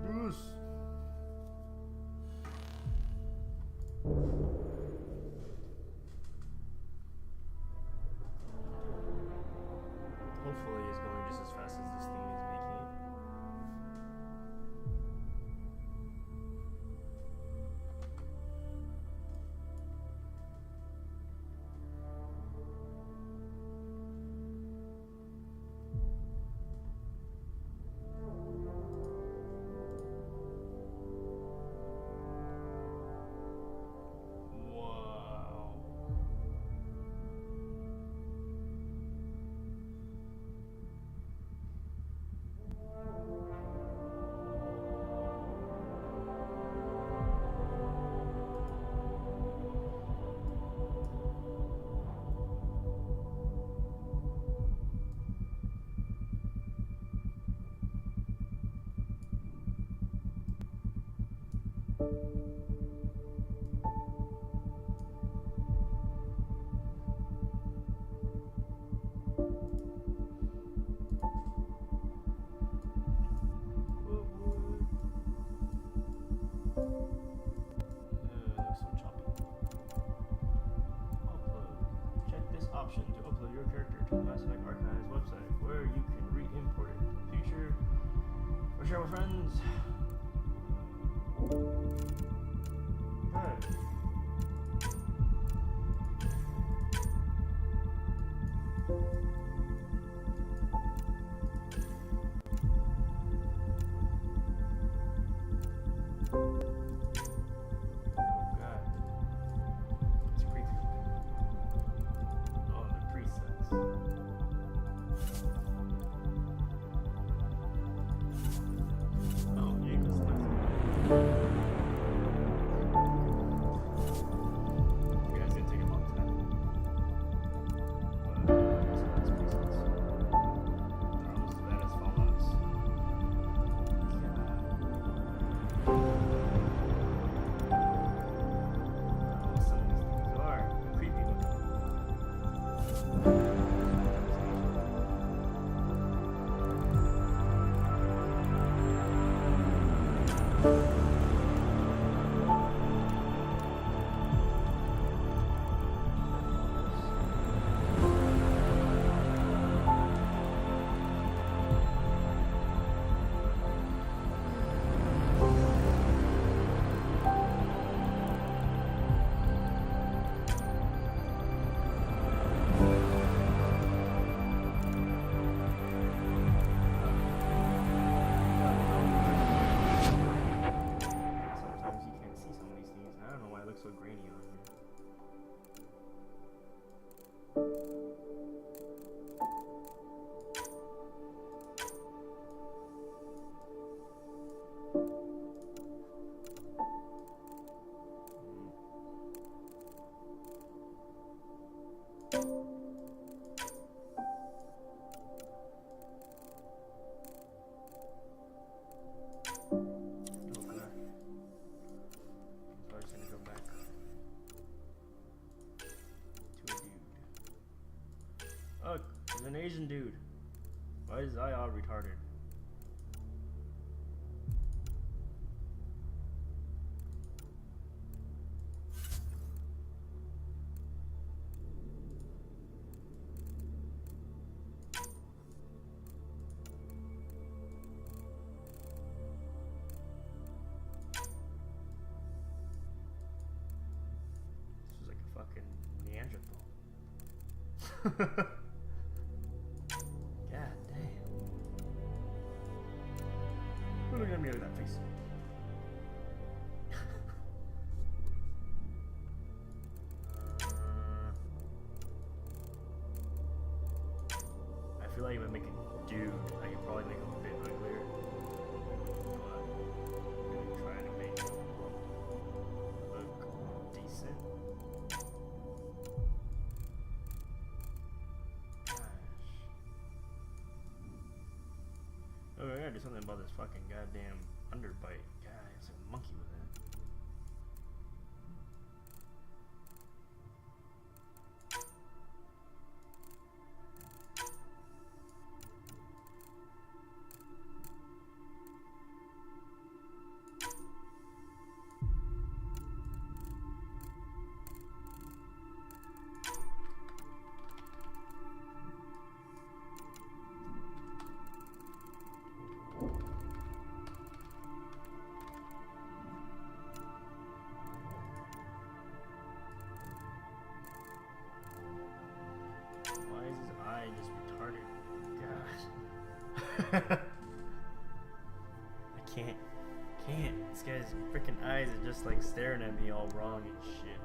Bruce. Hopefully it's going just as fast as this thing is making it. Option to upload your character to the Mass Effect Archives website, where you can re-import it in the future or share with friends. Right. So grainy on here. An Asian dude. Why is his eye all retarded? This was like a fucking Neanderthal. Look at me with that face. I feel like if I make a dude, I could probably make him a bit uglier. But I'm gonna try to make him look decent. Oh, I gotta do something about this fucking goddamn underbite. God, it's like a monkey with it. I can't. This guy's freaking eyes are just like staring at me all wrong and shit.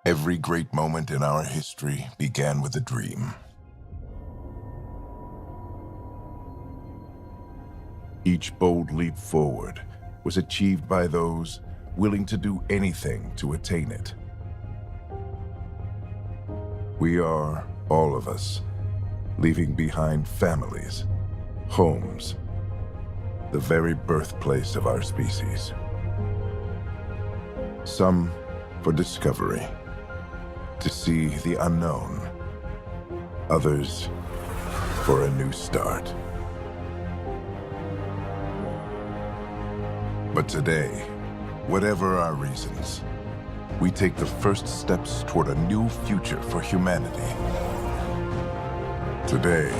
Every great moment in our history began with a dream. Each bold leap forward was achieved by those willing to do anything to attain it. We are, all of us, leaving behind families, homes, the very birthplace of our species. Some for discovery, to see the unknown. Others for a new start. But today, whatever our reasons, we take the first steps toward a new future for humanity. Today,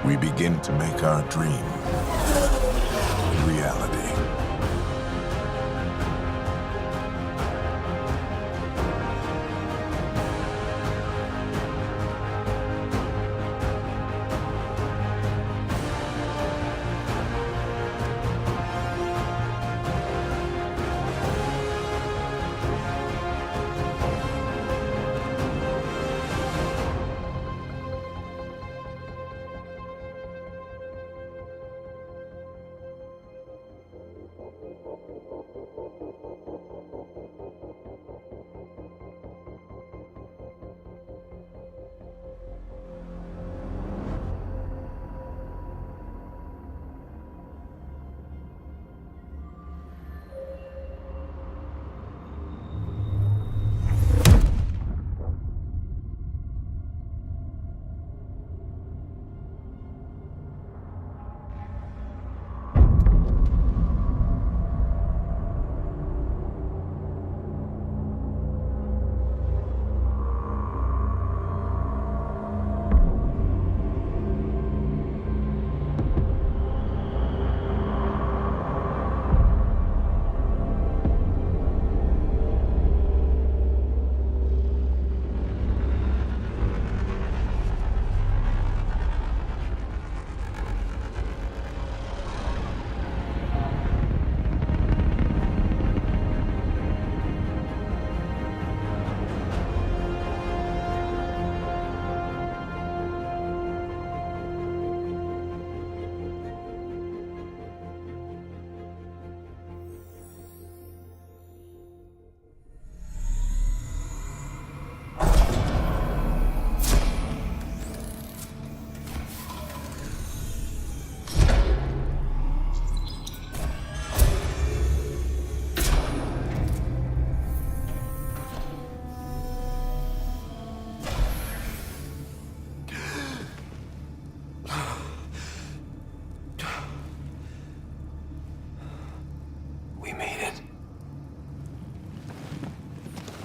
we begin to make our dream reality.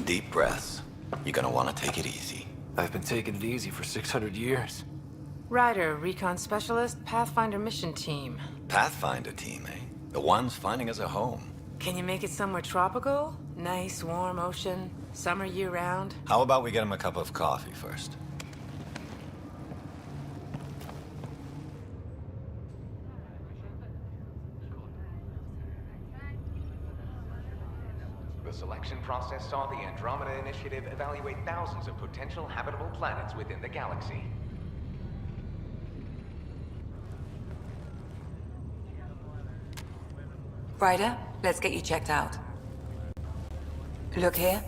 Deep breaths. You're gonna want to take it easy. I've been taking it easy for 600 years. Ryder, recon specialist, Pathfinder mission team. Pathfinder team, eh? The ones finding us a home. Can you make it somewhere tropical? Nice, warm ocean, summer year-round? How about we get him a cup of coffee first? The selection process saw the Andromeda Initiative evaluate thousands of potential habitable planets within the galaxy. Ryder, let's get you checked out. Look here.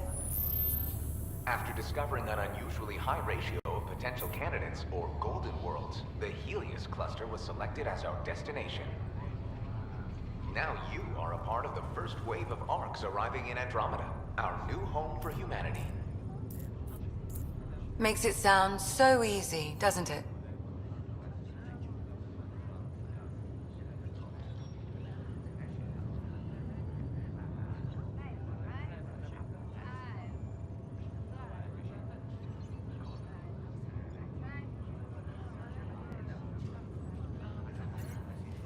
After discovering an unusually high ratio of potential candidates, or golden worlds, the Helios cluster was selected as our destination. Now you are a part of the first wave of ARCs arriving in Andromeda, our new home for humanity. Makes it sound so easy, doesn't it?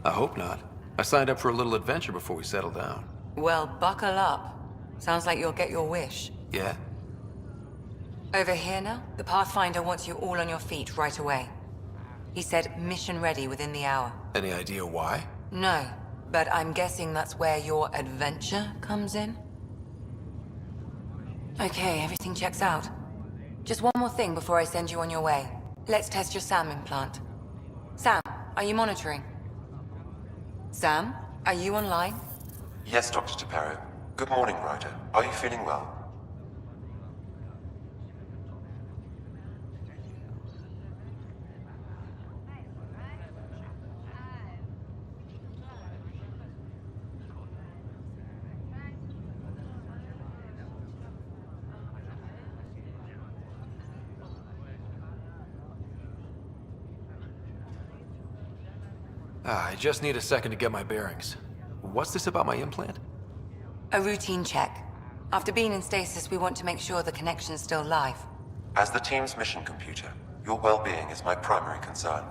I hope not. I signed up for a little adventure before we settle down. Well, buckle up. Sounds like you'll get your wish. Yeah? Over here now, the Pathfinder wants you all on your feet right away. He said mission ready within the hour. Any idea why? No, but I'm guessing that's where your adventure comes in? Okay, everything checks out. Just one more thing before I send you on your way. Let's test your SAM implant. Sam, are you monitoring? Sam, are you online? Yes, Dr. Taparo. Good morning, Ryder. Are you feeling well? I just need a second to get my bearings. What's this about my implant? A routine check. After being in stasis, we want to make sure the connection's still live. As the team's mission computer, your well-being is my primary concern.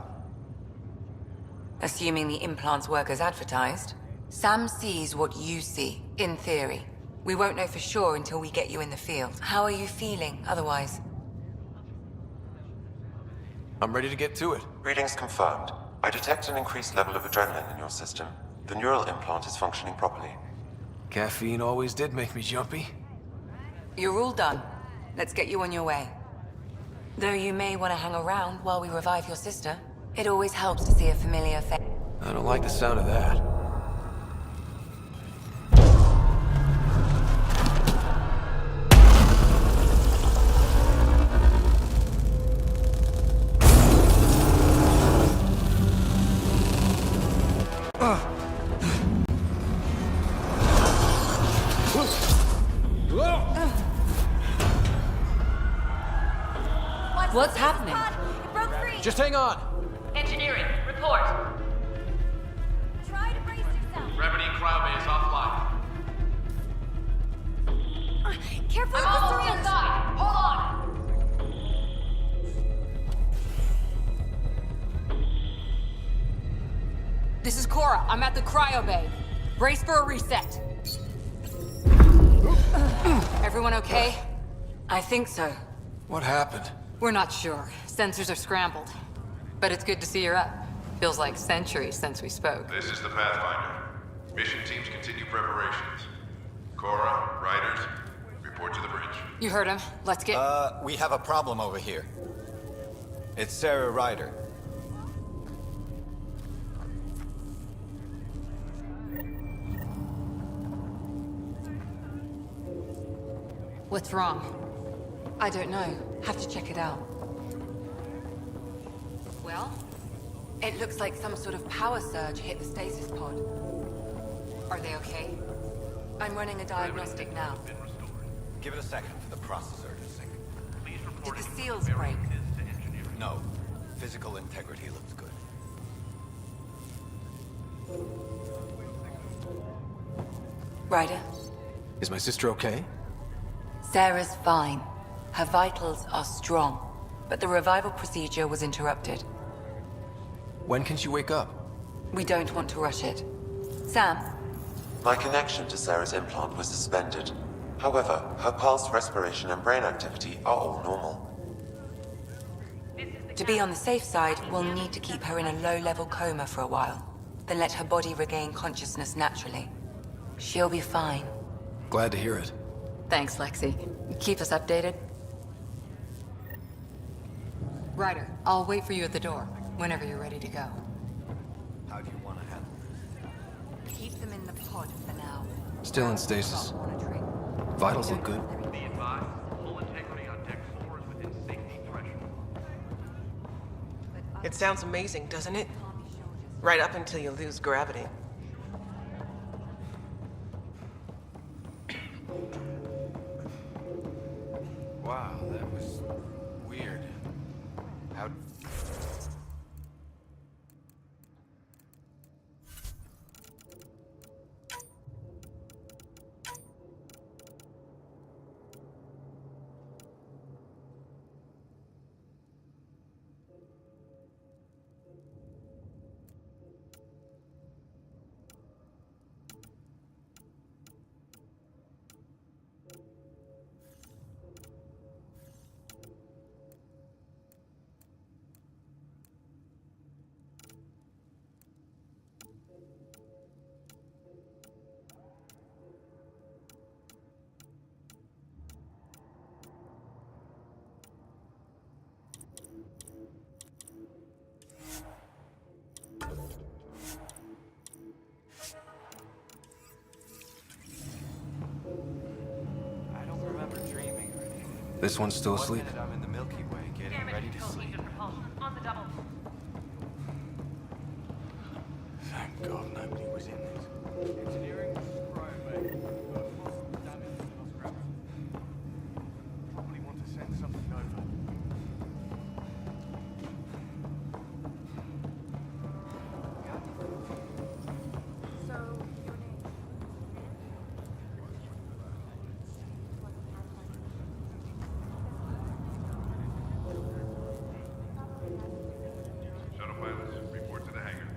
Assuming the implants work as advertised, Sam sees what you see, in theory. We won't know for sure until we get you in the field. How are you feeling otherwise? I'm ready to get to it. Readings confirmed. I detect an increased level of adrenaline in your system. The neural implant is functioning properly. Caffeine always did make me jumpy. You're all done. Let's get you on your way. Though you may want to hang around while we revive your sister. It always helps to see a familiar face. I don't like the sound of that. What's happening? It broke free. Just hang on! Engineering, report. Try to brace yourself. Gravity cryobay is offline. Careful I'm with the almost syringe. inside. Hold on. This is Cora. I'm at the cryo bay. Brace for a reset. Everyone okay? I think so. What happened? We're not sure. Sensors are scrambled. But it's good to see you're up. Feels like centuries since we spoke. This is the Pathfinder. Mission teams continue preparations. Cora, Riders, report to the bridge. You heard him. Let's get... We have a problem over here. It's Sarah Ryder. What's wrong? I don't know. Have to check it out. Well? It looks like some sort of power surge hit the stasis pod. Are they okay? I'm running a diagnostic now. Give it a second for the processor to sync. Did the seals break? No. Physical integrity looks good. Ryder, Is my sister okay? Sarah's fine. Her vitals are strong, but the revival procedure was interrupted. When can she wake up? We don't want to rush it. Sam, My connection to Sarah's implant was suspended. However, her pulse, respiration, and brain activity are all normal. to be on the safe side, we'll need to keep her in a low-level coma for a while, then let her body regain consciousness naturally. She'll be fine. Glad to hear it. Thanks, Lexi. Keep us updated. Ryder, I'll wait for you at the door, whenever you're ready to go. How do you want to handle this? Keep them in the pod for now. Still in stasis. Stop monitoring. Vitals look good. Be advised, full integrity on deck 4 is within safety threshold. It sounds amazing, doesn't it? Right up until you lose gravity. Wow, that was weird. How... This one's still asleep. I'm in the Milky Way getting ready to sleep. On the double. Thank God nobody was in this. Engineering, probably want to send something over. Shuttle pilots, report to the hangar.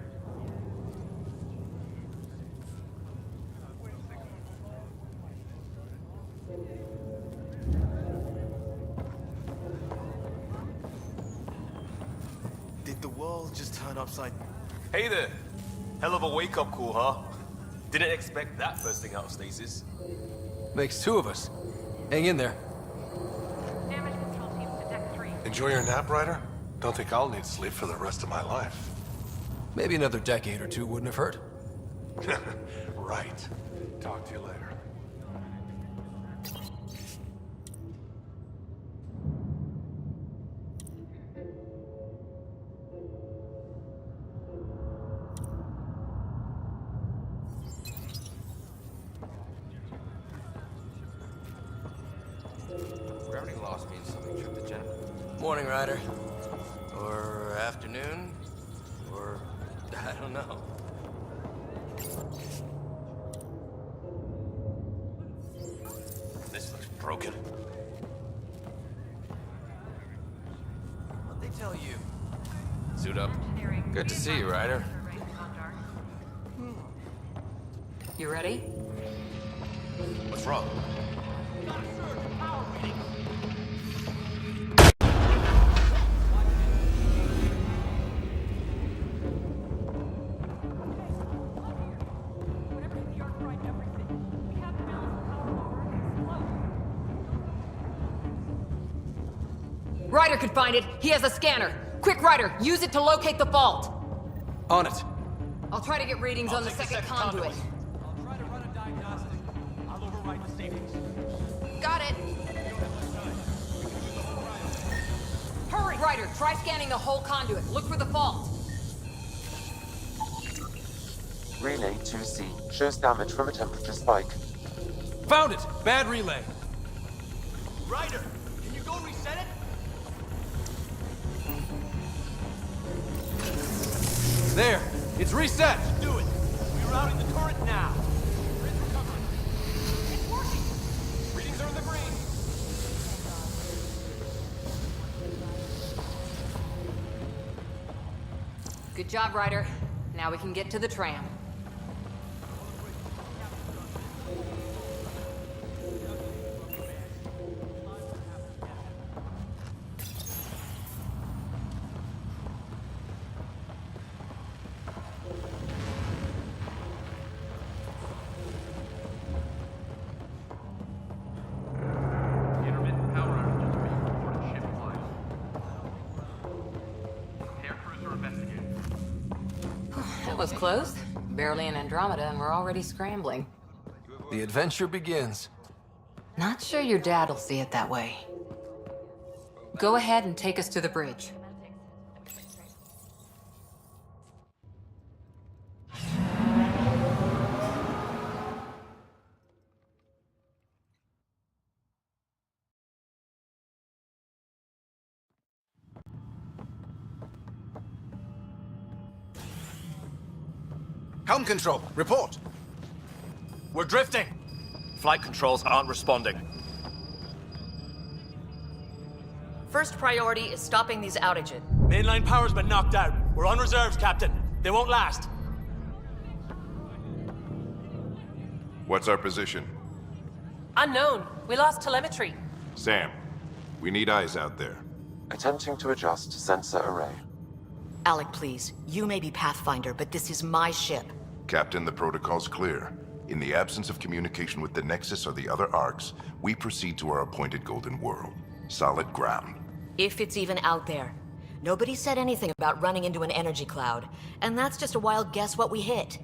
Did the world just turn upside? Hey there. Hell of a wake-up call, huh? Didn't expect that first thing out of stasis. Makes two of us. Hang in there. Damage control teams to deck 3. Enjoy your nap, Ryder? Don't think I'll need sleep for the rest of my life. Maybe another decade or two wouldn't have hurt. Right. Talk to you later. Gravity loss means something tryptogenic. Morning, Ryder. Or afternoon? Or I don't know. This looks broken. What'd they tell you? Suit up. Good to see you, Ryder. You ready? What's wrong? Ryder could find it. He has a scanner. Quick, Ryder, use it to locate the fault. On it. I'll try to get readings on the second conduit. I'll try to run a diagnostic. I'll override the savings. Got it. Hurry! Ryder, try scanning the whole conduit. Look for the fault. Relay 2C shows damage from a temperature spike. Found it! Bad relay. Ryder, can you go reset it? There! It's reset! Do it. We're routing the turret now. Grid's recovering. It's working. Readings are in the green. Good job, Ryder. Now we can get to the tram. Intermittent power outages are being reported ship-wide. Air crews are investigating. That was close. Barely in Andromeda, and we're already scrambling. The adventure begins. Not sure your dad'll see it that way. Go ahead and take us to the bridge. Helm control, report. We're drifting. Flight controls aren't responding. First priority is stopping these outages. Mainline power's been knocked out. We're on reserves, Captain. They won't last. What's our position? Unknown. We lost telemetry. Sam, we need eyes out there. Attempting to adjust sensor array. Alec, please. You may be Pathfinder, but this is my ship. Captain, the protocol's clear. In the absence of communication with the Nexus or the other arcs, we proceed to our appointed Golden World. Solid ground. If it's even out there. Nobody said anything about running into an energy cloud, and that's just a wild guess what we hit.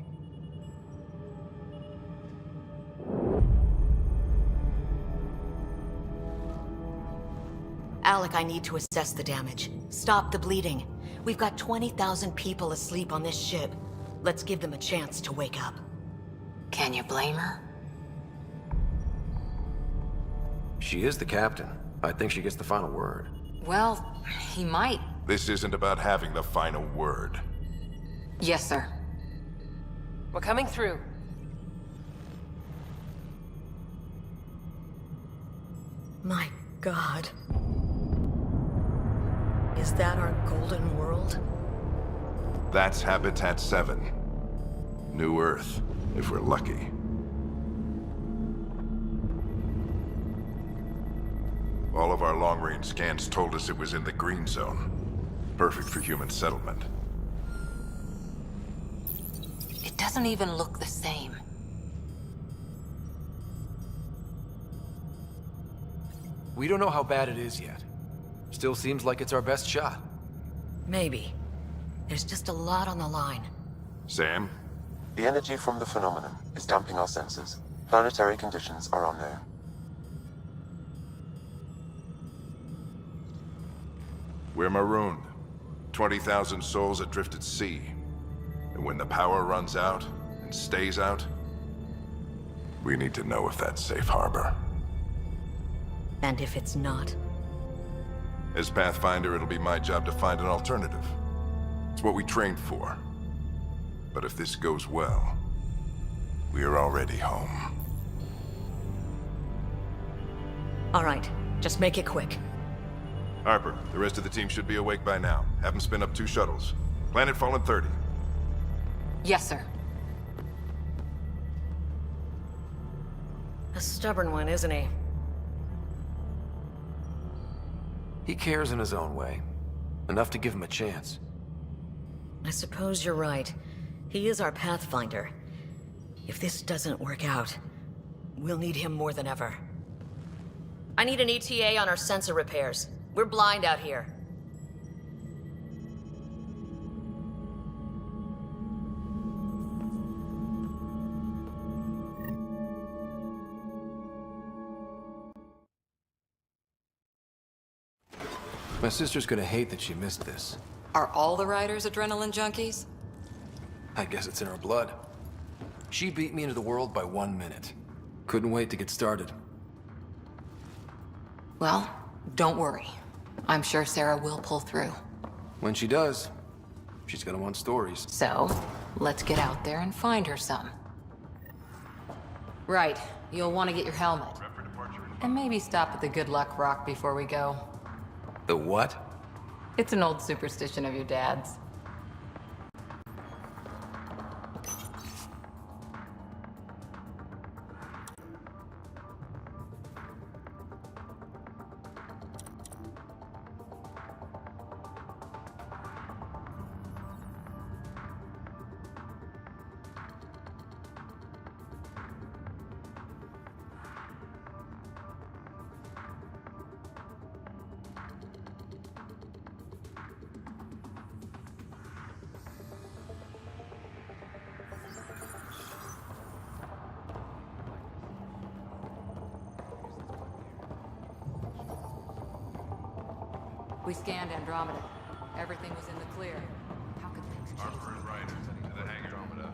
Alec, I need to assess the damage. Stop the bleeding. We've got 20,000 people asleep on this ship. Let's give them a chance to wake up. Can you blame her? She is the captain. I think she gets the final word. Well, he might. This isn't about having the final word. Yes, sir. We're coming through. My God. Is that our golden world? That's Habitat 7. New Earth, if we're lucky. All of our long-range scans told us it was in the green zone. Perfect for human settlement. It doesn't even look the same. We don't know how bad it is yet. Still seems like it's our best shot. Maybe. There's just a lot on the line. Sam? The energy from the phenomenon is damping our senses. Planetary conditions are unknown. We're marooned. 20,000 souls adrift at sea. And when the power runs out, and stays out, we need to know if that's safe harbor. And if it's not? As Pathfinder, it'll be my job to find an alternative. It's what we trained for. But if this goes well, we are already home. All right, just make it quick. Harper, the rest of the team should be awake by now. Have them spin up 2 shuttles. Planet Fallen 30. Yes, sir. A stubborn one, isn't he? He cares in his own way. Enough to give him a chance. I suppose you're right. He is our Pathfinder. If this doesn't work out, we'll need him more than ever. I need an ETA on our sensor repairs. We're blind out here. My sister's gonna hate that she missed this. Are all the riders adrenaline junkies? I guess it's in her blood. She beat me into the world by 1 minute. Couldn't wait to get started. Well, don't worry. I'm sure Sarah will pull through. When she does, she's gonna want stories. So, let's get out there and find her some. Right, you'll want to get your helmet. And maybe stop at the Good Luck Rock before we go. The what? It's an old superstition of your dad's. We scanned Andromeda. Everything was in the clear. How could things change? Harper and Ryder to the hangar. Andromeda.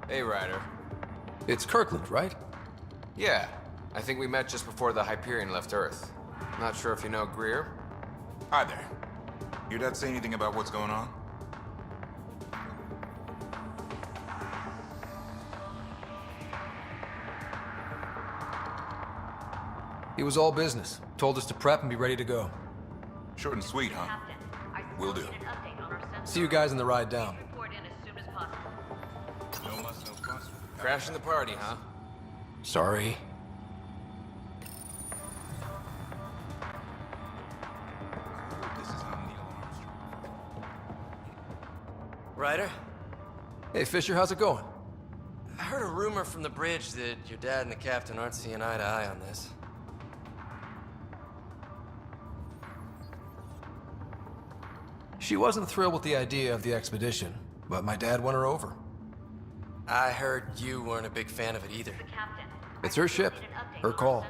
Hey, Ryder. It's Kirkland, right? Yeah, I think we met just before the Hyperion left Earth. Not sure if you know Greer? Hi there. Your dad say anything about what's going on? He was all business. Told us to prep and be ready to go. Short and sweet, huh? Will do. See you guys on the ride down. Crashing the party, huh? Sorry. Ryder? Hey, Fisher, how's it going? I heard a rumor from the bridge that your dad and the captain aren't seeing eye to eye on this. She wasn't thrilled with the idea of the expedition, but my dad won her over. I heard you weren't a big fan of it either. It's her ship, her call.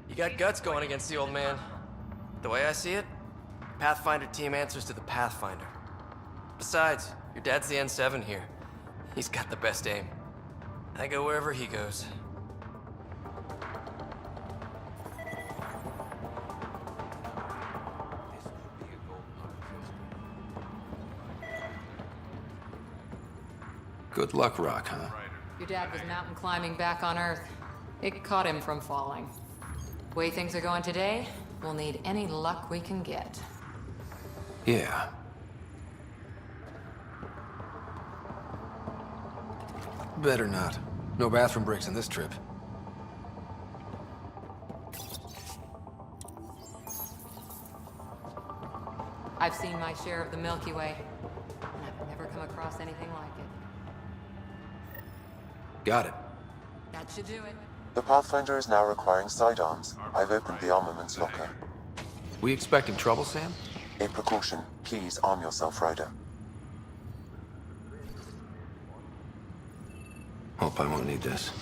You got guts going against the old man. The way I see it, Pathfinder team answers to the Pathfinder. Besides, your dad's the N7 here. He's got the best aim. I go wherever he goes. Good luck, Rock, huh? Your dad was mountain climbing back on Earth. It caught him from falling. Way things are going today, we'll need any luck we can get. Yeah. Better not. No bathroom breaks on this trip. I've seen my share of the Milky Way, and I've never come across anything like it. Got it. That should do it. The Pathfinder is now requiring sidearms. I've opened the armaments locker. We expecting trouble, Sam? A precaution. Please arm yourself, Ryder. Hope I won't need this.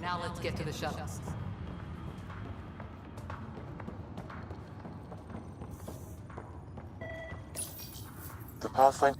Now let's get to the shuttles. The Pathfinder...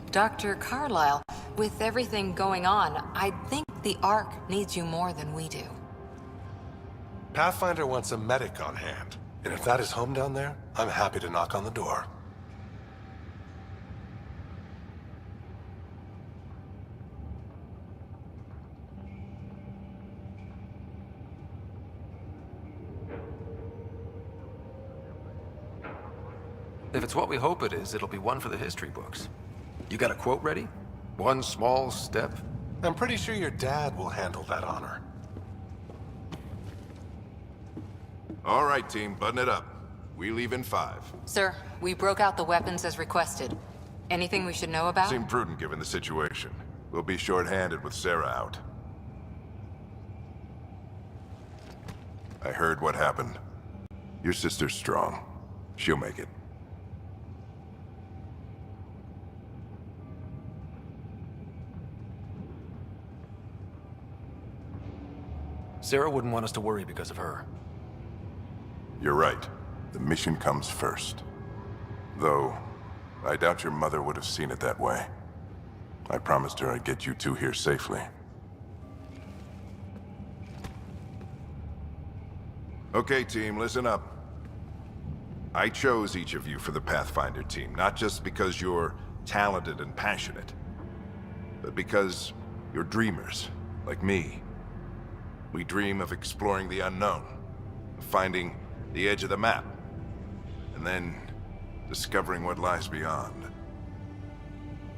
Dr. Carlyle, with everything going on, I think the Ark needs you more than we do. Pathfinder wants a medic on hand. And if that is home down there, I'm happy to knock on the door. If it's what we hope it is, it'll be one for the history books. You got a quote ready? One small step? I'm pretty sure your dad will handle that honor. All right, team, button it up. We leave in 5. Sir, we broke out the weapons as requested. Anything we should know about? Seemed prudent given the situation. We'll be short-handed with Sarah out. I heard what happened. Your sister's strong. She'll make it. Sarah wouldn't want us to worry because of her. You're right. The mission comes first. Though, I doubt your mother would have seen it that way. I promised her I'd get you two here safely. Okay, team, listen up. I chose each of you for the Pathfinder team, not just because you're talented and passionate, but because you're dreamers, like me. We dream of exploring the unknown, of finding the edge of the map, and then discovering what lies beyond.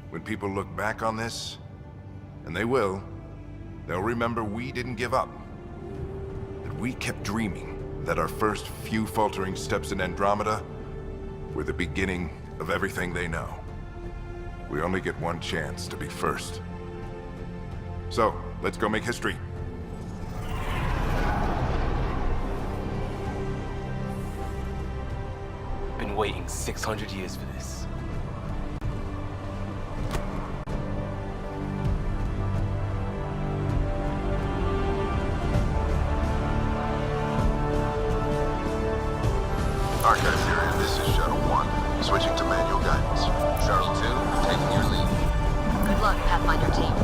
When people look back on this, and they will, they'll remember we didn't give up. That we kept dreaming, that our first few faltering steps in Andromeda were the beginning of everything they know. We only get one chance to be first. So, let's go make history. Been waiting 600 years for this. Archive area, this is Shuttle 1. Switching to manual guidance. Shuttle 2, taking your lead. Good luck, Pathfinder team.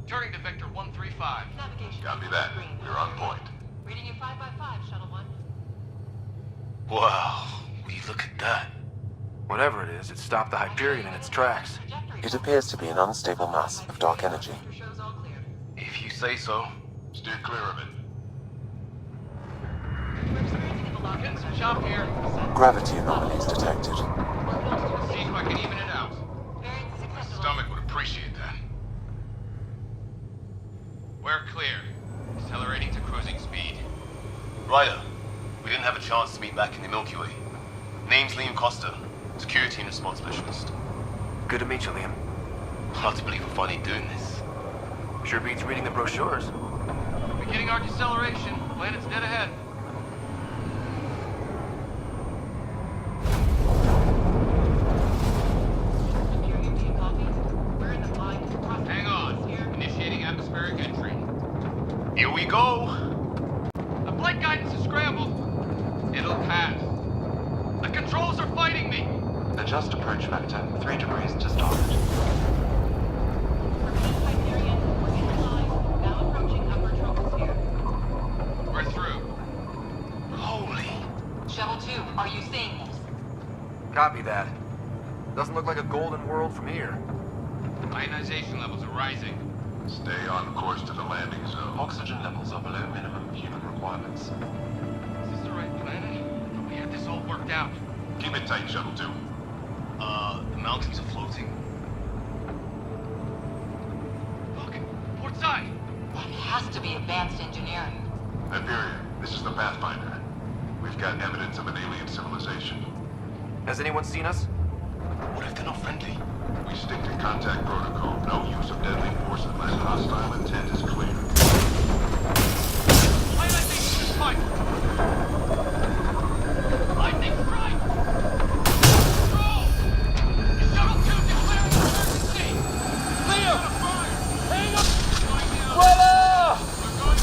Turning to Vector 135. Navigation. Copy that. We're on point. Reading in 5x5, Shuttle 1. Wow, will you look at that? Whatever it is, it stopped the Hyperion in its tracks. Trajectory. It appears to be an unstable mass of dark energy. If you say so. Steer clear of it. Getting some chop here. Gravity anomalies detected. See if I can even it out. My stomach would appreciate that. We're clear. Accelerating to cruising speed. Ryder, we didn't have a chance to meet back in the Milky Way. Name's Liam Costa, Security and Response Specialist. Good to meet you, Liam. Hard to believe we're finally doing this. Sure beats reading the brochures. Beginning arc acceleration. Planet's dead ahead. Hang on. Initiating atmospheric entry. Here we go! The flight guidance is scrambled. It'll pass. The controls are fighting me. Adjust approach vector 3 degrees to starboard. We're through. Holy. Shuttle 2, are you seeing this? Copy that. Doesn't look like a golden world from here. Ionization levels are rising. Stay on course to the landing zone. Oxygen levels are below minimum human requirements. Is this the right planet? We had this all worked out. Keep it tight, Shuttle 2. The mountains are floating. Look, port side. That has to be advanced engineering. Hyperion, this is the Pathfinder. We've got evidence of an alien civilization. Has anyone seen us? What if they're not friendly? We stick to contact protocol. No use of deadly force unless hostile intent is clear. Ionization is fight. Lightning strike. Control. Shuttle 2 declaring emergency. Leo, hang up. We're going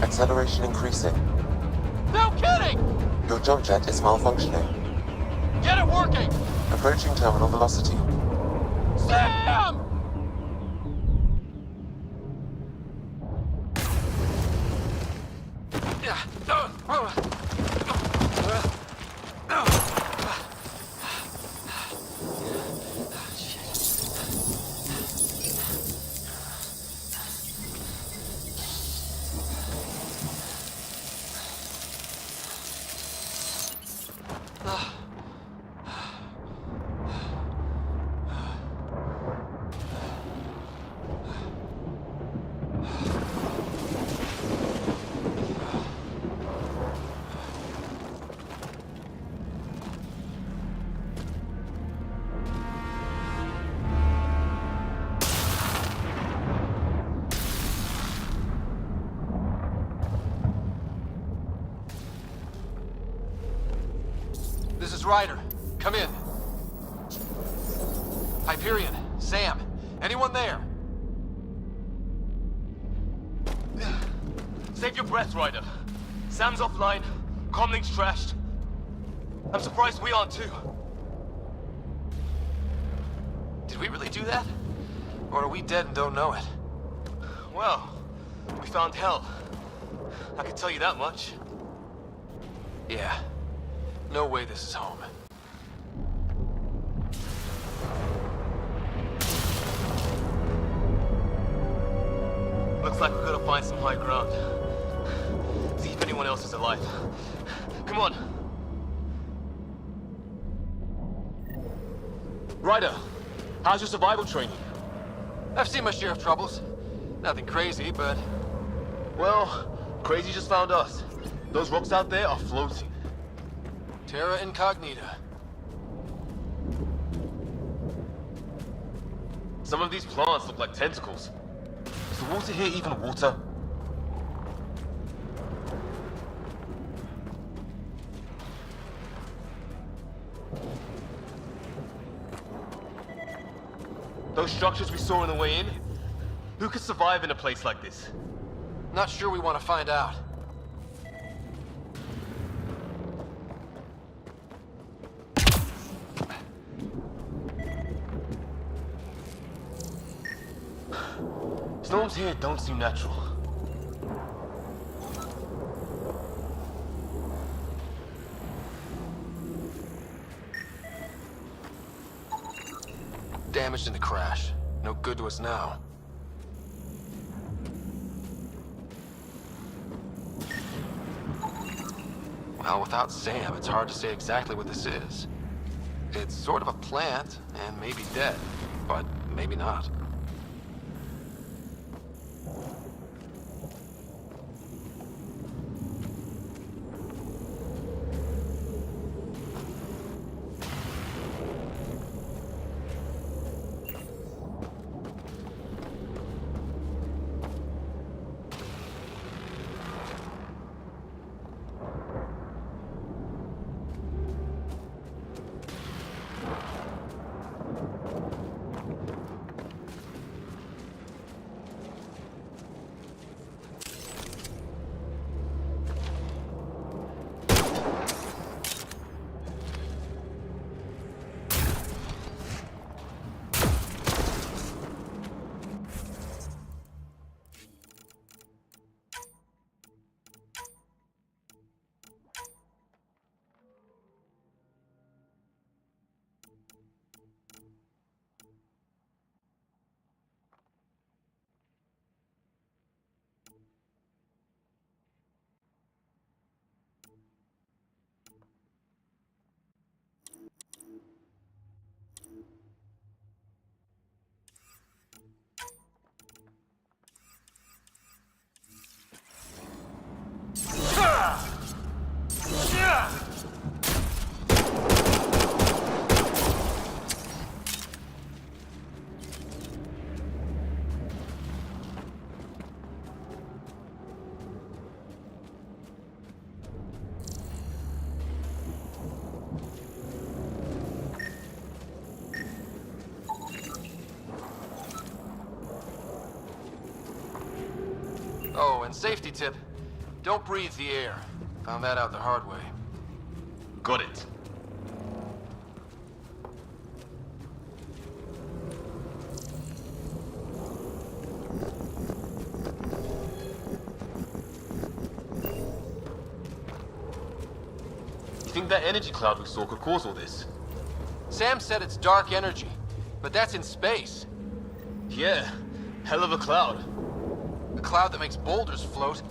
Acceleration increasing. No kidding! Your jump jet is malfunctioning. Get it working! Approaching terminal velocity. Sam! This is Ryder. Come in. Hyperion, Sam, anyone there? Save your breath, Ryder. Sam's offline. Comlink's trashed. I'm surprised we aren't too. Did we really do that? Or are we dead and don't know it? Well, we found hell. I can tell you that much. Yeah. No way this is home. Looks like we're gonna find some high ground. See if anyone else is alive. Come on. Ryder, how's your survival training? I've seen my share of troubles. Nothing crazy, but... Well, crazy just found us. Those rocks out there are floating. Terra Incognita. Some of these plants look like tentacles. Is the water here even water? Those structures we saw on the way in? Who could survive in a place like this? Not sure we want to find out. Storms here don't seem natural. damaged in the crash. No good to us now. Well, without Sam, it's hard to say exactly what this is. It's sort of a plant, and maybe dead, but maybe not. Oh, and safety tip. Don't breathe the air. Found that out the hard way. Got it. You think that energy cloud we saw could cause all this? Sam said it's dark energy, but that's in space. Yeah, hell of a cloud. A cloud that makes boulders float.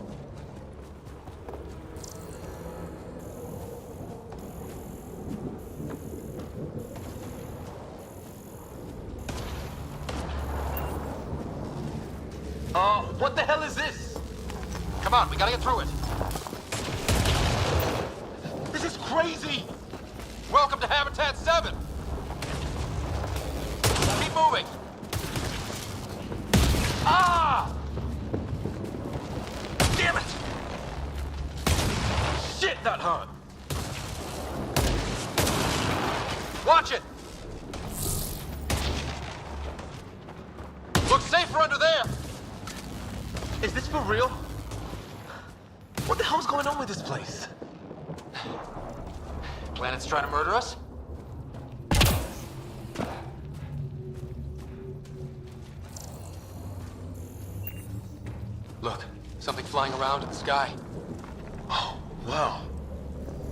What the hell is this? Come on, we gotta get through it. This is crazy! Welcome to Habitat 7! Keep moving! Ah! Damn it! Shit, that hurt! Watch it! Looks safer under there! Is this for real? What the hell's going on with this place? Planet's trying to murder us? Look, something flying around in the sky. Oh, wow.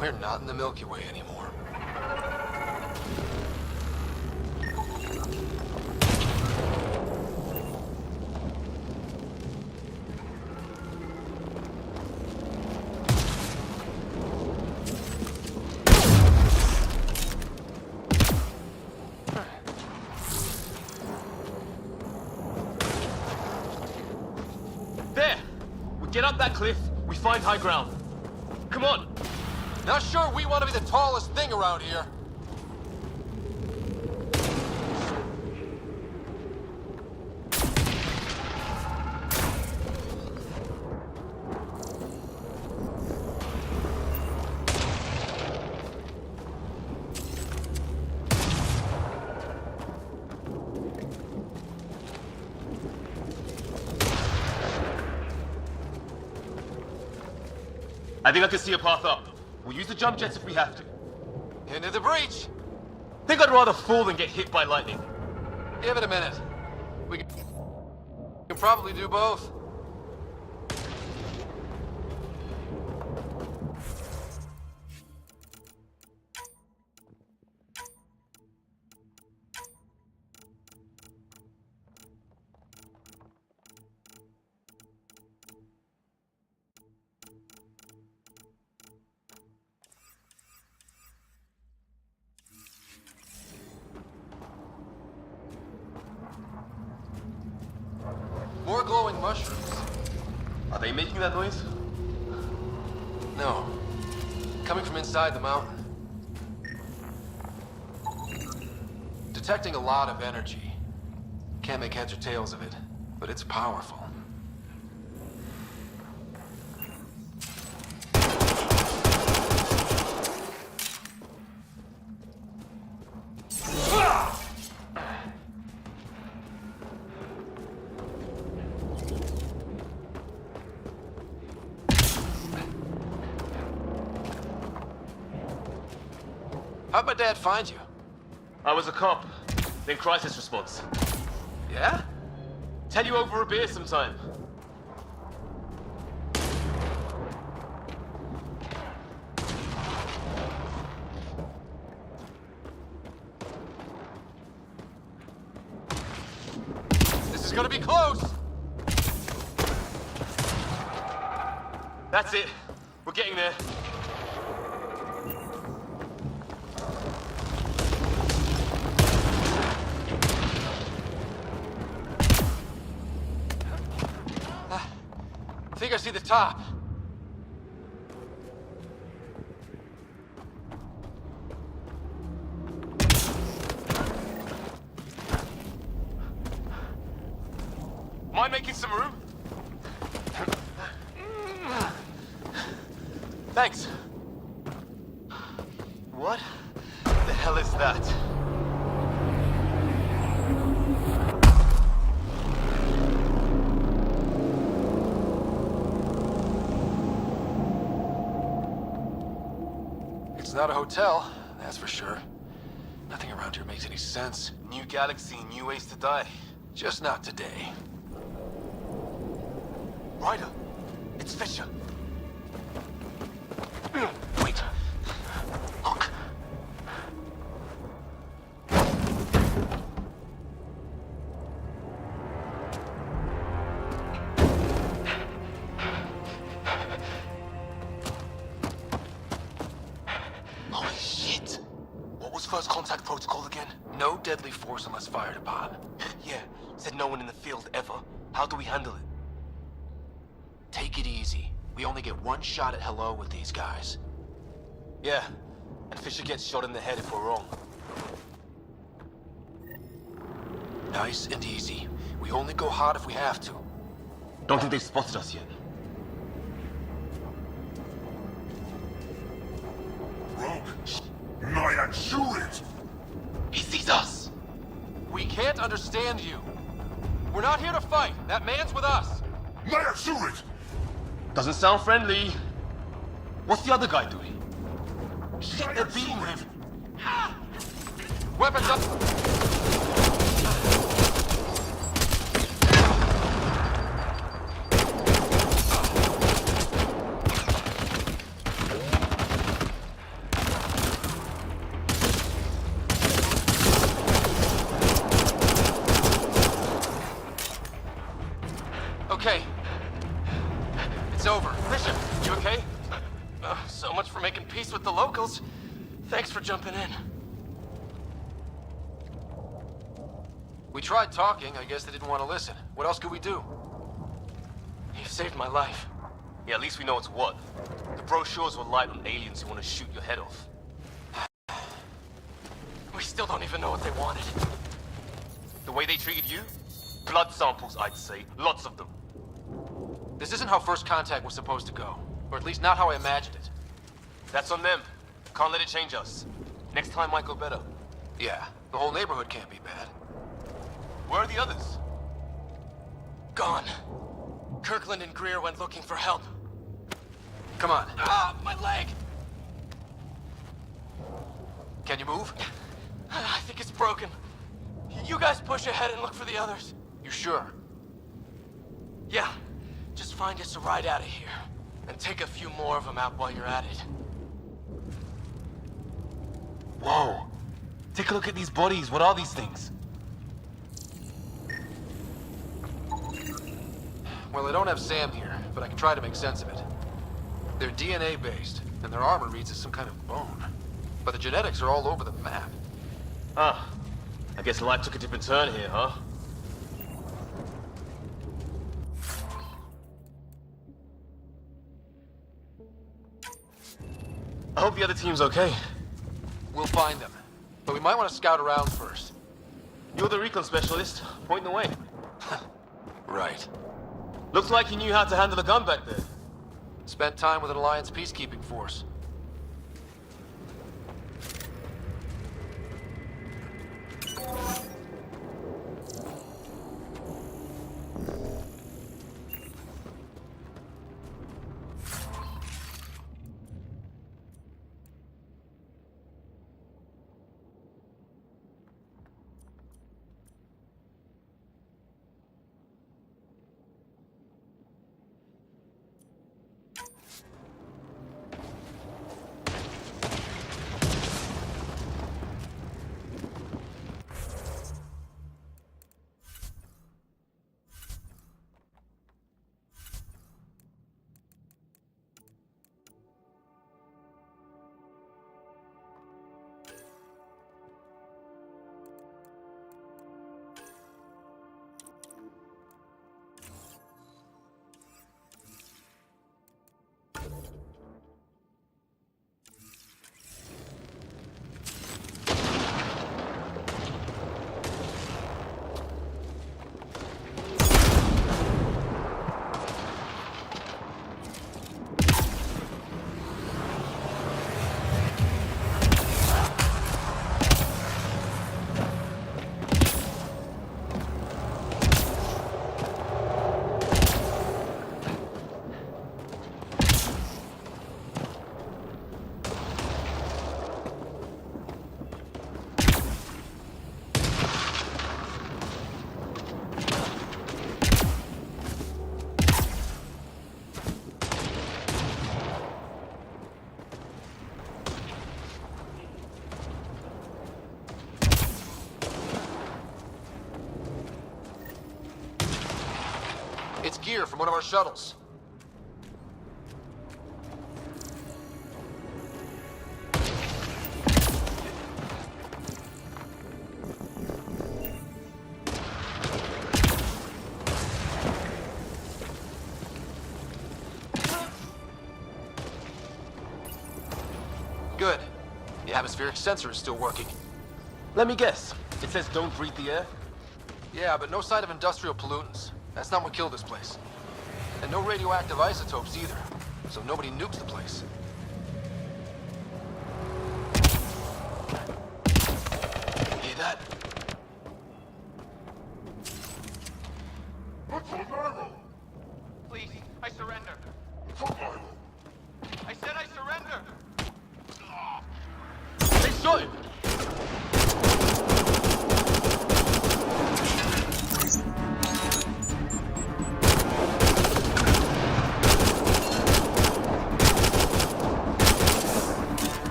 We're not in the Milky Way anymore. There! We get up that cliff, we find high ground. Come on! Not sure we want to be the tallest thing around here. I think I can see a path up. We'll use the jump jets if we have to. Into the breach! Think I'd rather fall than get hit by lightning. Give it a minute. We can probably do both. you making that noise? No. Coming from inside the mountain. Detecting a lot of energy. Can't make heads or tails of it, but it's powerful. How'd my dad find you? I was a cop, then crisis response. Yeah? Tell you over a beer sometime. This is gonna be close! That's it. We're getting there. I think I see the top. Mind making some room? Thanks. What the hell is that? It's not a hotel, that's for sure. Nothing around here makes any sense. New galaxy, new ways to die. Just not today. Ryder, it's Fisher. Wait. Look. Holy shit! What was first contact protocol again? No deadly force unless fired upon. Yeah, said no one in the field ever. How do we handle it? Take it easy. We only get one shot at hello with these guys. Yeah, and Fisher gets shot in the head if we're wrong. Nice and easy. We only go hard if we have to. Don't think they've spotted us yet. Rogue, Nyan, shoot it! He sees us! We can't understand you. We're not here to fight. That man's with us. Nyan, shoot it! Doesn't sound friendly. What's the other guy doing? Shit, they're beating him. Weapons up. Okay. It's over. Fisher, you okay? So much for making peace with the locals. Thanks for jumping in. We tried talking. I guess they didn't want to listen. What else could we do? You saved my life. Yeah, at least we know it's what. The brochures were light on aliens who want to shoot your head off. We still don't even know what they wanted. The way they treated you? Blood samples, I'd say. Lots of them. This isn't how first contact was supposed to go. Or at least not how I imagined it. That's on them. Can't let it change us. Next time might go better. Yeah, the whole neighborhood can't be bad. Where are the others? Gone. Kirkland and Greer went looking for help. Come on. Ah, my leg! Can you move? I think it's broken. You guys push ahead and look for the others. You sure? Yeah. Just find us a ride out of here. And take a few more of them out while you're at it. Whoa. Take a look at these bodies. What are these things? Well, I don't have Sam here, but I can try to make sense of it. They're DNA-based, and their armor reads as some kind of bone. But the genetics are all over the map. Ah. I guess life took a different turn here, huh? I hope the other team's okay. We'll find them. But we might want to scout around first. You're the recon specialist. Point the way. Right. Looks like you knew how to handle a gun back there. Spent time with an Alliance peacekeeping force. It's gear from one of our shuttles. Good. The atmospheric sensor is still working. Let me guess. It says don't breathe the air? Yeah, but no sign of industrial pollutants. That's not what killed this place. And no radioactive isotopes either, so nobody nukes the place. Hear that? Please, I surrender. I said I surrender. They shot him!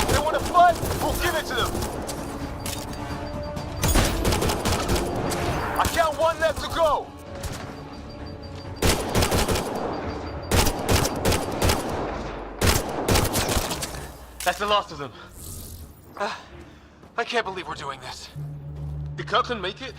They want to fight? We'll give it to them! I count one left to go! That's the last of them. I can't believe we're doing this. Did Kirkland make it?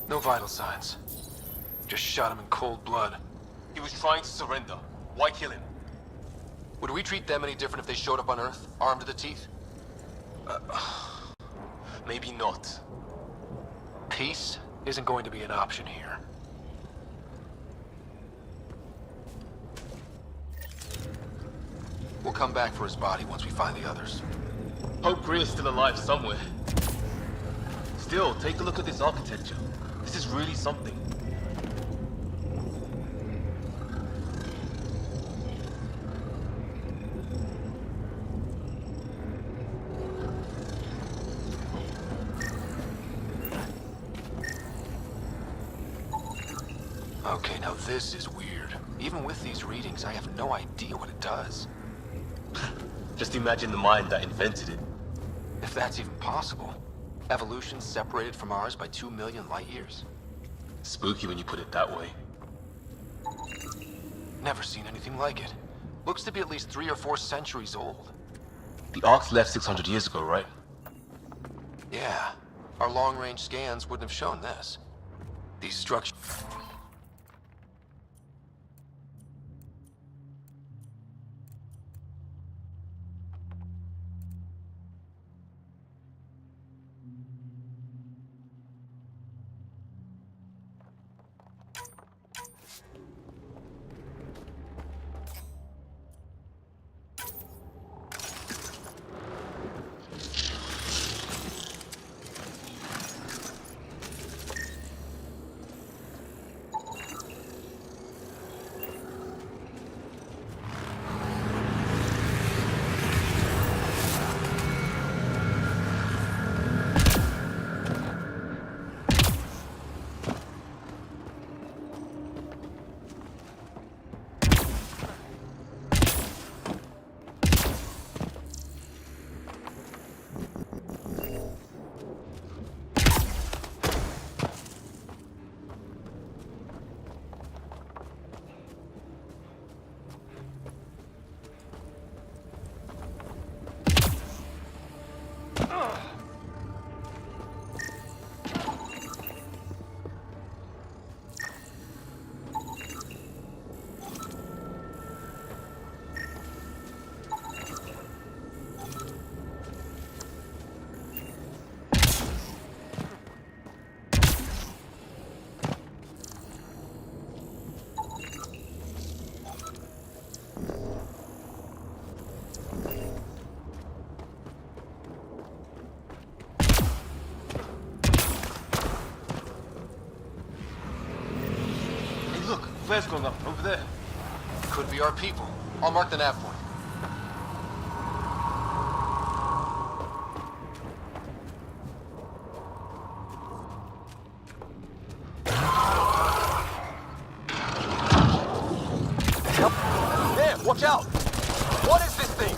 No vital signs. Just shot him in cold blood. He was trying to surrender. Why kill him? Would we treat them any different if they showed up on Earth, armed to the teeth? Maybe not. Peace isn't going to be an option here. We'll come back for his body once we find the others. Hope Gray is still alive somewhere. Still, take a look at this architecture. This is really something. Okay, now this is weird. Even with these readings, I have no idea what it does. Just imagine the mind that invented it. If that's even possible. Evolution separated from ours by 2 million light years. Spooky when you put it that way. Never seen anything like it. Looks to be at least 3 or 4 centuries old. The Arks left 600 years ago, right? Yeah. Our long-range scans wouldn't have shown this. These structures... Flares going up over there. Could be our people. I'll mark the nav point. There, watch out! What is this thing?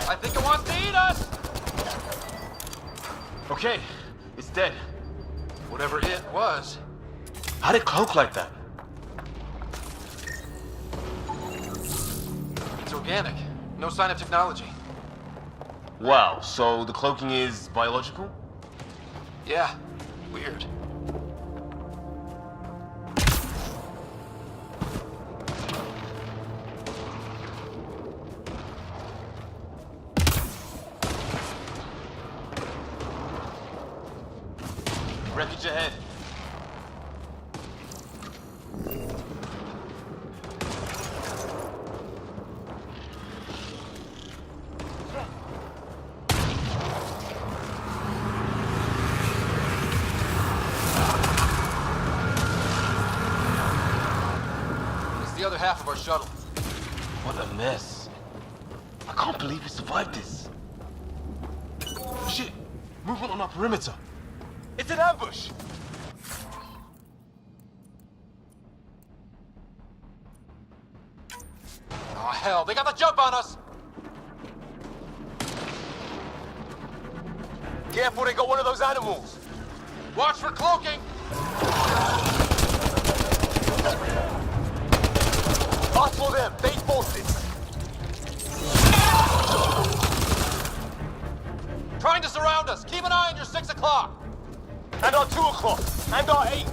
I think it wants to eat us! Okay, it's dead. Whatever it was. How'd it cloak like that? It's organic. No sign of technology. Wow, so the cloaking is biological? Yeah, weird. Wreckage ahead. The other half of our shuttle. What a mess. I can't believe we survived this. Shit! Movement on our perimeter. It's an ambush! Oh hell, they got the jump on us! Careful, they got one of those animals. Watch for cloaking! Ask for them, base forces. Trying to surround us. Keep an eye on your 6 o'clock. And our 2 o'clock. And our 8.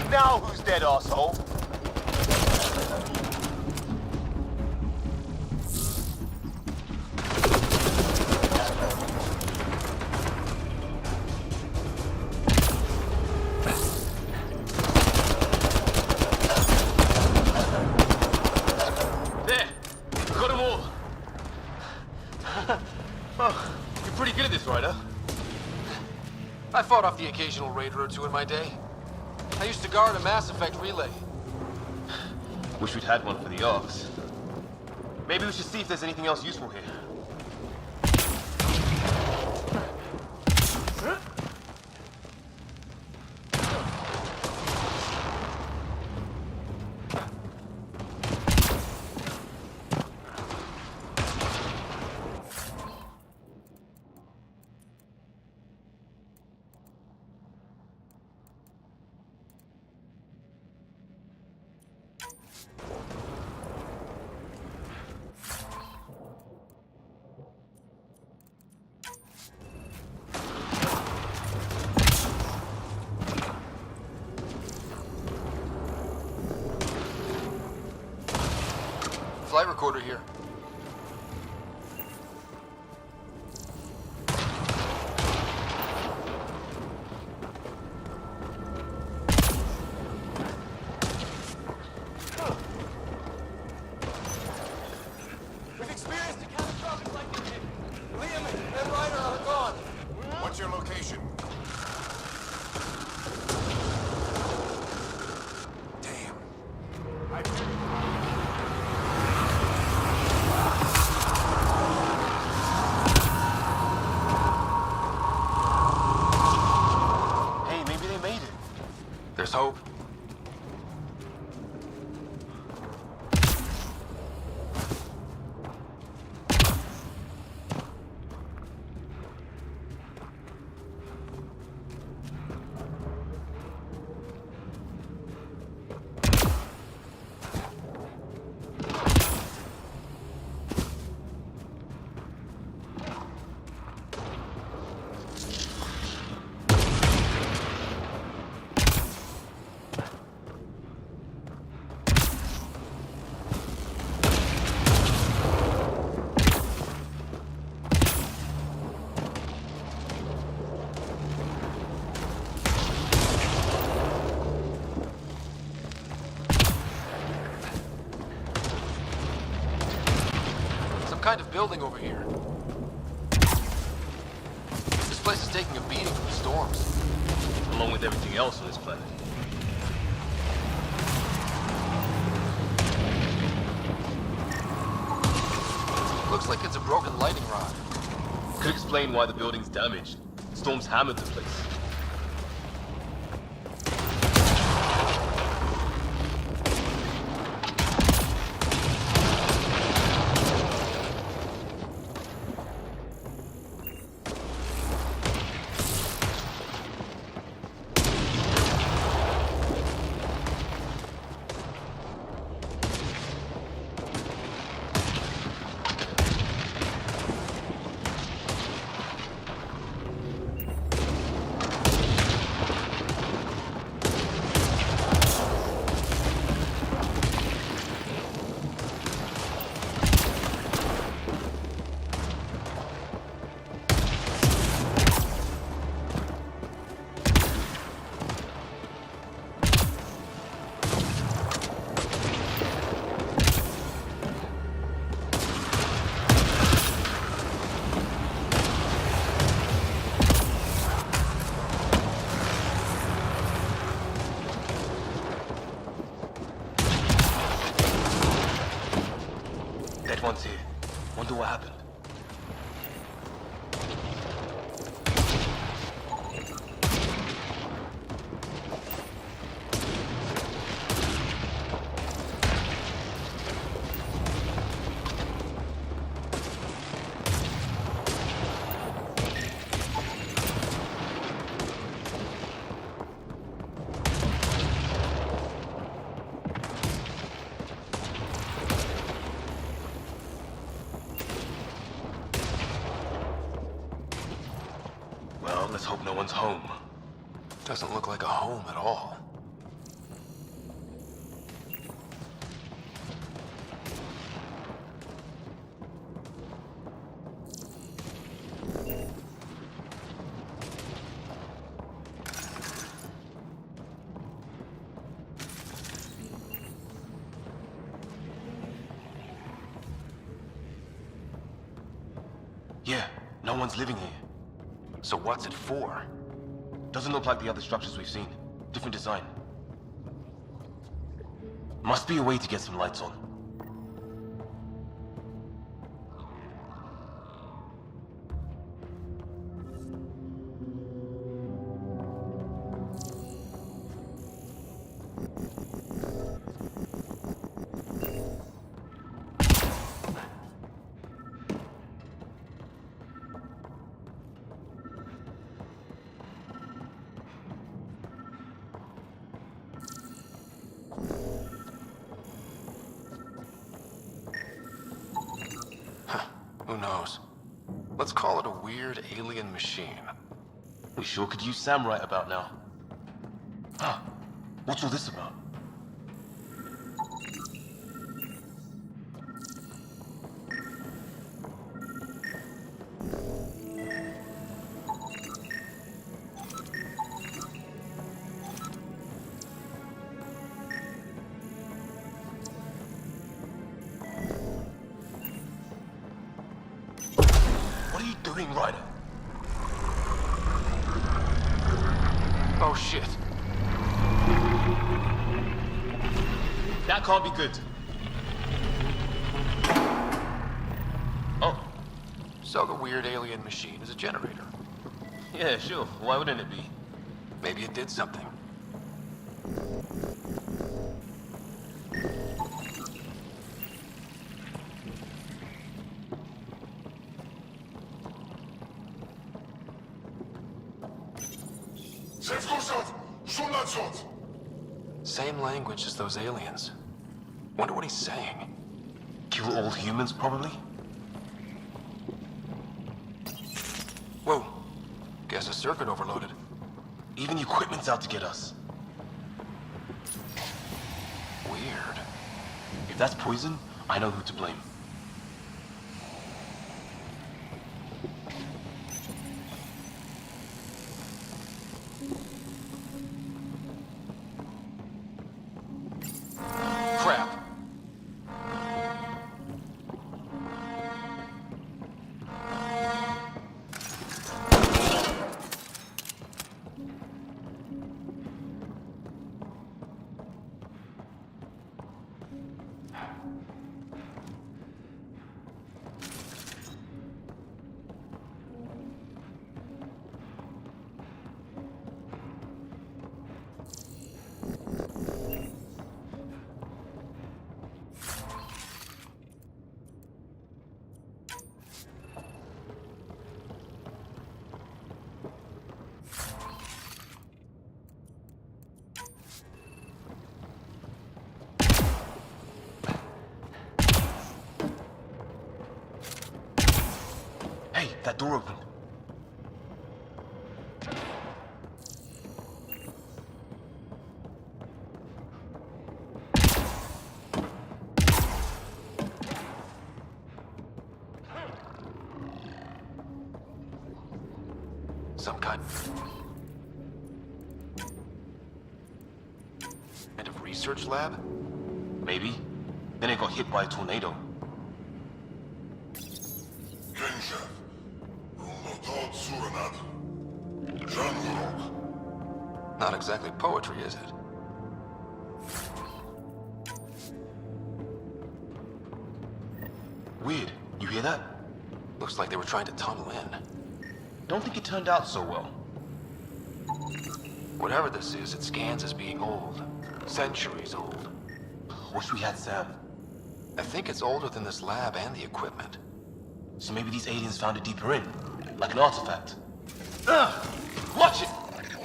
Now who's dead, arsehole? Rider. I fought off the occasional raider or two in my day. I used to guard a Mass Effect relay. Wish we'd had one for the Arks. Maybe we should see if there's anything else useful here. Flight recorder here. We've experienced a catastrophic lightning hit. Liam and Ryder are gone. What's your location? Hey, maybe they made it. There's hope. Kind of building over here. This place is taking a beating from the storms. Along with everything else on this planet. Looks like it's a broken lightning rod. Could explain why the building's damaged. Storms hammered the place. Dead one's here. Wonder what happened. Well, let's hope no one's home. Doesn't look like a home at all. Yeah, no one's living here. So what's it for? Doesn't look like the other structures we've seen. Different design. Must be a way to get some lights on. Who knows? Let's call it a weird alien machine. We sure could use Sam right about now. Huh. What's all this about? What are you doing, Ryder? Oh shit. That can't be good. Oh. So the weird alien machine is a generator. Yeah, sure. Why wouldn't it be? Maybe it did something. Same language as those aliens. Wonder what he's saying. Kill all humans, probably? Whoa. Guess the circuit overloaded. Even the equipment's out to get us. Weird. If that's poison, I know who to blame. Crap. Hey, that door opened. Some kind of research lab? Maybe. Then it got hit by a tornado. Not exactly poetry, is it? Weird. You hear that? Looks like they were trying to tunnel in. Don't think it turned out so well. Whatever this is, it scans as being old. Centuries old. Wish we had Sam. I think it's older than this lab and the equipment. So maybe these aliens found it deeper in, like an artifact. Ugh! Watch it!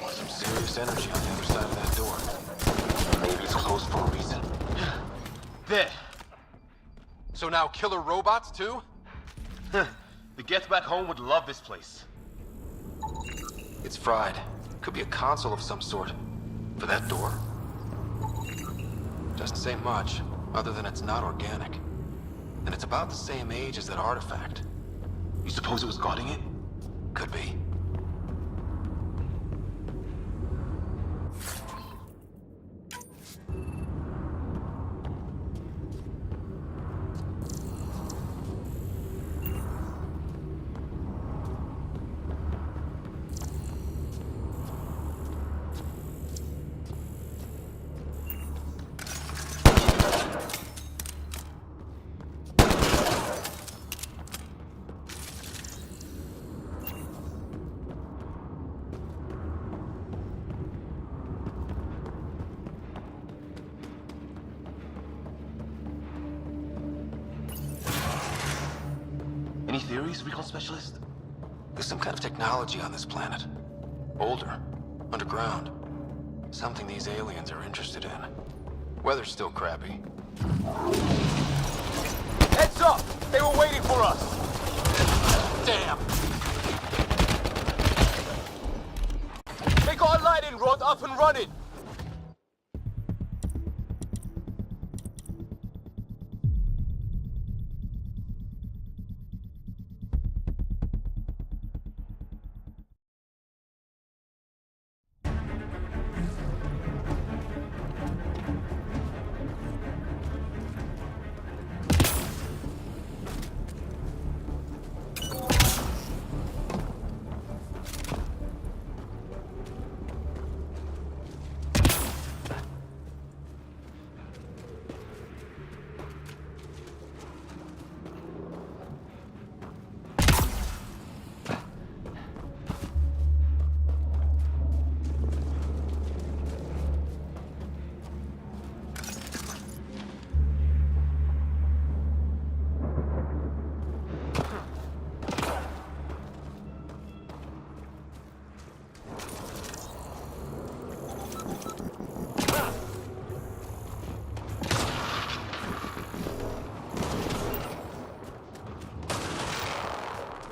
Some serious energy on the other side of that door. Maybe it's closed for a reason. There. So now killer robots too? The Geth back home would love this place. It's fried. Could be a console of some sort. For that door. Doesn't say much, other than it's not organic. And it's about the same age as that artifact. You suppose it was guarding it? Could be. Any theories, recon specialist? There's some kind of technology on this planet. Older. Underground. Something these aliens are interested in. Weather's still crappy. Heads up! They were waiting for us! Damn! They got a lightning rod up and running!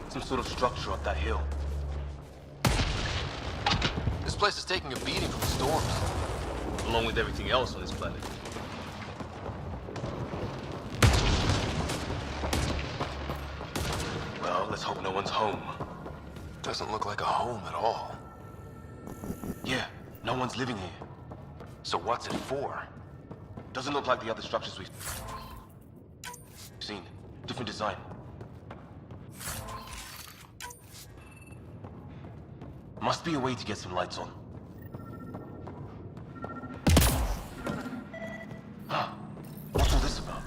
Some sort of structure up that hill. This place is taking a beating from the storms. Along with everything else on this planet. Well, let's hope no one's home. Doesn't look like a home at all. Yeah, no one's living here. So what's it for? Doesn't look like the other structures we've seen. Different design. Must be a way to get some lights on. Huh. What's all this about?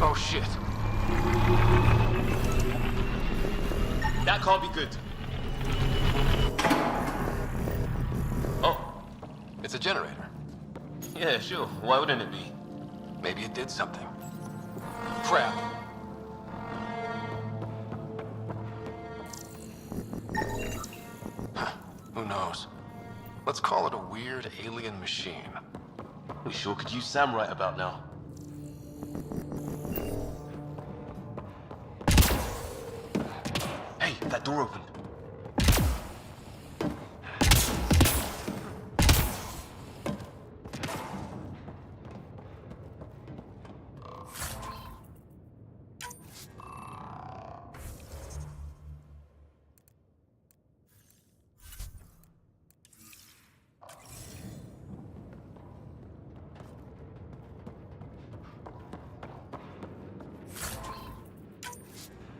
Oh shit. That can't be good. Oh. It's a generator. Yeah, sure. Why wouldn't it be? Maybe it did something. Crap. Who knows? Let's call it a weird alien machine. We sure could use Sam right about now. Hey, that door opened.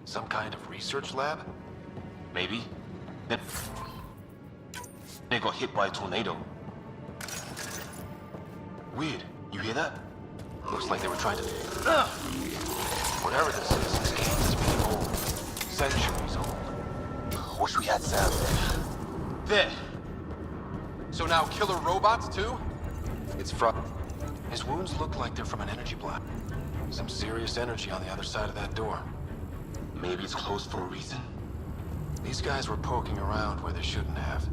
Some kind of research lab? Maybe. Then they got hit by a tornado. Weird. You hear that? Looks like they were trying to... Whatever this is, this game has been old. Centuries old. Wish we had Sam There. So now killer robots too? It's His wounds look like they're from an energy blast. Some serious energy on the other side of that door. Maybe it's closed for a reason. These guys were poking around where they shouldn't have.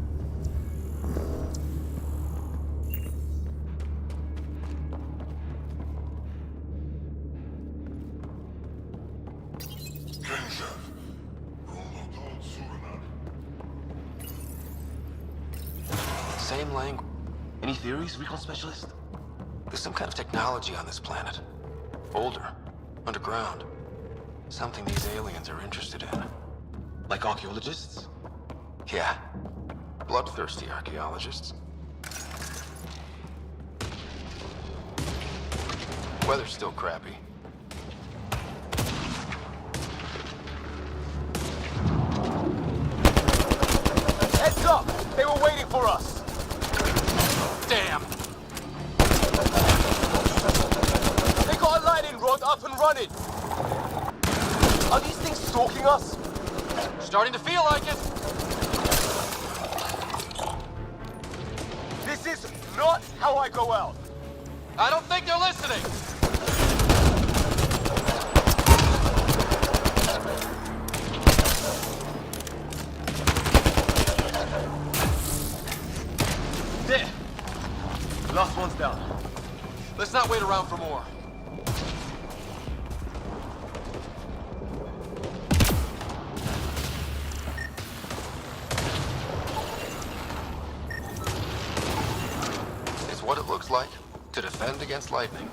Same language. Any theories, recon specialist? There's some kind of technology on this planet. Older. Underground. Something these aliens are interested in. Like archaeologists? Yeah. Bloodthirsty archaeologists. Weather's still crappy. Heads up! They were waiting for us! Damn! They got a lightning rod up and running! Are these things stalking us? Starting to feel like it! This is not how I go out! I don't think they're listening! Last one's down. Let's not wait around for more. Is what it looks like to defend against lightning.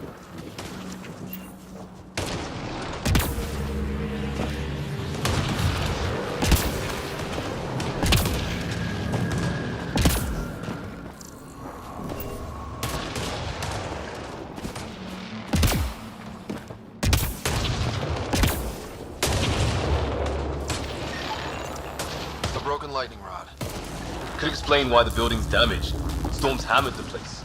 Broken lightning rod. Could explain why the building's damaged. Storms hammered the place.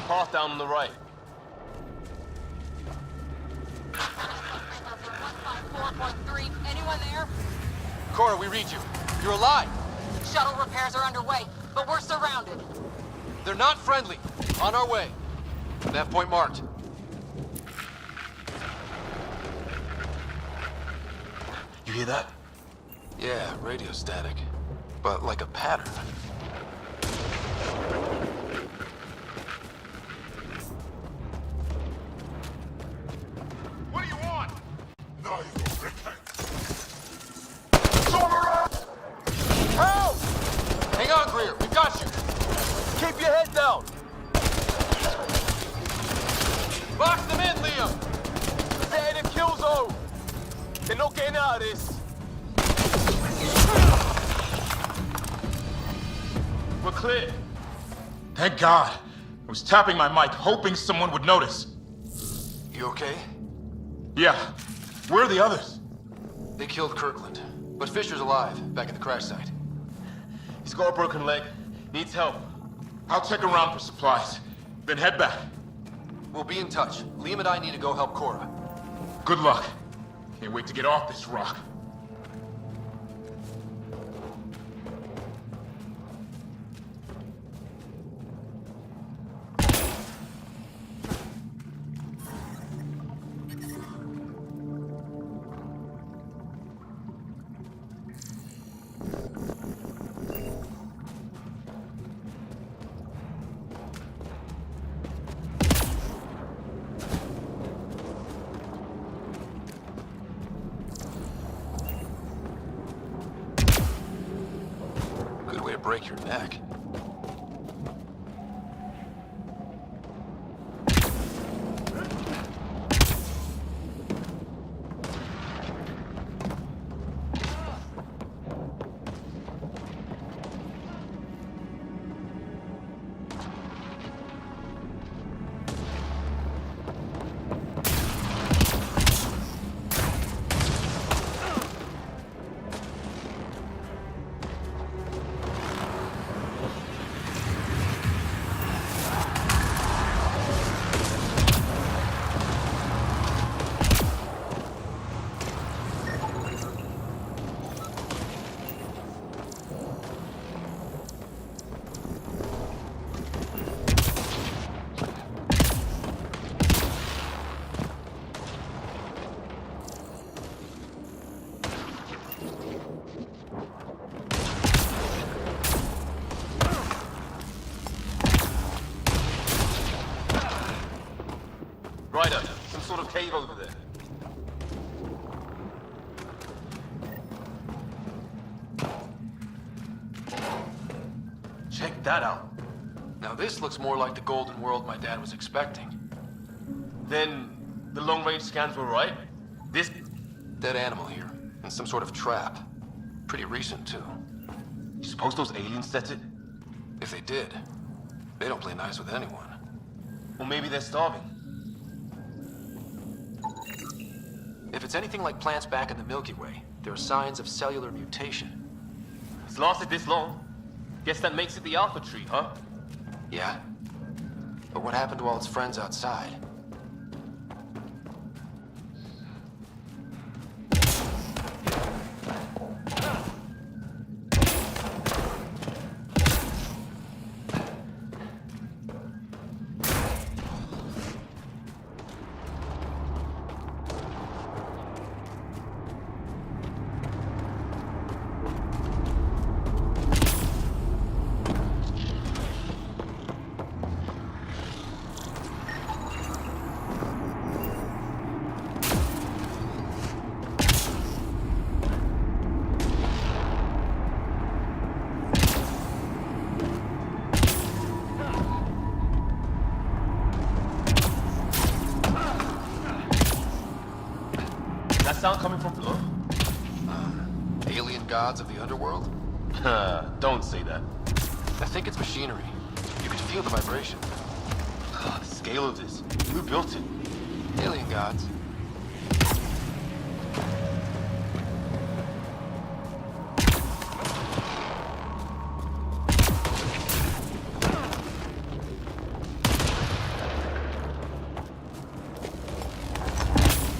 Path down on the right. Anyone there? Cora, we read you. You're alive. Shuttle repairs are underway, but we're surrounded. They're not friendly. On our way. That point marked. You hear that? Yeah, radio static. But like a pattern. What do you want? Now you will repent. Help! Hang on, Greer. We've got you. Keep your head down. Box them in, Liam. Stay in the kill zone. They're not getting out of this. We're clear. Thank God. I was tapping my mic, hoping someone would notice. You okay? Yeah. Where are the others? They killed Kirkland. But Fisher's alive, back at the crash site. He's got a broken leg. Needs help. I'll check around for supplies, then head back. We'll be in touch. Liam and I need to go help Cora. Good luck. Can't wait to get off this rock. Good way to break your neck. Ryder, some sort of cave over there. Check that out. Now this looks more like the golden world my dad was expecting. Then the long-range scans were right? This dead animal here, and some sort of trap. Pretty recent, too. You suppose those aliens set it? If they did, they don't play nice with anyone. Or maybe they're starving. If it's anything like plants back in the Milky Way, there are signs of cellular mutation. It's lasted this long. Guess that makes it the Alpha Tree, huh? Yeah? But what happened to all its friends outside? That sound coming from below? Alien gods of the underworld? Don't say that. I think it's machinery. You can feel the vibration. The scale of this. Who built it? Alien gods.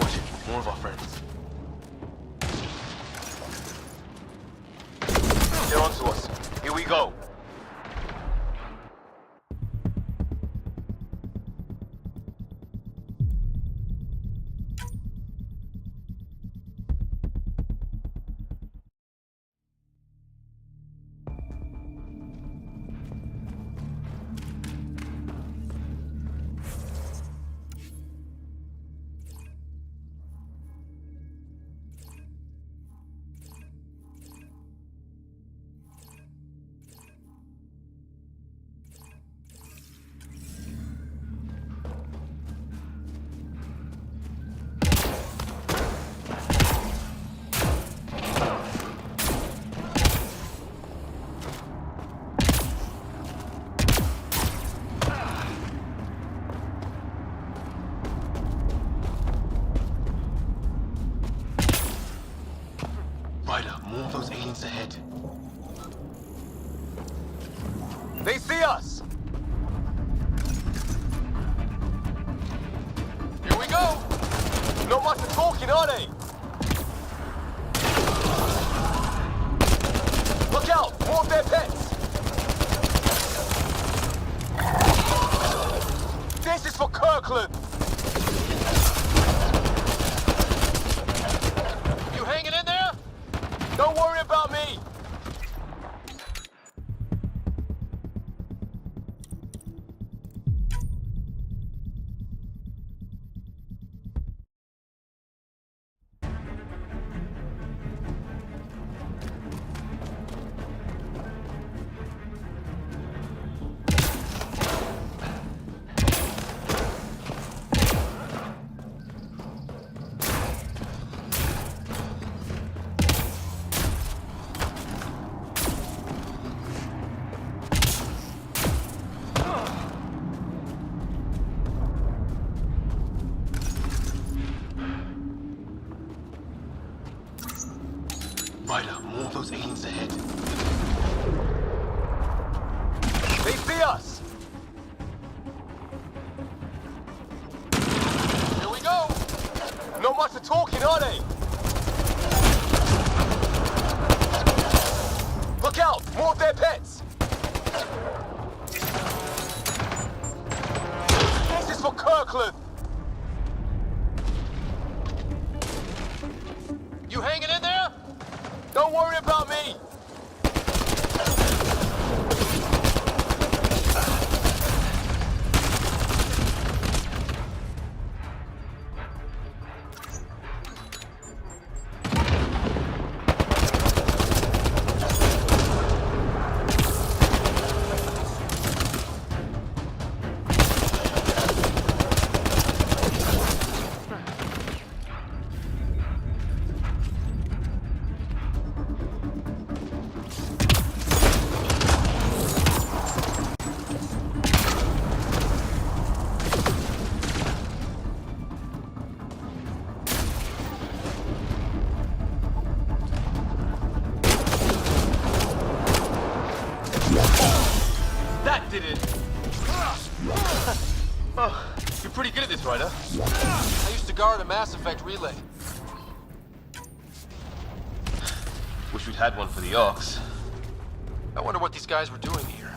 Watch it. More of our friends. They're onto us. Here we go. Ryder, more of those aliens ahead. They see us! Here we go! Not much of talking, are they? Look out! More of their pets! This is for Kirkland! You hanging in there? Don't worry about me! Ryder, more of those aliens ahead. They see us! Here we go! Not much of talking, are they? Look out! More of their pets! This is for Kirkland! You hanging in there? Don't worry about me! I used to guard a Mass Effect relay. Wish we'd had one for the Arcs. I wonder what these guys were doing here.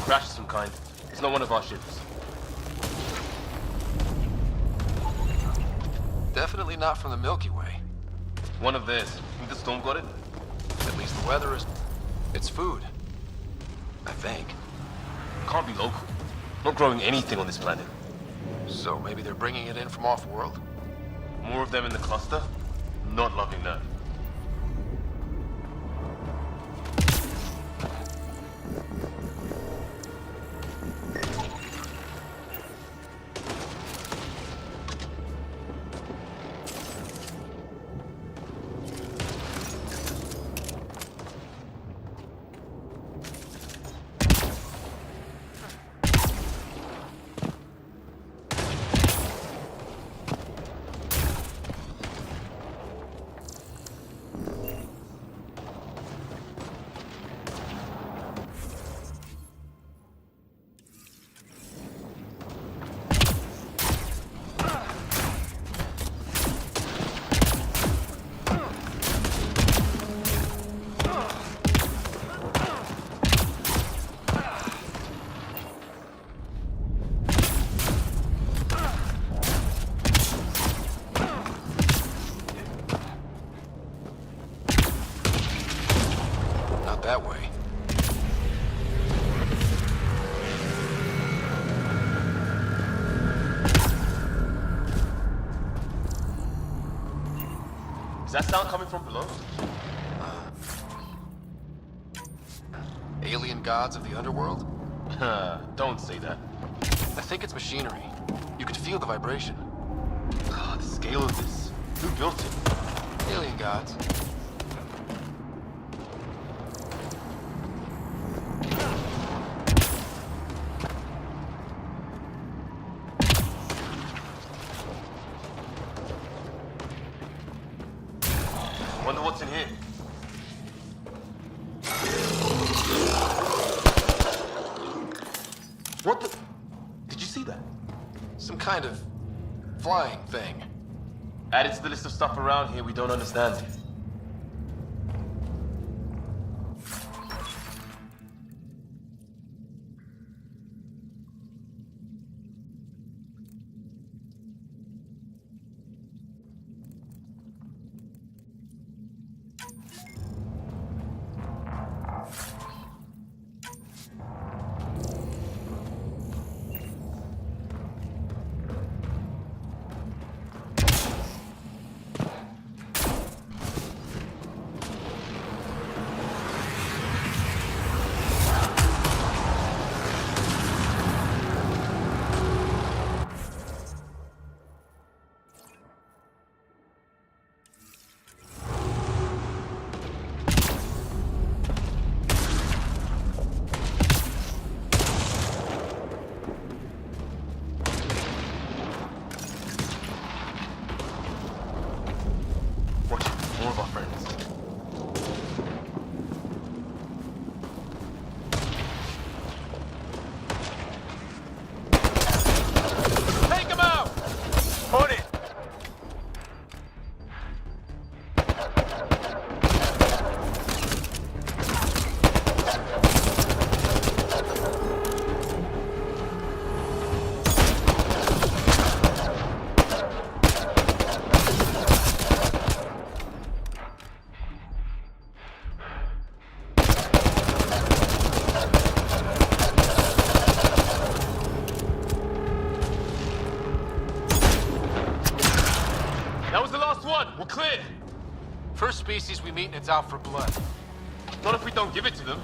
Crash of some kind. It's not one of our ships. Definitely not from the Milky Way. One of theirs. Think the storm got it? At least the weather is... It's food. I think. Can't be local. Not growing anything on this planet. So maybe they're bringing it in from off-world? More of them in the cluster? Not loving that. That way. Is that sound coming from below? Alien gods of the underworld? Don't say that. I think it's machinery. You could feel the vibration. God, the scale of this. Who built it? Alien gods. Wonder what's in here. What the... Did you see that? Some kind of flying thing. Added to the list of stuff around here we don't understand. More of our friends. Take him out! On it! That was the last one. We're clear. First species we meet and it's out for blood. Not if we don't give it to them.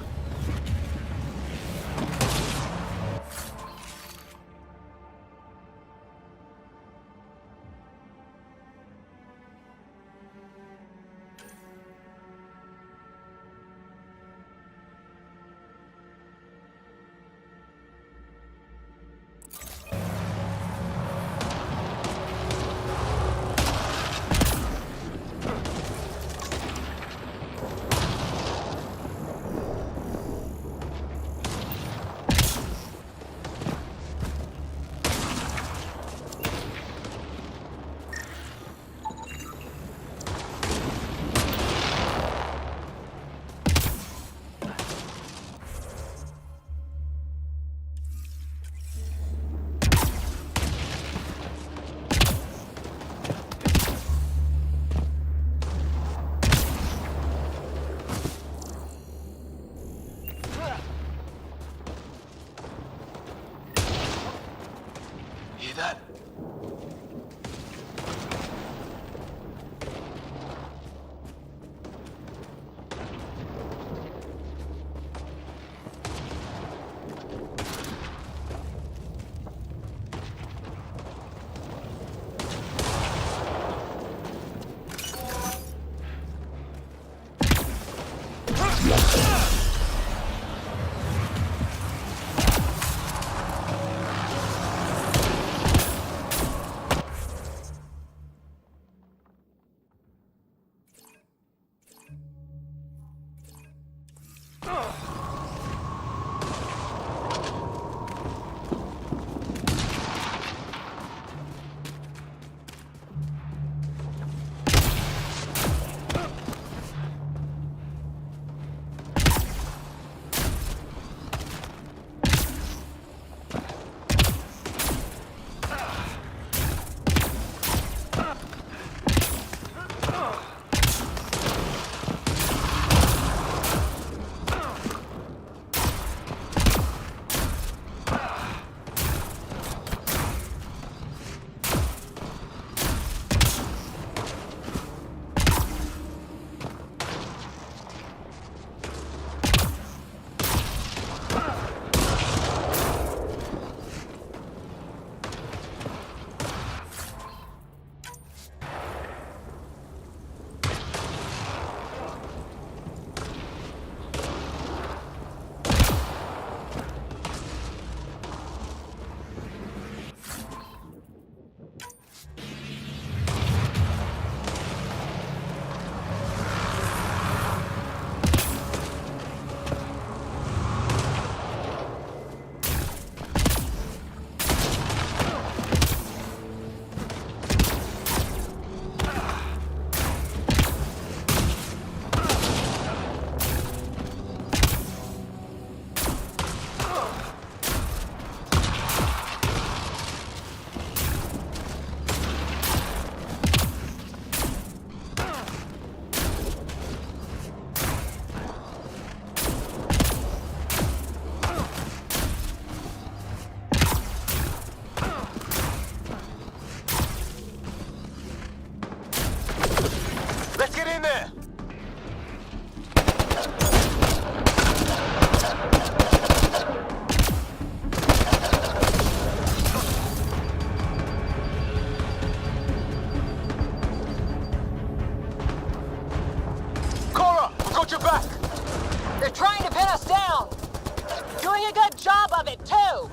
doing a good job of it, too!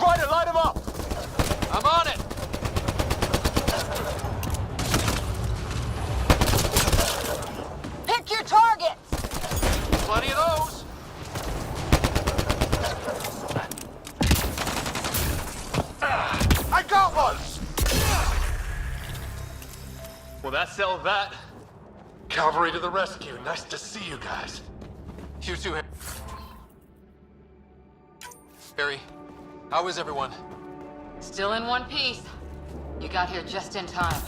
Ryder, light him up! I'm on it! Pick your targets! Plenty of those! I got one! Well, that settled that. Cavalry to the rescue. Nice to see you guys. You too, Harry. How is everyone? Still in one piece. You got here just in time.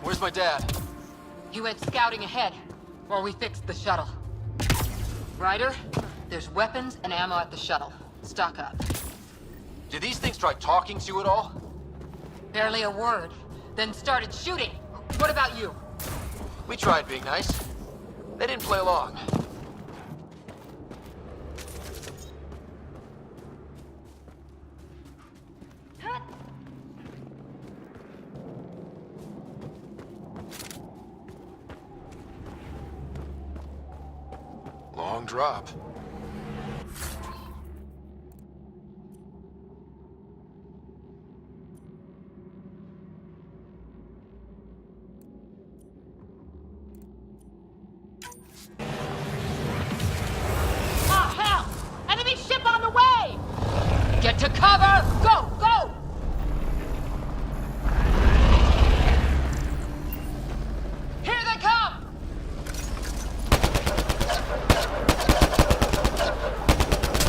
Where's my dad? He went scouting ahead while we fixed the shuttle. Ryder, there's weapons and ammo at the shuttle. Stock up. Did these things try talking to you at all? Barely a word, then started shooting. What about you? We tried being nice. They didn't play along. Long drop. Oh, hell! Enemy ship on the way! Get to cover! Go, go! Here they come!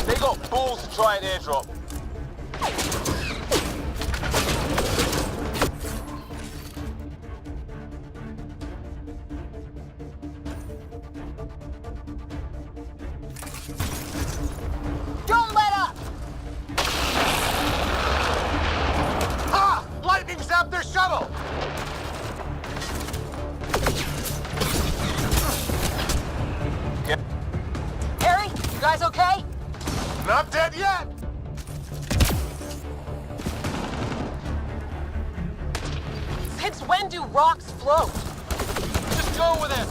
They got balls to try an airdrop. Don't let up! Ha! Lightning zapped their shuttle! Harry, you guys okay? Not dead yet! Since when do rocks float? Just go with it!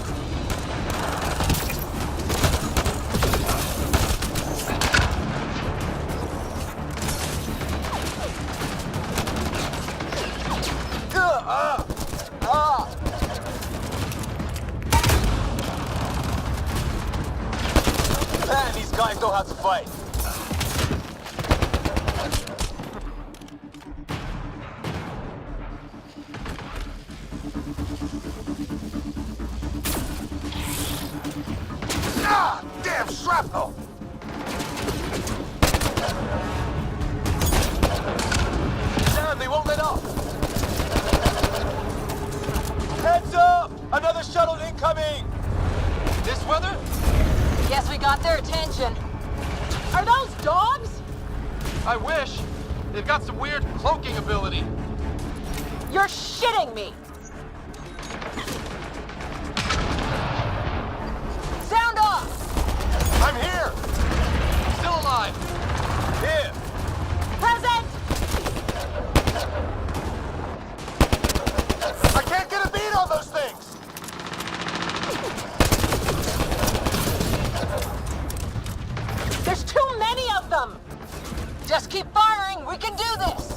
Man, these guys know how to fight. Ah! Damn shrapnel! Damn, they won't let up! Heads up! Another shuttle incoming! This weather? Guess we got their attention. Are those dogs? I wish. They've got some weird cloaking ability. You're shitting me! Sound off! I'm here! Still alive. Here! Present! I can't get a beat on those things! There's too many of them! Just keep firing, we can do this!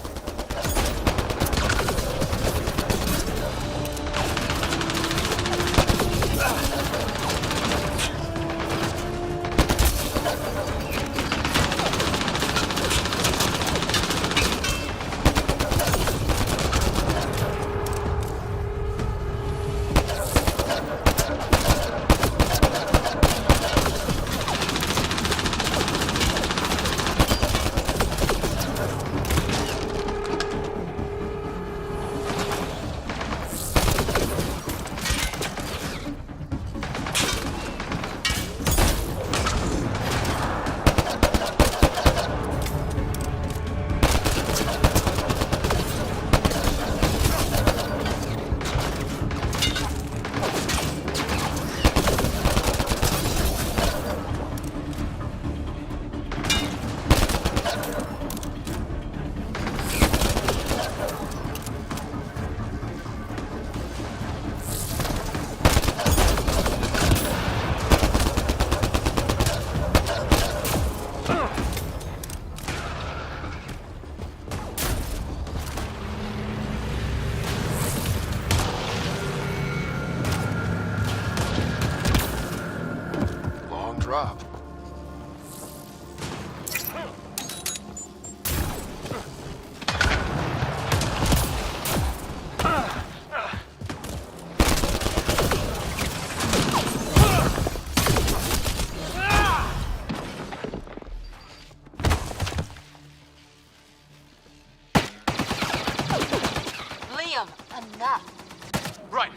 Liam, enough. Right.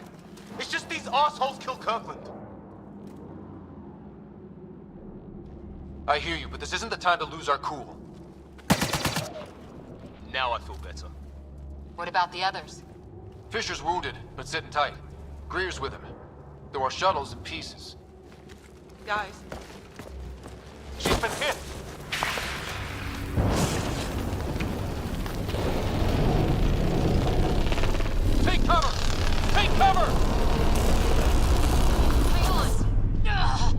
It's just these assholes killed Kirkland. I hear you, but this isn't the time to lose our cool. Now I feel better. What about the others? Fisher's wounded, but sitting tight. Greer's with him. Though our shuttle's in pieces. Guys. She's been hit! Take cover! Take cover! Hang on! Ugh.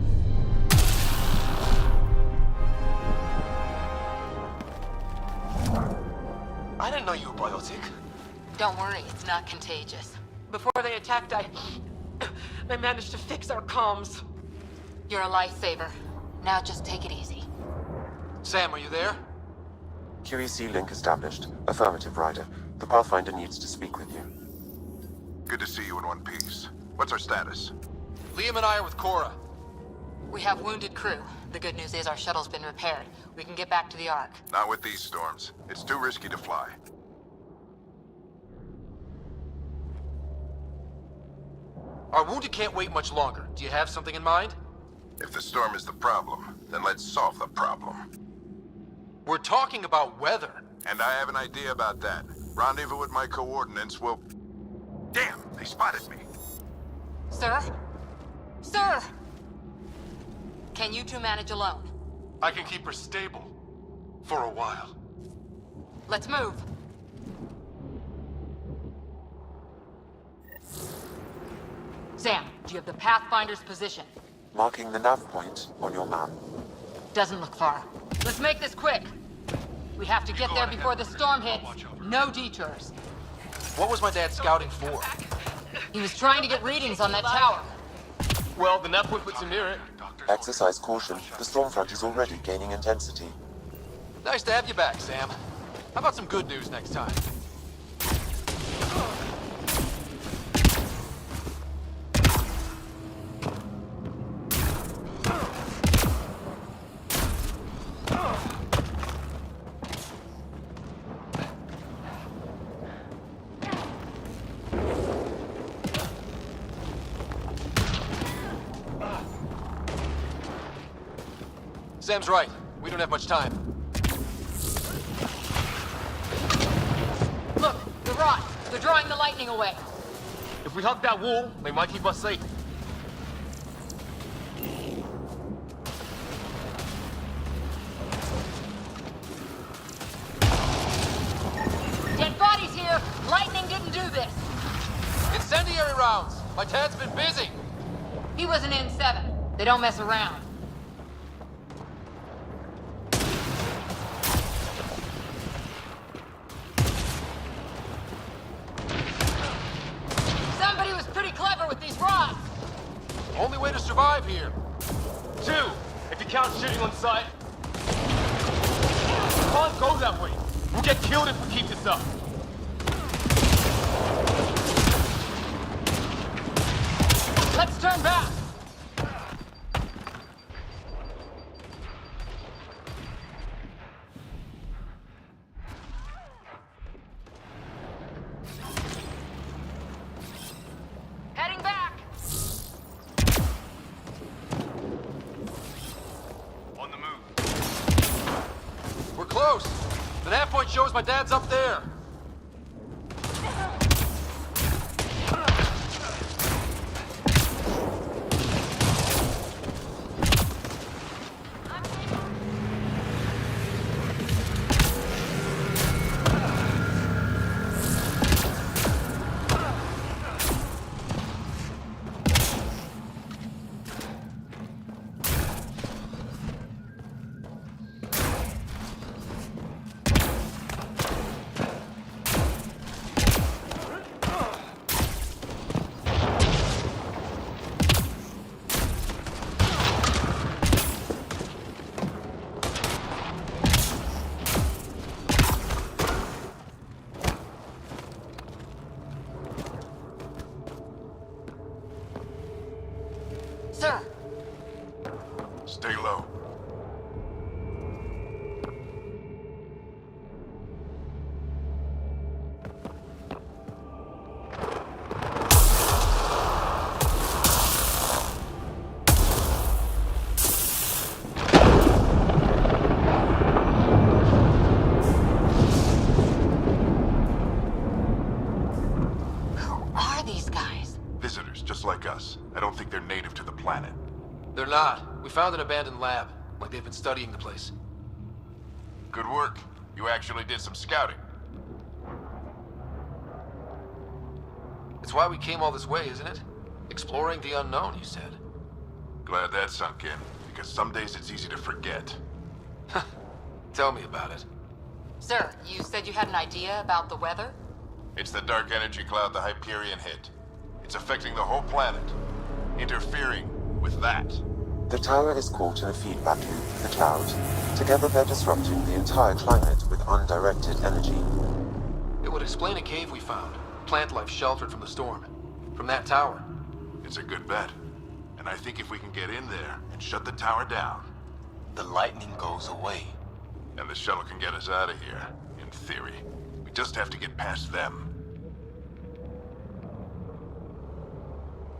I didn't know you were biotic. Don't worry, it's not contagious. Before they attacked, I managed to fix our comms. You're a lifesaver. Now just take it easy. Sam, are you there? QEC link established. Affirmative, Ryder. The Pathfinder needs to speak with you. Good to see you in one piece. What's our status? Liam and I are with Cora. We have wounded crew. The good news is our shuttle's been repaired. We can get back to the Ark. Not with these storms. It's too risky to fly. Our wounded can't wait much longer. Do you have something in mind? If the storm is the problem, then let's solve the problem. We're talking about weather. And I have an idea about that. Rendezvous with my coordinates will... Damn, they spotted me. Sir? Sir! Can you two manage alone? I can keep her stable. For a while. Let's move. Sam, do you have the Pathfinder's position? Marking the nav point on your map. Doesn't look far. Let's make this quick. We have to get there before the storm hits. No detours. What was my dad scouting for? He was trying to get readings on that tower. Well, the nav point puts him near it. Exercise caution. The storm front is already gaining intensity. Nice to have you back, Sam. How about some good news next time? Sam's right. We don't have much time. Look, the rods. They're drawing the lightning away. If we hug that wall, they might keep us safe. Dead bodies here. Lightning didn't do this. Incendiary rounds. My dad's been busy. He was an N7. They don't mess around. Somebody was pretty clever with these rods. Only way to survive here. 2, if you count shooting on sight. We can't go that way. We'll get killed if we keep this up. Let's turn back. Heading back. On the move. We're close. The nav point shows my dad's up there. Sir. Stay low. just like us. I don't think they're native to the planet. They're not. We found an abandoned lab, like they've been studying the place. Good work. You actually did some scouting. It's why we came all this way, isn't it? Exploring the unknown, you said. Glad that sunk in, because some days it's easy to forget. Tell me about it. Sir, you said you had an idea about the weather? It's the dark energy cloud the Hyperion hit. It's affecting the whole planet. Interfering with that. The tower is caught in a feedback loop with the cloud. Together they're disrupting the entire climate with undirected energy. It would explain a cave we found. Plant life sheltered from the storm. From that tower. It's a good bet. And I think if we can get in there and shut the tower down... the lightning goes away. And the shuttle can get us out of here, in theory. We just have to get past them.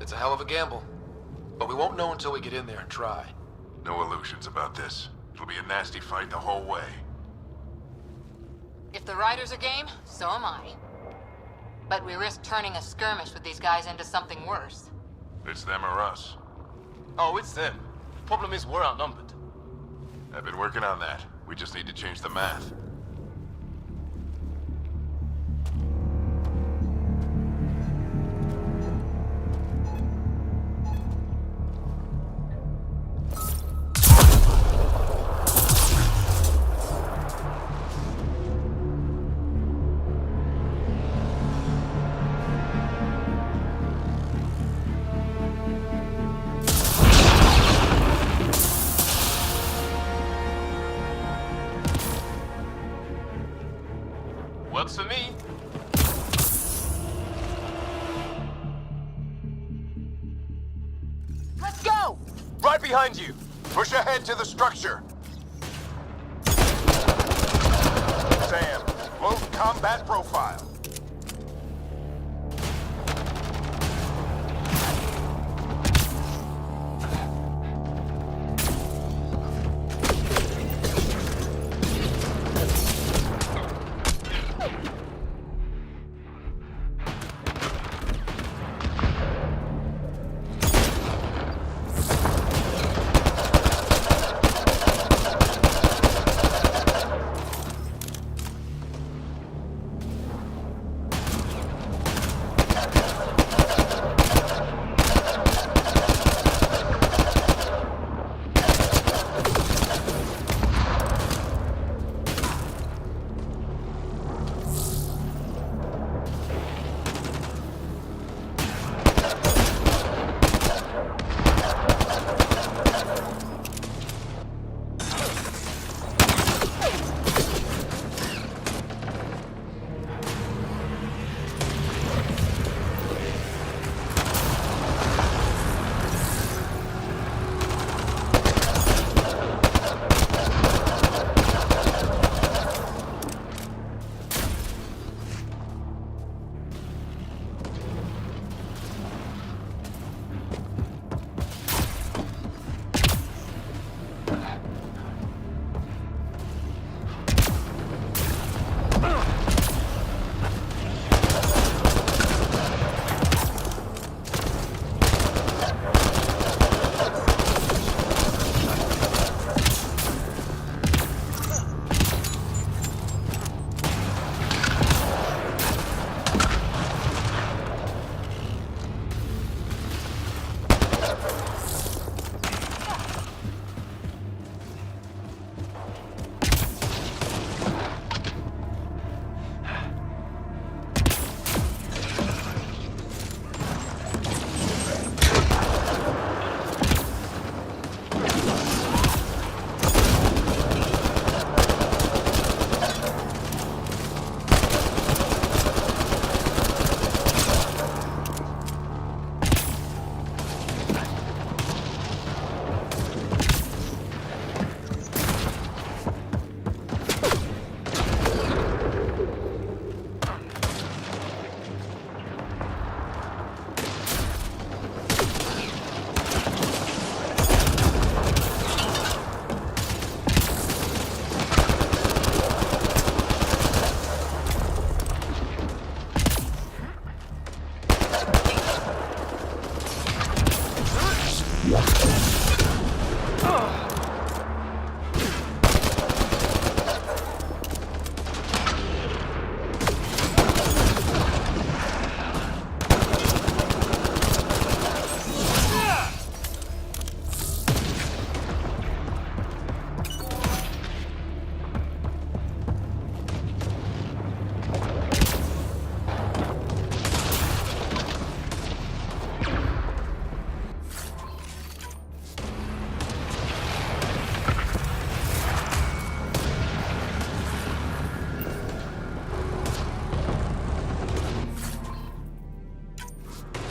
It's a hell of a gamble. But we won't know until we get in there and try. No illusions about this. It'll be a nasty fight the whole way. If the riders are game, so am I. But we risk turning a skirmish with these guys into something worse. It's them or us. Oh, it's them. Problem is, we're outnumbered. I've been working on that. We just need to change the math. Works for me. Let's go! Right behind you. Push ahead to the structure. Sam, load combat profile.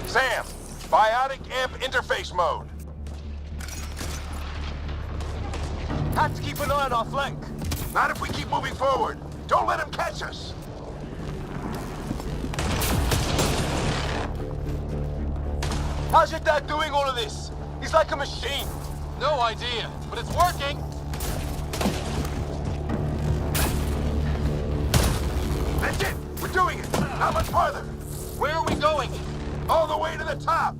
Sam, biotic amp interface mode. Have to keep an eye on our flank. Not if we keep moving forward. Don't let him catch us. How's your dad doing all of this? He's like a machine. No idea, but it's working. That's it. We're doing it. Not much farther. Where are we going? All the way to the top.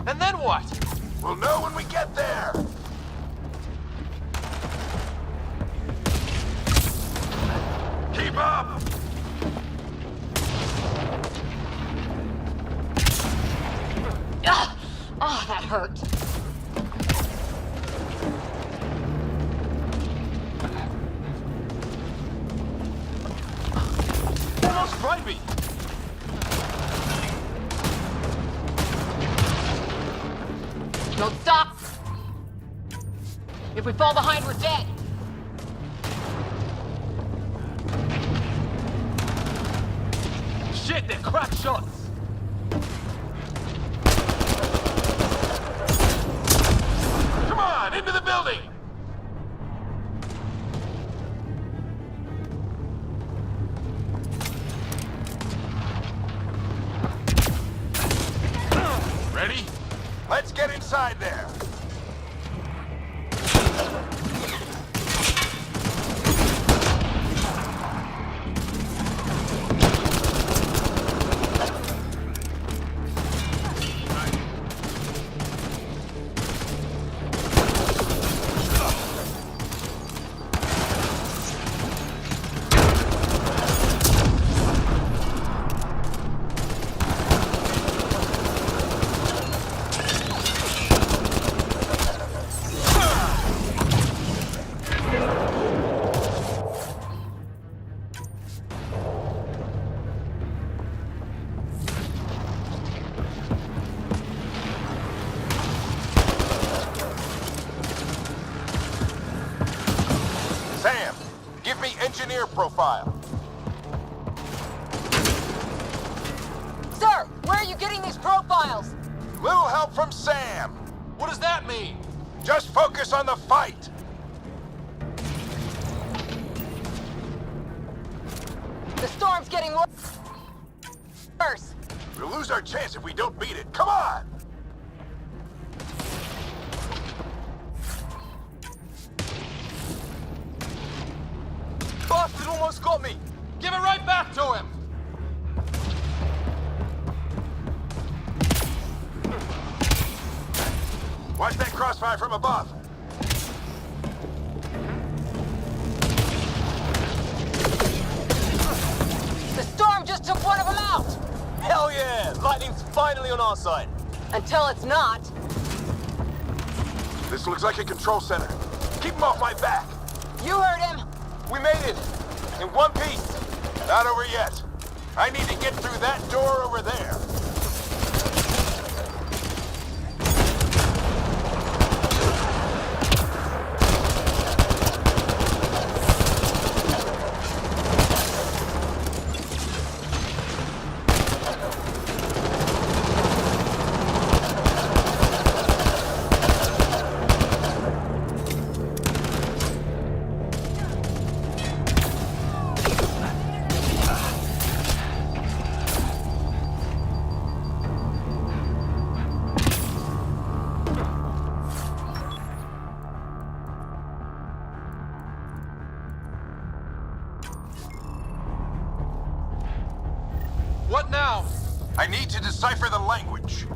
And then what? We'll know when we get there. Keep up. Ah! Oh, that hurt. Almost fried me. Don't stop! If we fall behind, we're dead! Shit, they're crack shots. Come on, into the building. Ready? Let's get inside there. Sam, give me engineer profile. Sir, where are you getting these profiles? Little help from Sam. What does that mean? Just focus on the fight. The storm's getting worse. We'll lose our chance if we don't beat it. Come on! Bastard almost got me. Give it right back to him! Watch that crossfire from above. The storm just took one of them out! Hell yeah! Lightning's finally on our side. Until it's not. This looks like a control center. Keep him off my back. You heard him! We made it! In one piece! Not over yet. I need to get through that door over there. What now? I need to decipher the language.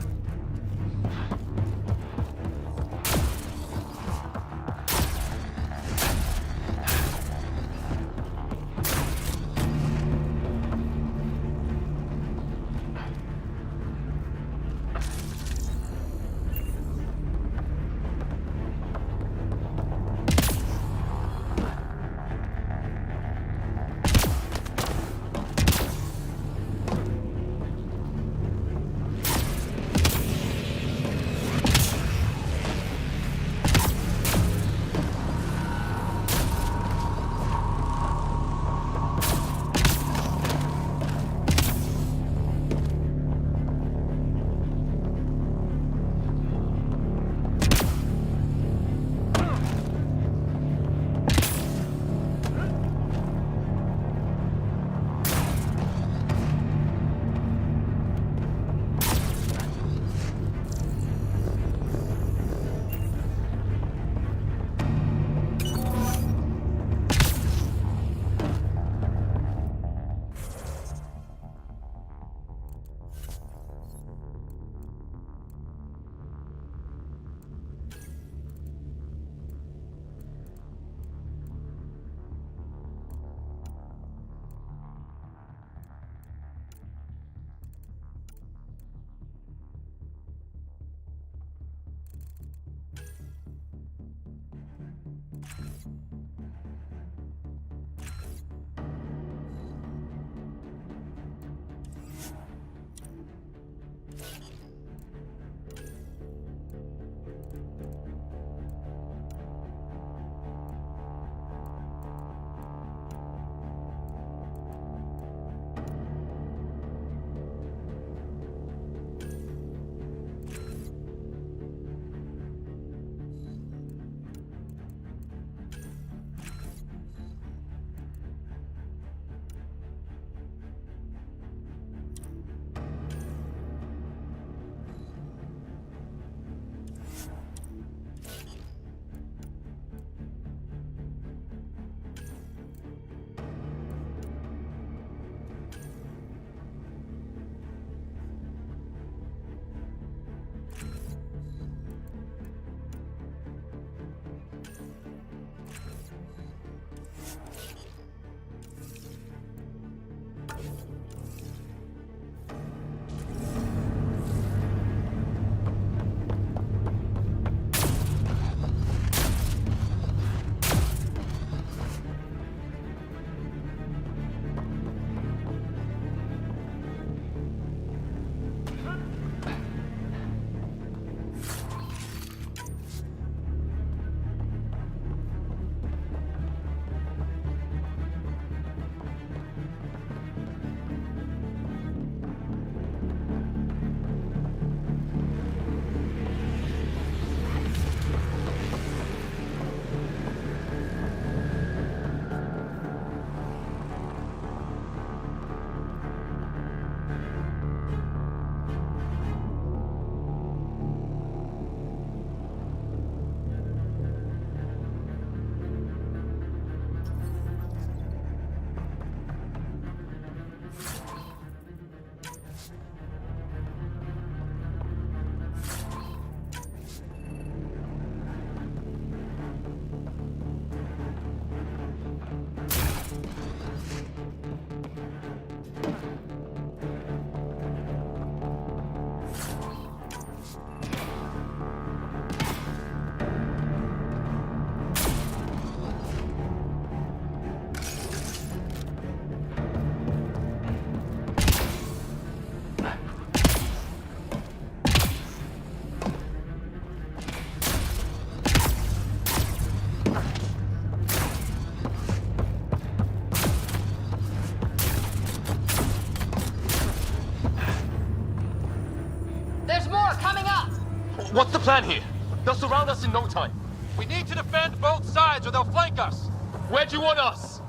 What's the plan here? They'll surround us in no time. We need to defend both sides or they'll flank us. Where do you want us?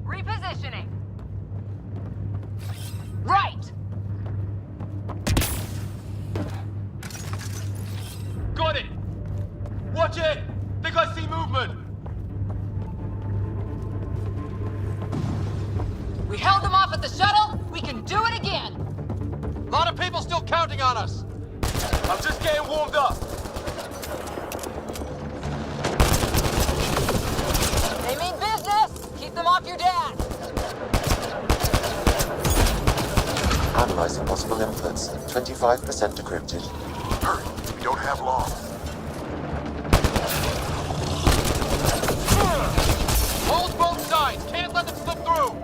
Repositioning. Right! Got it! Watch it! Think I see movement! We held them off at the shuttle. We can do it again. A lot of people still counting on us. I'm just getting warmed up. They mean business. Keep them off your dad. Analyzing possible inputs. 25% decrypted. Hurry, we don't have long. Hold both sides. Can't let them slip through.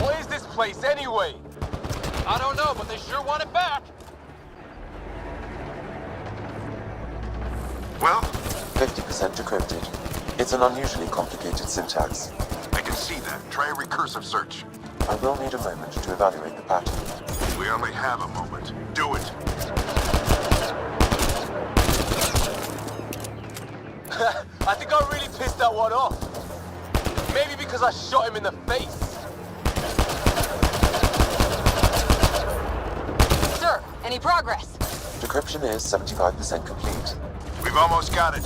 What is this place anyway? I don't know, but they sure want it back. Well? 50% decrypted. It's an unusually complicated syntax. I can see that. Try a recursive search. I will need a moment to evaluate the pattern. We only have a moment. Do it. I think I really pissed that one off. Maybe because I shot him in the face. Sir, any progress? Decryption is 75% complete. We've almost got it.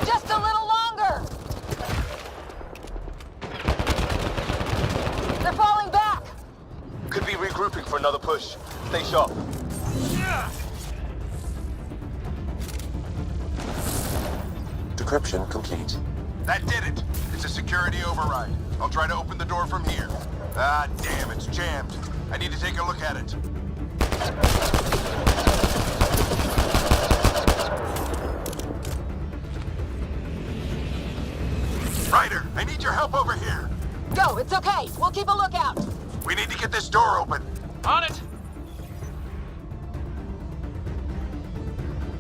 Just a little longer. They're falling back. Could be regrouping for another push. Stay sharp. Decryption complete. That did it. It's a security override. I'll try to open the door from here. Ah, damn, it's jammed. I need to take a look at it. Ryder, I need your help over here. Go, it's okay. We'll keep a lookout. We need to get this door open. On it.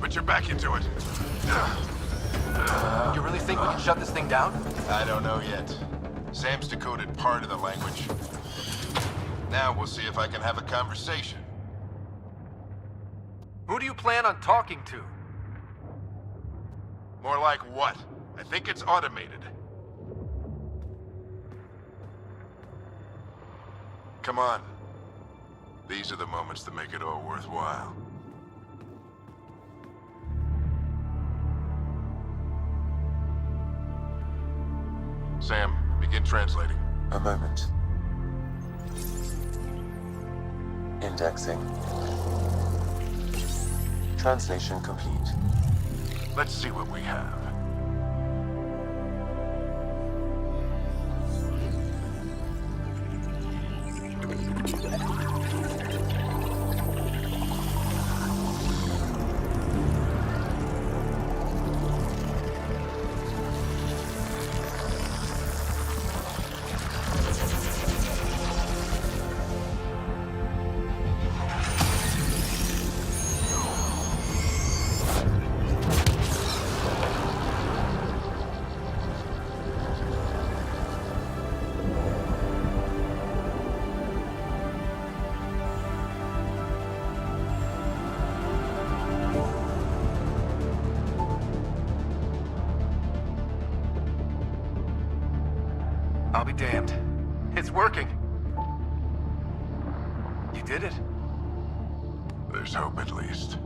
Put your back into it. You really think we can shut this thing down? I don't know yet. Sam's decoded part of the language. Now we'll see if I can have a conversation. Who do you plan on talking to? More like what? I think it's automated. Come on. These are the moments that make it all worthwhile. Sam, begin translating. A moment. Indexing. Translation complete. Let's see what we have. I'll be damned. It's working. You did it. There's hope at least.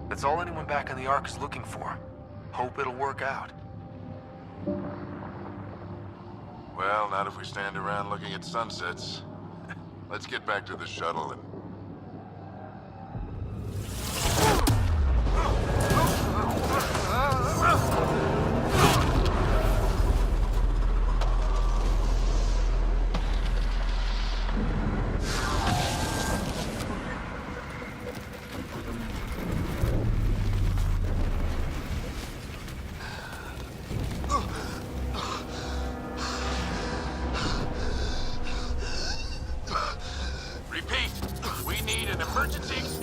That's all anyone back on the Ark is looking for. Hope it'll work out. Well, not if we stand around looking at sunsets. Let's get back to the shuttle and...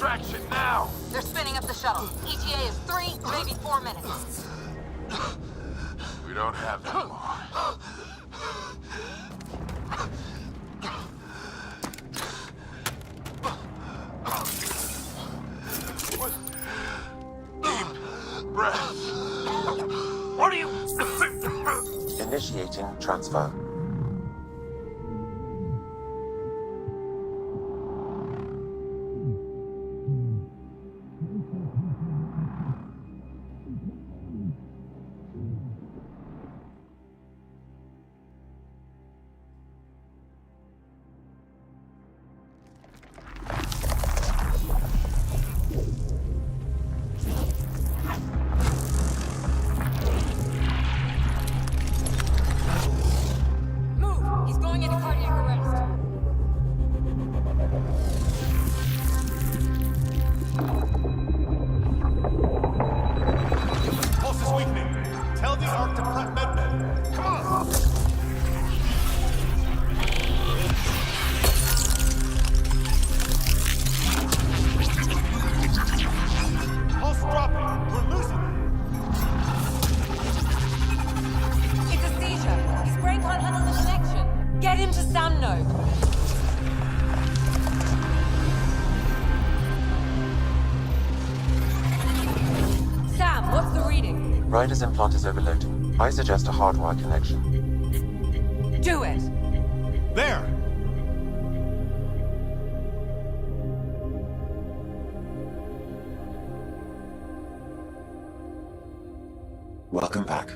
extraction now! They're spinning up the shuttle. ETA is 3, maybe 4 minutes. We don't have that long. Deep breath. What are you... Initiating transfer. He's going into cardiac arrest. Pulse is weakening. Tell the Ark to prep medbay. Come on! Pulse dropping. We're losing it. It's a seizure. His brain can't handle the connection. Get him to Sam node. Sam, what's the reading? Ryder's implant is overloaded. I suggest a hardwire connection. Do it. There! Welcome back.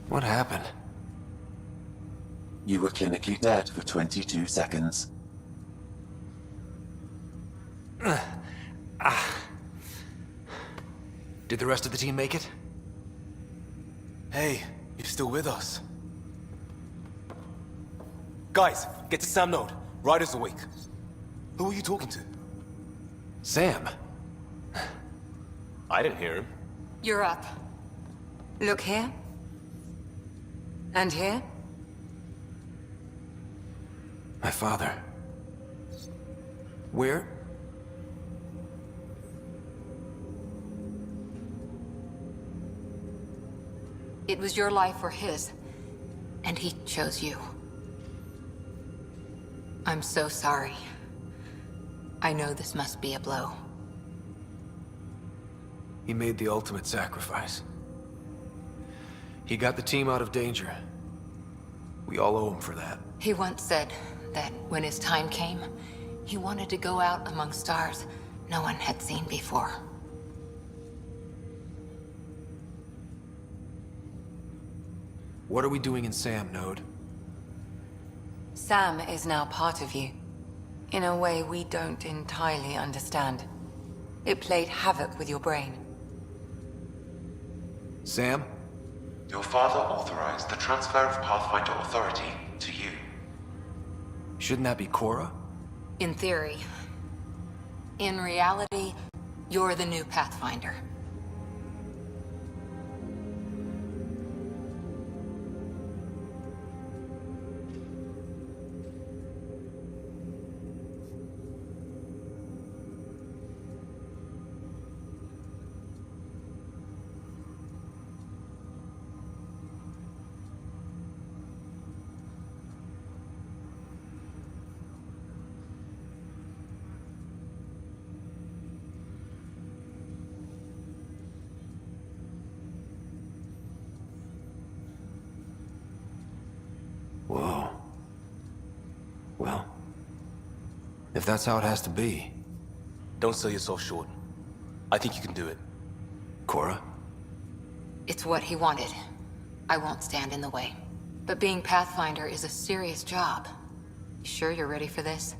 What happened? You were clinically dead for 22 seconds. Did the rest of the team make it? Hey, you're still with us. Guys, get to Sam node. Ryder's awake. Who are you talking to? Sam. I didn't hear him. You're up. Look here. And here. My father. Where? It was your life or his, and he chose you. I'm so sorry. I know this must be a blow. He made the ultimate sacrifice. He got the team out of danger. We all owe him for that. He once said that when his time came, he wanted to go out among stars no one had seen before. What are we doing in Sam node? Sam is now part of you. In a way we don't entirely understand. It played havoc with your brain. Sam? Your father authorized the transfer of Pathfinder authority to you. Shouldn't that be Cora? In theory. In reality, you're the new Pathfinder. Whoa. Well, if that's how it has to be. Don't sell yourself short. I think you can do it. Cora? It's what he wanted. I won't stand in the way. But being Pathfinder is a serious job. You sure you're ready for this?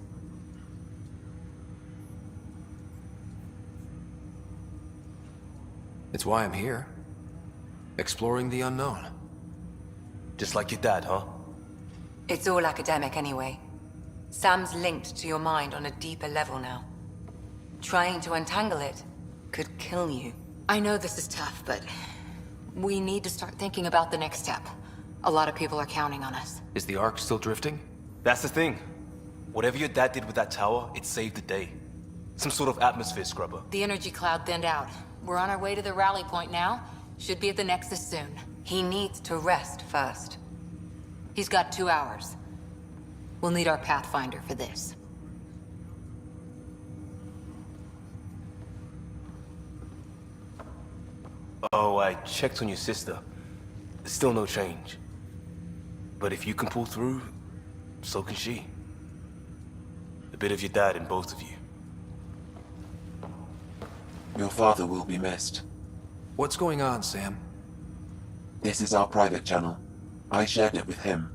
It's why I'm here. Exploring the unknown. Just like your dad, huh? It's all academic anyway. Sam's linked to your mind on a deeper level now. Trying to untangle it could kill you. I know this is tough, but we need to start thinking about the next step. A lot of people are counting on us. Is the Ark still drifting? That's the thing. Whatever your dad did with that tower, it saved the day. Some sort of atmosphere scrubber. The energy cloud thinned out. We're on our way to the rally point now. Should be at the Nexus soon. He needs to rest first. He's got 2 hours. We'll need our Pathfinder for this. Oh, I checked on your sister. Still no change. But if you can pull through, so can she. A bit of your dad in both of you. Your father will be missed. What's going on, Sam? This is our private channel. I shared it with him.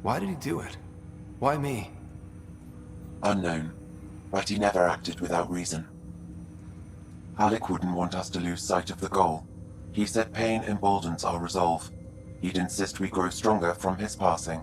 Why did he do it? Why me? Unknown, but he never acted without reason. Alec wouldn't want us to lose sight of the goal. He said pain emboldens our resolve. He'd insist we grow stronger from his passing.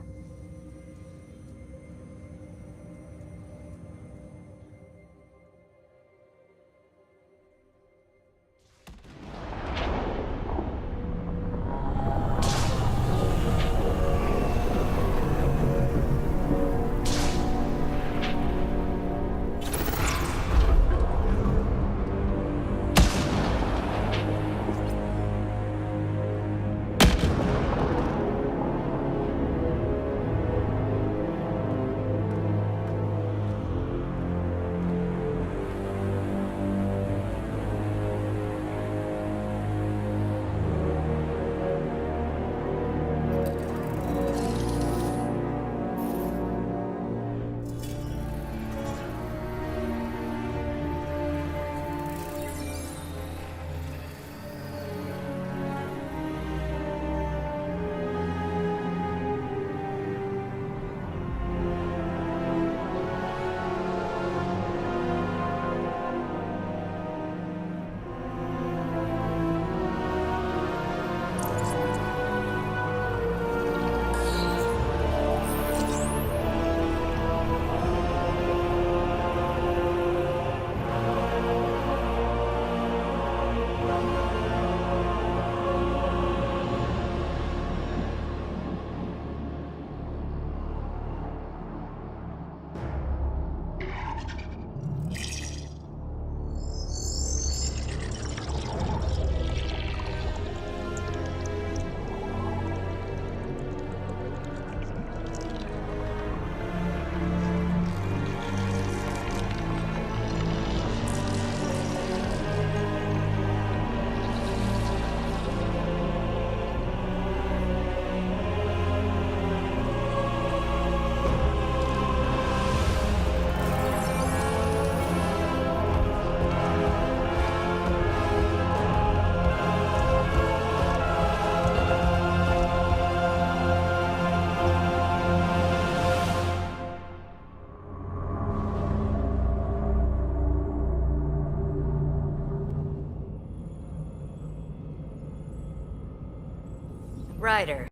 Ryder,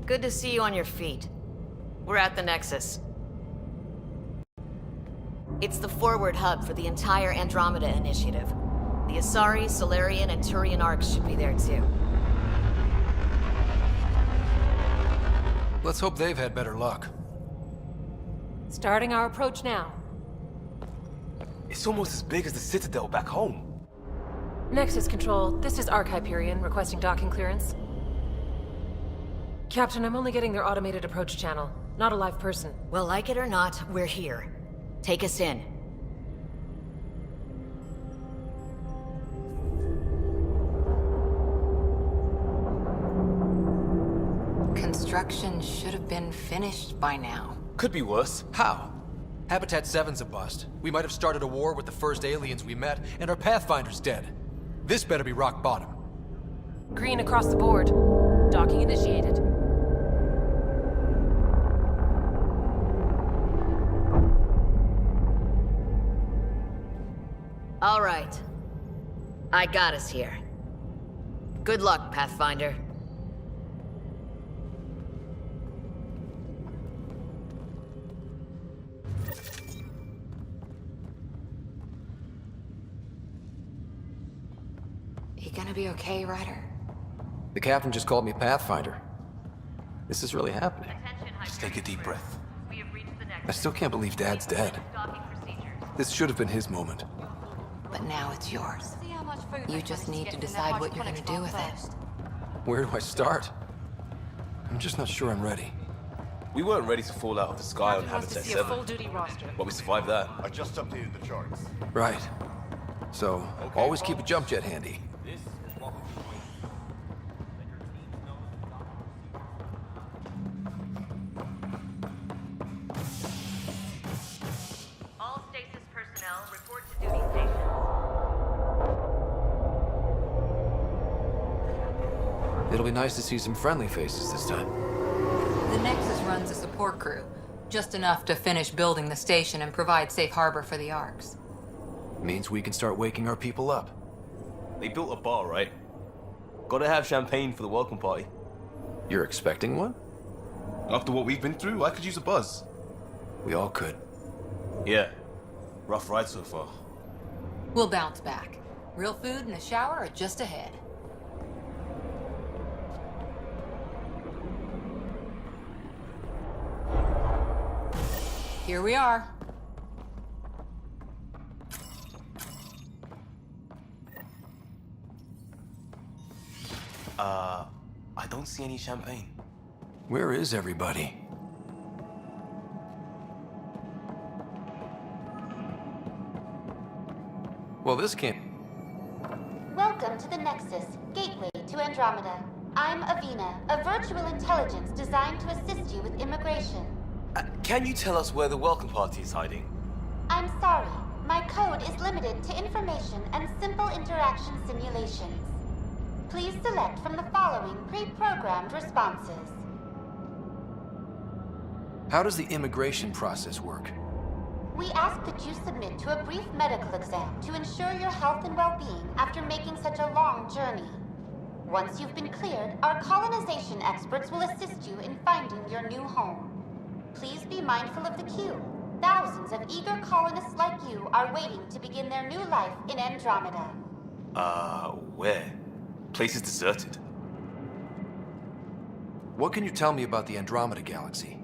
good to see you on your feet. We're at the Nexus. It's the forward hub for the entire Andromeda initiative. The Asari, Solarian, and Turian arcs should be there too. Let's hope they've had better luck. Starting our approach now. It's almost as big as the Citadel back home. Nexus Control, this is Arc Hyperion requesting docking clearance. Captain, I'm only getting their automated approach channel, not a live person. Well, like it or not, we're here. Take us in. Construction should have been finished by now. Could be worse. How? Habitat 7's a bust. We might have started a war with the first aliens we met, and our Pathfinder's dead. This better be rock bottom. Green across the board. Docking initiated. All right. I got us here. Good luck, Pathfinder. You gonna be okay, Ryder? The captain just called me Pathfinder. This is really happening. Just take a deep breath. I still can't believe Dad's dead. This should have been his moment. But now it's yours. You just need to decide what you're gonna do with it. Where do I start? I'm just not sure I'm ready. We weren't ready to fall out of the sky on Captain wants to Habitat see a 7. full-duty roster. But we survived that. I just updated the charts. Right. So, always keep a jump jet handy. All stasis personnel report to duty stations. It'll be nice to see some friendly faces this time. The Nexus runs a support crew, just enough to finish building the station and provide safe harbor for the Arks. Means we can start waking our people up. They built a bar, right? Gotta have champagne for the welcome party. You're expecting one? After what we've been through, I could use a buzz. We all could. Yeah. Rough ride so far. We'll bounce back. Real food and a shower are just ahead. Here we are. I don't see any champagne. Where is everybody? Well, this can't... Welcome to the Nexus, gateway to Andromeda. I'm Avina, a virtual intelligence designed to assist you with immigration. Can you tell us where the welcome party is hiding? I'm sorry, my code is limited to information and simple interaction simulations. Please select from the following pre-programmed responses. How does the immigration process work? We ask that you submit to a brief medical exam to ensure your health and well-being after making such a long journey. Once you've been cleared, our colonization experts will assist you in finding your new home. Please be mindful of the queue. Thousands of eager colonists like you are waiting to begin their new life in Andromeda. Where? Place is deserted. What can you tell me about the Andromeda galaxy?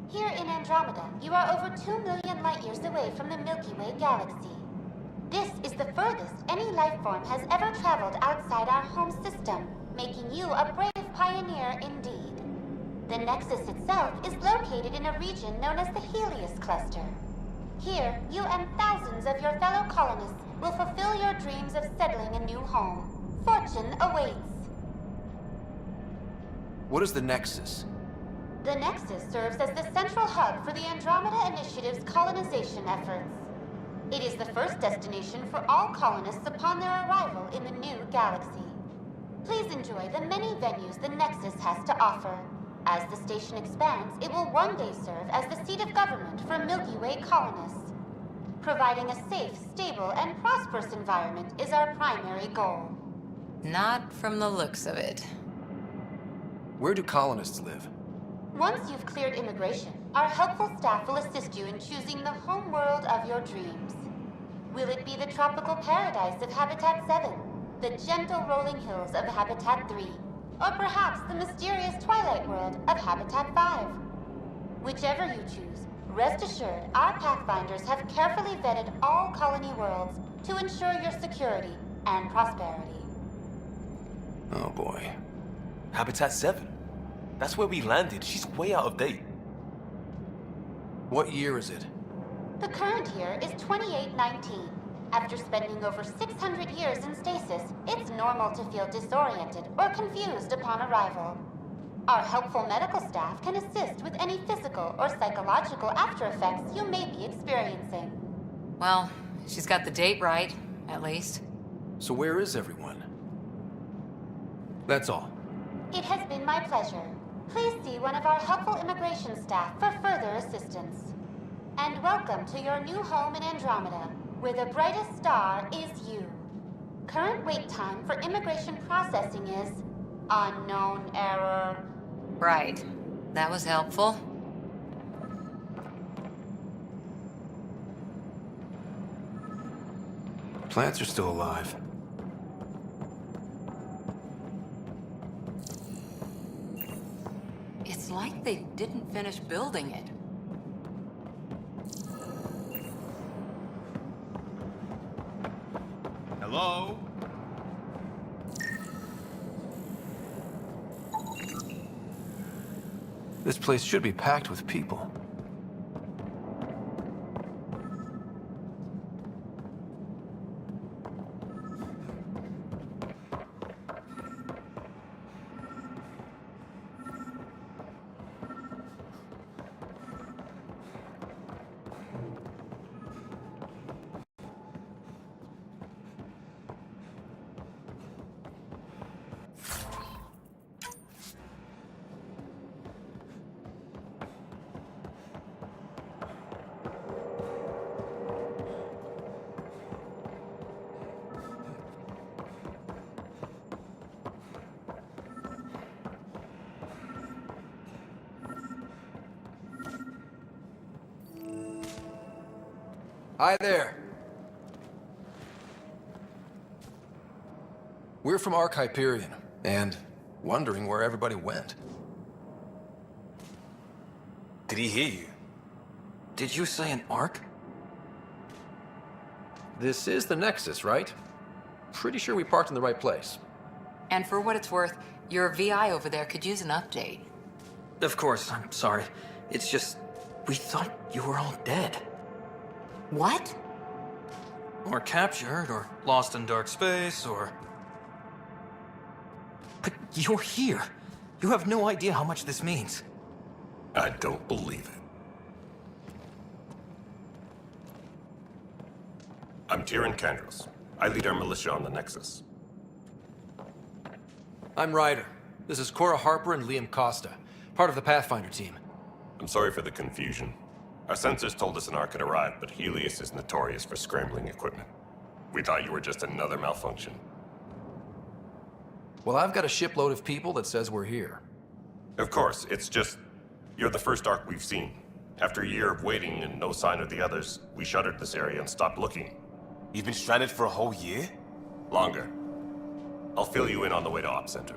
Here in Andromeda, you are over 2 million light-years away from the Milky Way galaxy. This is the furthest any life form has ever traveled outside our home system, making you a brave pioneer indeed. The Nexus itself is located in a region known as the Helios Cluster. Here, you and thousands of your fellow colonists will fulfill your dreams of settling a new home. Fortune awaits. What is the Nexus? The Nexus serves as the central hub for the Andromeda Initiative's colonization efforts. It is the first destination for all colonists upon their arrival in the new galaxy. Please enjoy the many venues the Nexus has to offer. As the station expands, it will one day serve as the seat of government for Milky Way colonists. Providing a safe, stable, and prosperous environment is our primary goal. Not from the looks of it. Where do colonists live? Once you've cleared immigration, our helpful staff will assist you in choosing the home world of your dreams. Will it be the tropical paradise of Habitat 7, the gentle rolling hills of Habitat 3, or perhaps the mysterious twilight world of Habitat 5? Whichever you choose, rest assured our Pathfinders have carefully vetted all colony worlds to ensure your security and prosperity. Oh boy. Habitat 7? That's where we landed. She's way out of date. What year is it? The current year is 2819. After spending over 600 years in stasis, it's normal to feel disoriented or confused upon arrival. Our helpful medical staff can assist with any physical or psychological aftereffects you may be experiencing. Well, she's got the date right, at least. So where is everyone? That's all. It has been my pleasure. Please see one of our helpful immigration staff for further assistance. And welcome to your new home in Andromeda, where the brightest star is you. Current wait time for immigration processing is unknown error. Right. That was helpful. Plants are still alive. think they didn't finish building it. Hello? This place should be packed with people. Hi there. We're from Ark Hyperion, and wondering where everybody went. Did he hear you? Did you say an Ark? This is the Nexus, right? Pretty sure we parked in the right place. And for what it's worth, your VI over there could use an update. Of course, I'm sorry. It's just, we thought you were all dead. What? Or captured, or lost in dark space, or... But you're here. You have no idea how much this means. I don't believe it. I'm Tyrion Kandros. I lead our militia on the Nexus. I'm Ryder. This is Cora Harper and Liam Costa, part of the Pathfinder team. I'm sorry for the confusion. Our sensors told us an Ark had arrived, but Helios is notorious for scrambling equipment. We thought you were just another malfunction. Well, I've got a shipload of people that says we're here. Of course, it's just... you're the first Ark we've seen. After a year of waiting and no sign of the others, we shuttered this area and stopped looking. You've been stranded for a whole year? Longer. I'll fill you in on the way to Op Center.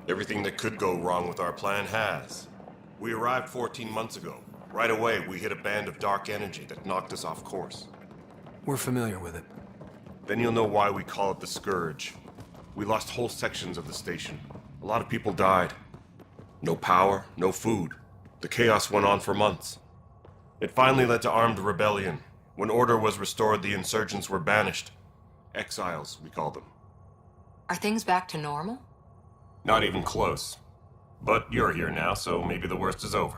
Everything that could go wrong with our plan has. We arrived 14 months ago. Right away, we hit a band of dark energy that knocked us off course. We're familiar with it. Then you'll know why we call it the Scourge. We lost whole sections of the station. A lot of people died. No power, no food. The chaos went on for months. It finally led to armed rebellion. When order was restored, the insurgents were banished. Exiles, we call them. Are things back to normal? Not even close. But you're here now, so maybe the worst is over.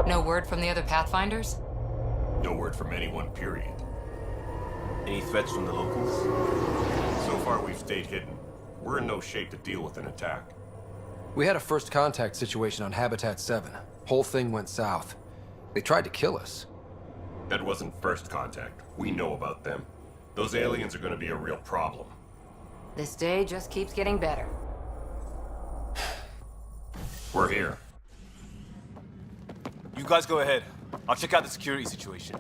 No word from the other Pathfinders? No word from anyone, period. Any threats from the locals? So far, we've stayed hidden. We're in no shape to deal with an attack. We had a first contact situation on Habitat 7. Whole thing went south. They tried to kill us. That wasn't first contact. We know about them. Those aliens are going to be a real problem. This day just keeps getting better. We're here. You guys go ahead. I'll check out the security situation.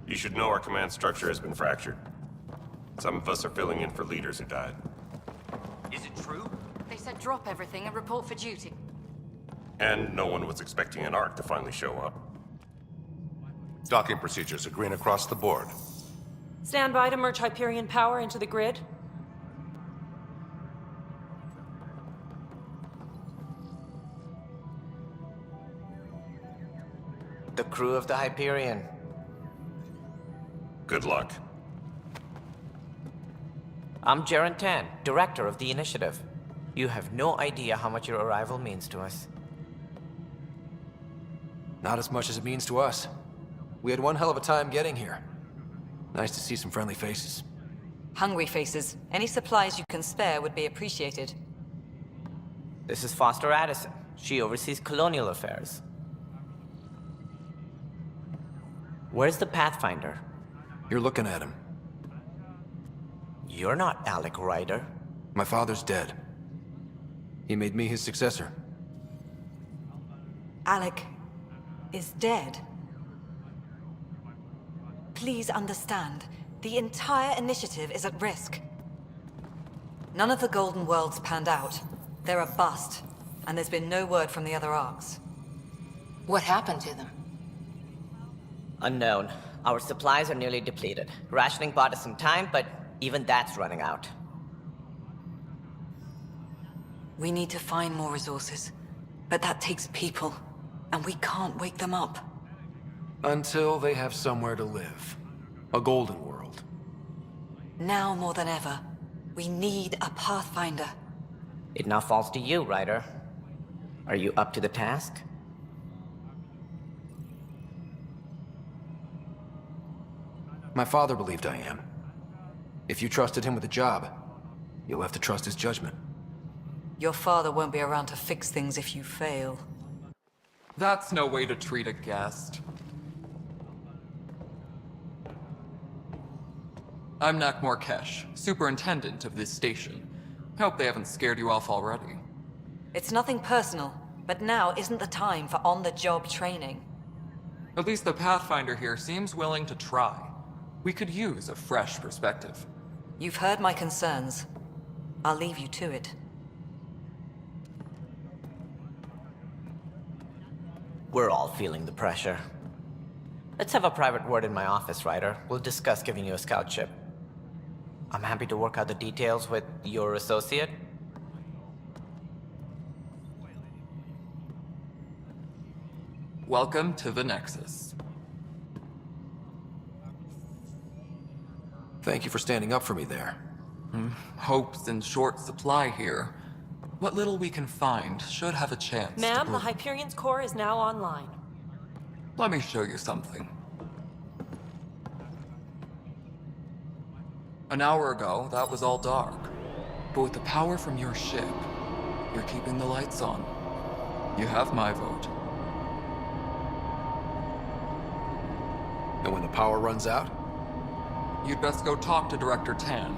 You should know our command structure has been fractured. Some of us are filling in for leaders who died. Is it true? They said drop everything and report for duty. And no one was expecting an Ark to finally show up. Docking procedures are green across the board. Stand by to merge Hyperion power into the grid. The crew of the Hyperion. Good luck. I'm Jaren Tan, director of the initiative. You have no idea how much your arrival means to us. Not as much as it means to us. We had one hell of a time getting here. Nice to see some friendly faces. Hungry faces. Any supplies you can spare would be appreciated. This is Foster Addison. She oversees colonial affairs. Where's the Pathfinder? You're looking at him. You're not Alec Ryder. My father's dead. He made me his successor. Alec is dead. Please understand, the entire initiative is at risk. None of the Golden Worlds panned out. They're a bust, and there's been no word from the other arcs. What happened to them? Unknown. Our supplies are nearly depleted. Rationing bought us some time, but even that's running out. We need to find more resources, but that takes people, and we can't wake them up. Until they have somewhere to live. A golden world. Now more than ever, we need a Pathfinder. It now falls to you, Ryder. Are you up to the task? My father believed I am. If you trusted him with a job, you'll have to trust his judgment. Your father won't be around to fix things if you fail. That's no way to treat a guest. I'm Nakmor Kesh, superintendent of this station. Hope they haven't scared you off already. It's nothing personal, but now isn't the time for on-the-job training. At least the Pathfinder here seems willing to try. We could use a fresh perspective. You've heard my concerns. I'll leave you to it. We're all feeling the pressure. Let's have a private word in my office, Ryder. We'll discuss giving you a scout ship. I'm happy to work out the details with your associate. Welcome to the Nexus. Thank you for standing up for me there. Hope's in short supply here. What little we can find should have a chance. Ma'am, the Hyperion's core is now online. Let me show you something. An hour ago, that was all dark. But with the power from your ship, you're keeping the lights on. You have my vote. And when the power runs out? You'd best go talk to Director Tan.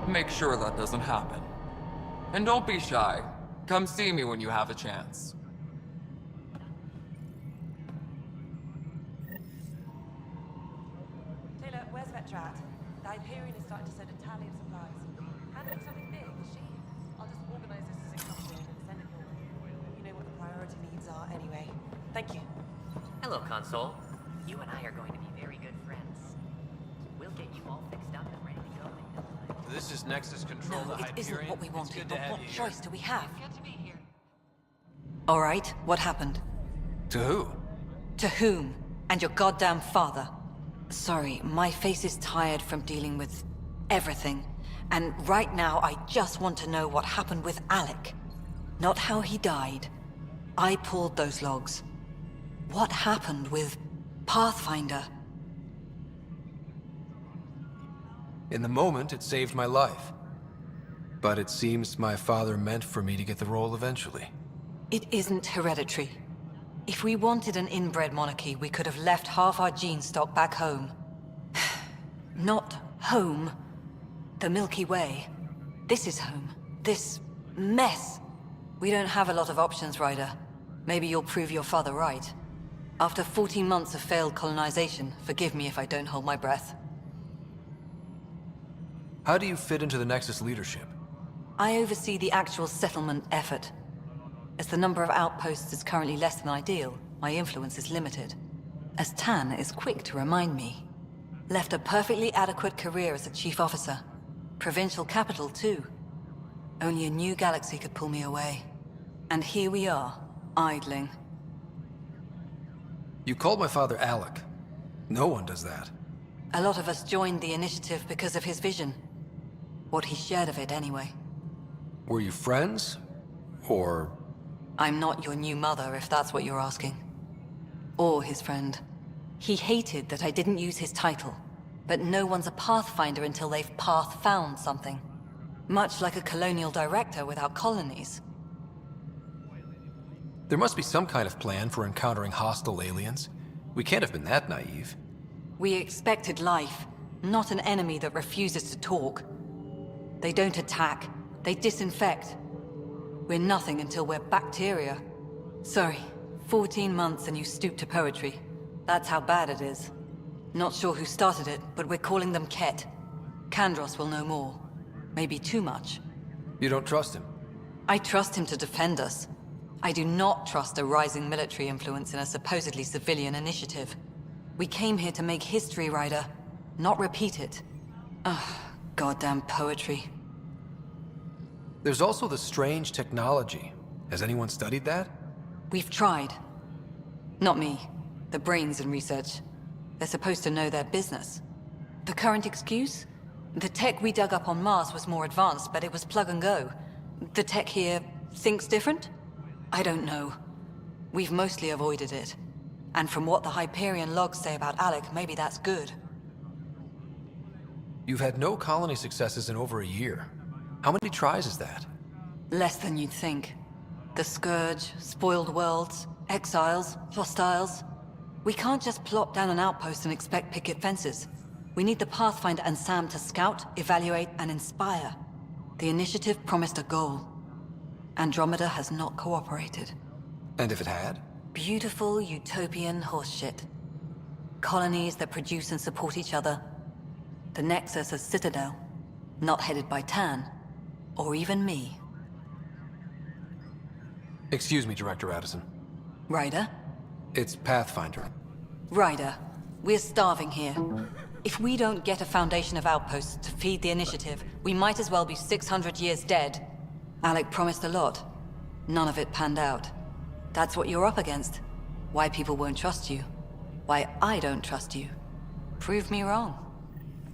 Make sure that doesn't happen. And don't be shy. Come see me when you have a chance. Taylor, where's Vetrat? The Hyperion is starting to send a tally of supplies. Handling something big, is she? I'll just organize this as a company and send it your way. You know what the priority needs are anyway. Thank you. Hello, Console. You and I are going to be very good friends. We'll get you all fixed up and ready to go in no time. This is Nexus Control, No, the it isn't Hyperion. what we wanted, but what choice do we have? Good to be here. All right, what happened? To who? To whom? And your goddamn father. Sorry, my face is tired from dealing with everything. And right now, I just want to know what happened with Alec. Not how he died. I pulled those logs. What happened with Pathfinder? In the moment, it saved my life. But it seems my father meant for me to get the role eventually. It isn't hereditary. If we wanted an inbred monarchy, we could have left half our gene stock back home. Not home. The Milky Way. This is home. This mess. We don't have a lot of options, Ryder. Maybe you'll prove your father right. After 14 months of failed colonization, forgive me if I don't hold my breath. How do you fit into the Nexus leadership? I oversee the actual settlement effort. As the number of outposts is currently less than ideal, my influence is limited. As Tan is quick to remind me. Left a perfectly adequate career as a chief officer. Provincial capital, too. Only a new galaxy could pull me away. And here we are, idling. You called my father Alec. No one does that. A lot of us joined the initiative because of his vision. What he shared of it, anyway. Were you friends? Or... I'm not your new mother, if that's what you're asking. Or his friend. He hated that I didn't use his title. But no one's a Pathfinder until they've path-found something. Much like a colonial director without colonies. There must be some kind of plan for encountering hostile aliens. We can't have been that naive. We expected life, not an enemy that refuses to talk. They don't attack, they disinfect. We're nothing until we're bacteria. Sorry, 14 months and you stoop to poetry. That's how bad it is. Not sure who started it, but we're calling them Ket. Kandros will know more. Maybe too much. You don't trust him? I trust him to defend us. I do not trust a rising military influence in a supposedly civilian initiative. We came here to make history, Ryder, not repeat it. Ugh, goddamn poetry. There's also the strange technology. Has anyone studied that? We've tried. Not me. The brains in research. They're supposed to know their business. The current excuse? The tech we dug up on Mars was more advanced, but it was plug and go. The tech here thinks different? I don't know. We've mostly avoided it. And from what the Hyperion logs say about Alec, maybe that's good. You've had no colony successes in over a year. How many tries is that? Less than you'd think. The Scourge, spoiled worlds, exiles, hostiles. We can't just plop down an outpost and expect picket fences. We need the Pathfinder and Sam to scout, evaluate, and inspire. The initiative promised a goal. Andromeda has not cooperated. And if it had? Beautiful utopian horseshit. Colonies that produce and support each other. The Nexus as Citadel, not headed by Tan, or even me. Excuse me, Director Addison. Ryder? It's Pathfinder. Ryder, we're starving here. If we don't get a foundation of outposts to feed the initiative, we might as well be 600 years dead. Alec promised a lot. None of it panned out. That's what you're up against. Why people won't trust you. Why I don't trust you. Prove me wrong.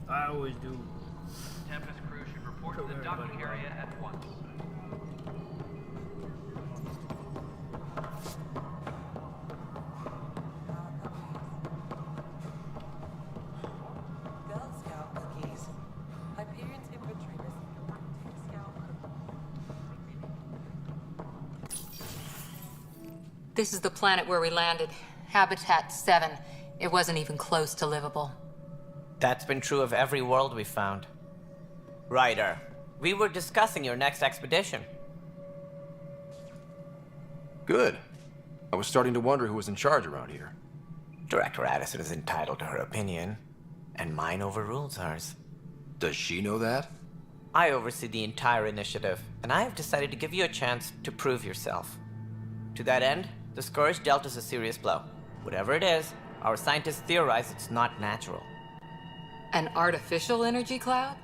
I always do. Tempest crew should report to the docking area at once. Girl Scout cookies. Hyperion's infantry take Scout. This is the planet where we landed. Habitat 7. It wasn't even close to livable. That's been true of every world we've found. Ryder, we were discussing your next expedition. Good. I was starting to wonder who was in charge around here. Director Addison is entitled to her opinion, and mine overrules hers. Does she know that? I oversee the entire initiative, and I have decided to give you a chance to prove yourself. To that end, the Scourge dealt us a serious blow. Whatever it is, our scientists theorize it's not natural. An artificial energy cloud?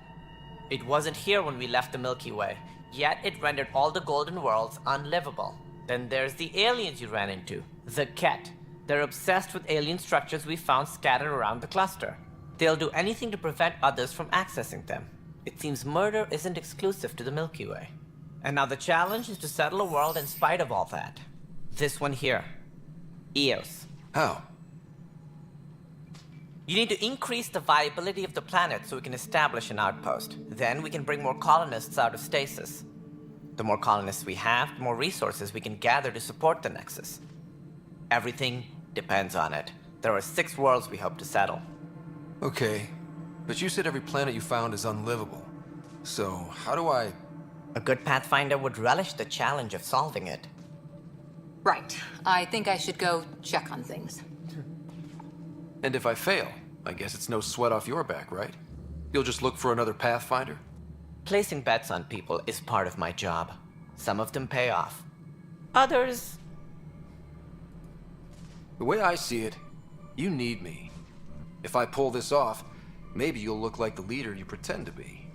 It wasn't here when we left the Milky Way, yet it rendered all the Golden Worlds unlivable. Then there's the aliens you ran into, the Ket. They're obsessed with alien structures we found scattered around the cluster. They'll do anything to prevent others from accessing them. It seems murder isn't exclusive to the Milky Way. And now the challenge is to settle a world in spite of all that. This one here. Eos. How? You need to increase the viability of the planet so we can establish an outpost. Then we can bring more colonists out of stasis. The more colonists we have, the more resources we can gather to support the Nexus. Everything depends on it. There are 6 worlds we hope to settle. Okay, but you said every planet you found is unlivable. So, how do I... A good Pathfinder would relish the challenge of solving it. Right. I think I should go check on things. And if I fail, I guess it's no sweat off your back, right? You'll just look for another Pathfinder? Placing bets on people is part of my job. Some of them pay off. Others... The way I see it, you need me. If I pull this off, maybe you'll look like the leader you pretend to be.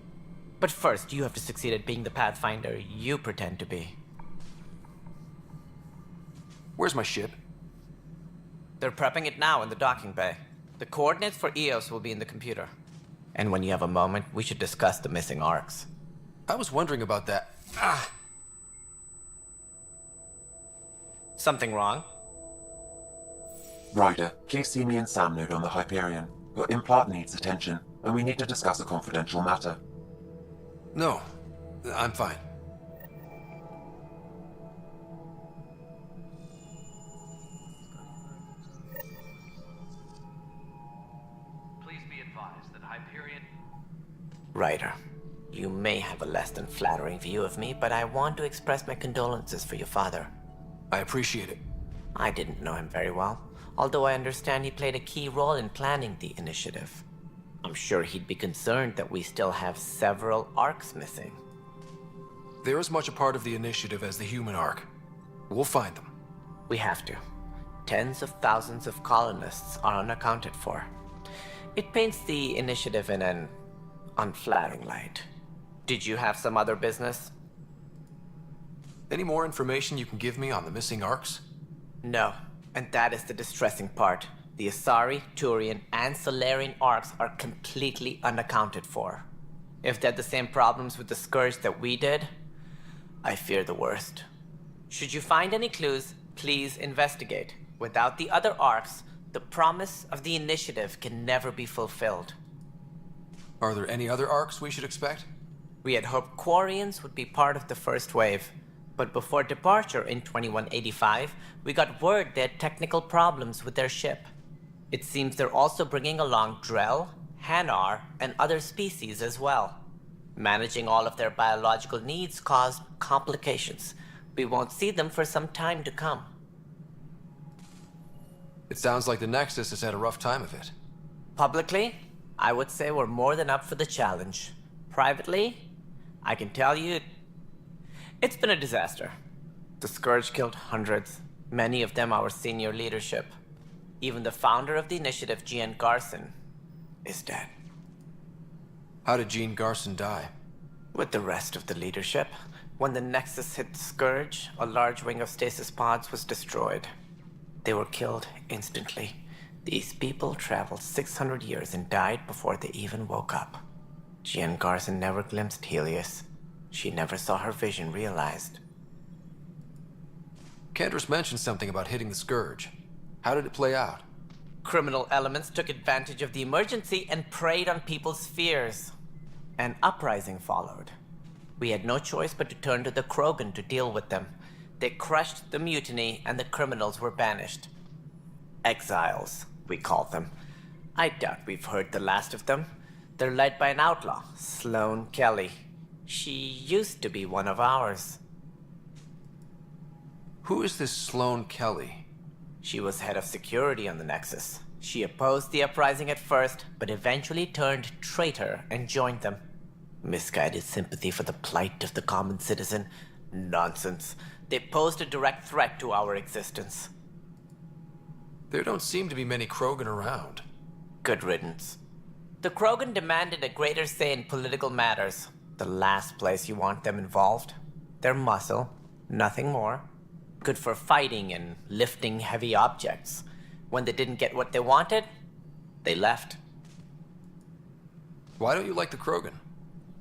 But first, you have to succeed at being the Pathfinder you pretend to be. Where's my ship? They're prepping it now in the docking bay. The coordinates for Eos will be in the computer. And when you have a moment, we should discuss the missing arcs. I was wondering about that. Ah! Something wrong? Ryder, please see me and Sam node on the Hyperion. Your implant needs attention, and we need to discuss a confidential matter. No, I'm fine. Please be advised that Hyperion... Ryder, you may have a less than flattering view of me, but I want to express my condolences for your father. I appreciate it. I didn't know him very well, although I understand he played a key role in planning the initiative. I'm sure he'd be concerned that we still have several arcs missing. They're as much a part of the initiative as the human Ark. We'll find them. We have to. Tens of thousands of colonists are unaccounted for. It paints the initiative in an unflattering light. Did you have some other business? Any more information you can give me on the missing Arks? No, and that is the distressing part. The Asari, Turian, and Solarian Arks are completely unaccounted for. If they had the same problems with the Scourge that we did, I fear the worst. Should you find any clues, please investigate. Without the other Arks, the promise of the initiative can never be fulfilled. Are there any other Arks we should expect? We had hoped Quarians would be part of the first wave, but before departure in 2185, we got word they had technical problems with their ship. It seems they're also bringing along Drell, Hanar, and other species as well. Managing all of their biological needs caused complications. We won't see them for some time to come. It sounds like the Nexus has had a rough time of it. Publicly, I would say we're more than up for the challenge. Privately, I can tell you, it's been a disaster. The Scourge killed hundreds, many of them our senior leadership. Even the founder of the initiative, Gian Garson, is dead. How did Jean Garson die? With the rest of the leadership. When the Nexus hit the Scourge, a large wing of stasis pods was destroyed. They were killed instantly. These people traveled 600 years and died before they even woke up. Jean Garson never glimpsed Helios. She never saw her vision realized. Cantor's mentioned something about hitting the Scourge. How did it play out? Criminal elements took advantage of the emergency and preyed on people's fears. An uprising followed. We had no choice but to turn to the Krogan to deal with them. They crushed the mutiny and the criminals were banished. Exiles, we called them. I doubt we've heard the last of them. They're led by an outlaw, Sloane Kelly. She used to be one of ours. Who is this Sloane Kelly? She was head of security on the Nexus. She opposed the uprising at first, but eventually turned traitor and joined them. Misguided sympathy for the plight of the common citizen? Nonsense. They posed a direct threat to our existence. There don't seem to be many Krogan around. Good riddance. The Krogan demanded a greater say in political matters. The last place you want them involved. They're muscle, nothing more. Good for fighting and lifting heavy objects. When they didn't get what they wanted, they left. Why don't you like the Krogan?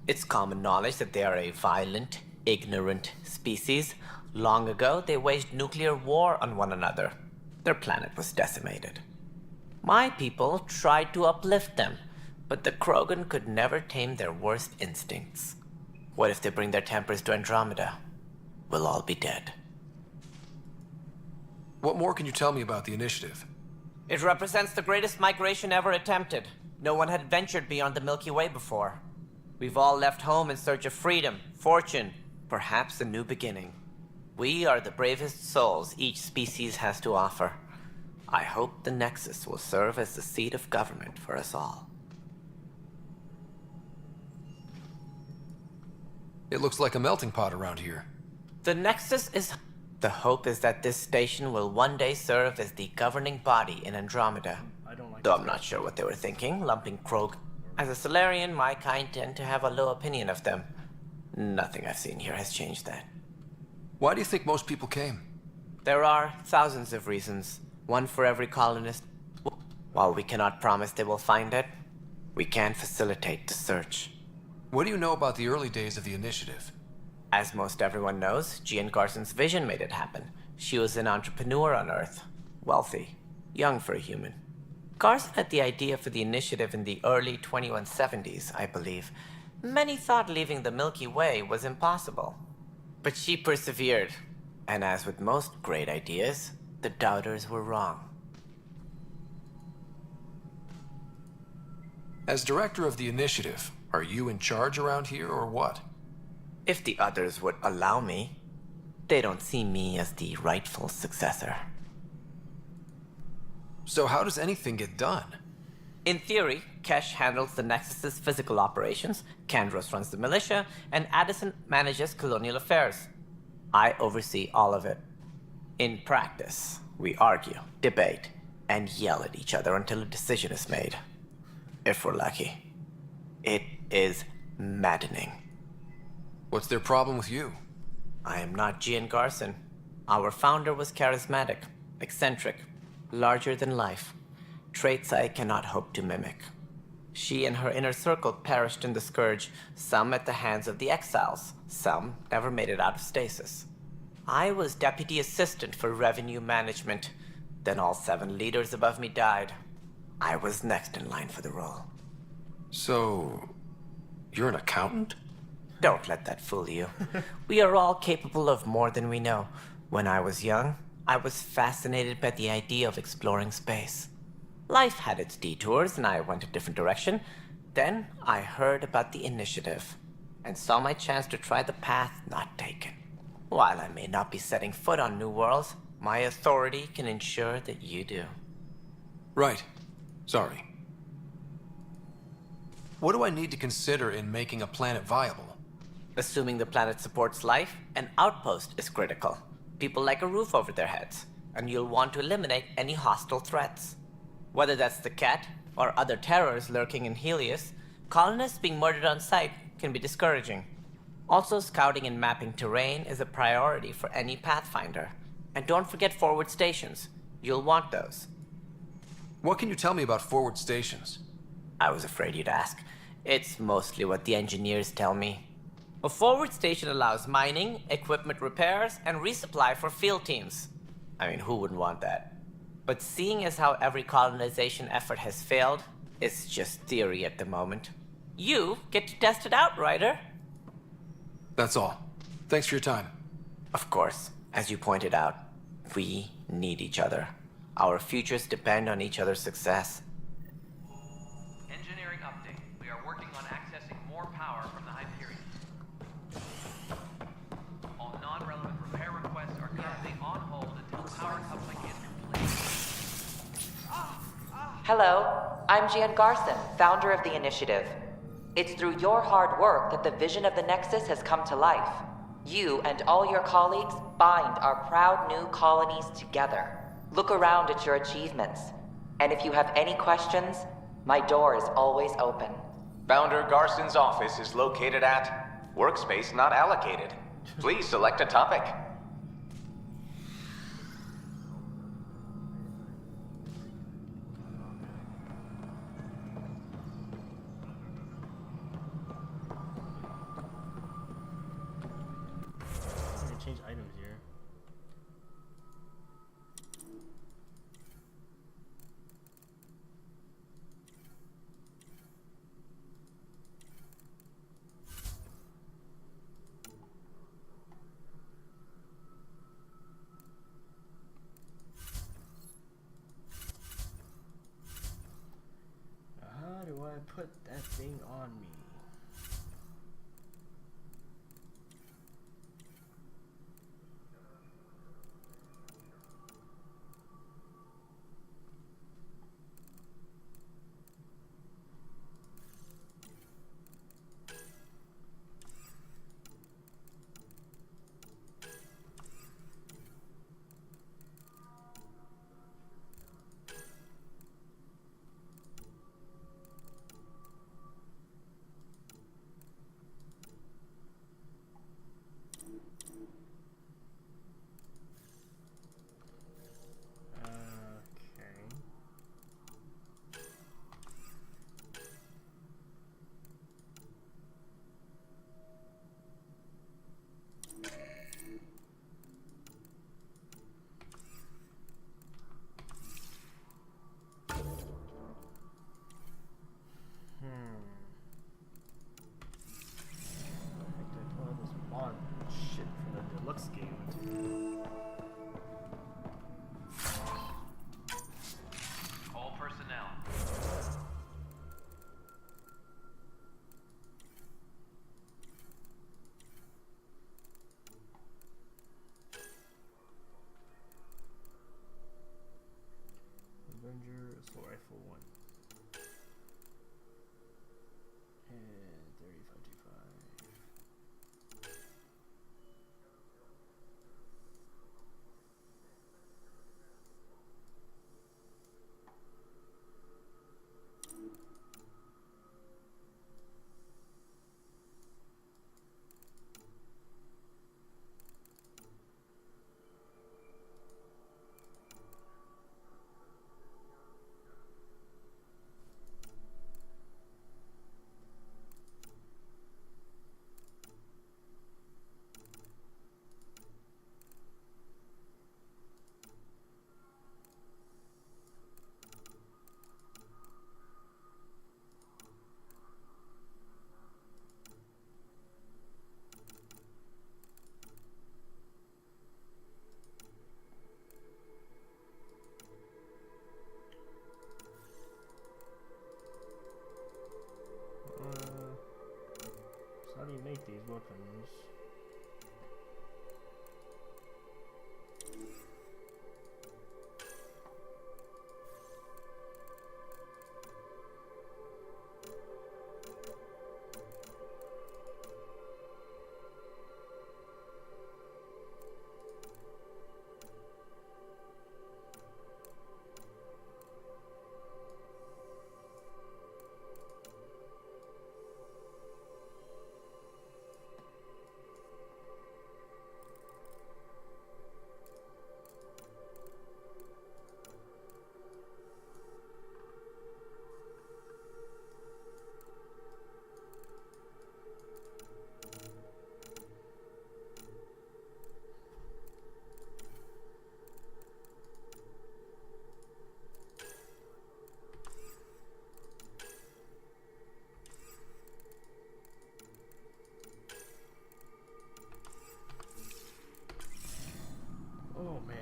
It's common knowledge that they are a violent, ignorant species. Long ago, they waged nuclear war on one another. Their planet was decimated. My people tried to uplift them, but the Krogan could never tame their worst instincts. What if they bring their tempers to Andromeda? We'll all be dead. What more can you tell me about the initiative? It represents the greatest migration ever attempted. No one had ventured beyond the Milky Way before. We've all left home in search of freedom, fortune, perhaps a new beginning. We are the bravest souls each species has to offer. I hope the Nexus will serve as the seat of government for us all. It looks like a melting pot around here. The Nexus is... The hope is that this station will one day serve as the governing body in Andromeda. Though I'm not sure what they were thinking, lumping Krog. As a Solarian, my kind tend to have a low opinion of them. Nothing I've seen here has changed that. Why do you think most people came? There are thousands of reasons, one for every colonist. While we cannot promise they will find it, we can facilitate the search. What do you know about the early days of the initiative? As most everyone knows, Gian Carson's vision made it happen. She was an entrepreneur on Earth. Wealthy. Young for a human. Carson had the idea for the initiative in the early 2170s, I believe. Many thought leaving the Milky Way was impossible. But she persevered. And as with most great ideas, the doubters were wrong. As director of the initiative, are you in charge around here or what? If the others would allow me, they don't see me as the rightful successor. So how does anything get done? In theory, Kesh handles the Nexus's physical operations, Kandros runs the militia, and Addison manages colonial affairs. I oversee all of it. In practice, we argue, debate, and yell at each other until a decision is made. If we're lucky. It is maddening. What's their problem with you? I am not Gian Garson. Our founder was charismatic, eccentric, larger than life. Traits I cannot hope to mimic. She and her inner circle perished in the Scourge, some at the hands of the Exiles, some never made it out of stasis. I was deputy assistant for revenue management. Then all 7 leaders above me died. I was next in line for the role. So, you're an accountant? Don't let that fool you. We are all capable of more than we know. When I was young, I was fascinated by the idea of exploring space. Life had its detours and I went a different direction. Then I heard about the initiative and saw my chance to try the path not taken. While I may not be setting foot on new worlds, my authority can ensure that you do. Right. Sorry. What do I need to consider in making a planet viable? Assuming the planet supports life, an outpost is critical. People like a roof over their heads, and you'll want to eliminate any hostile threats. Whether that's the cat or other terrors lurking in Helios, colonists being murdered on sight can be discouraging. Also, scouting and mapping terrain is a priority for any Pathfinder. And don't forget forward stations. You'll want those. What can you tell me about forward stations? I was afraid you'd ask. It's mostly what the engineers tell me. A forward station allows mining, equipment repairs, and resupply for field teams. I mean, who wouldn't want that? But seeing as how every colonization effort has failed, it's just theory at the moment. You get to test it out, Ryder. That's all. Thanks for your time. Of course. As you pointed out, we need each other. Our futures depend on each other's success. Engineering update. We are working on accessing more power from the Hyperion. All non-relevant repair requests are currently on hold until power coupling is complete. Hello, I'm Gian Garson, founder of the Initiative. It's through your hard work that the vision of the Nexus has come to life. You and all your colleagues bind our proud new colonies together. Look around at your achievements. And if you have any questions, my door is always open. Founder Garson's office is located at Workspace Not Allocated. Please select a topic. Change items here. How do I put that thing on me? Shit for the deluxe game. All personnel. Avenger Assault Rifle 1. man.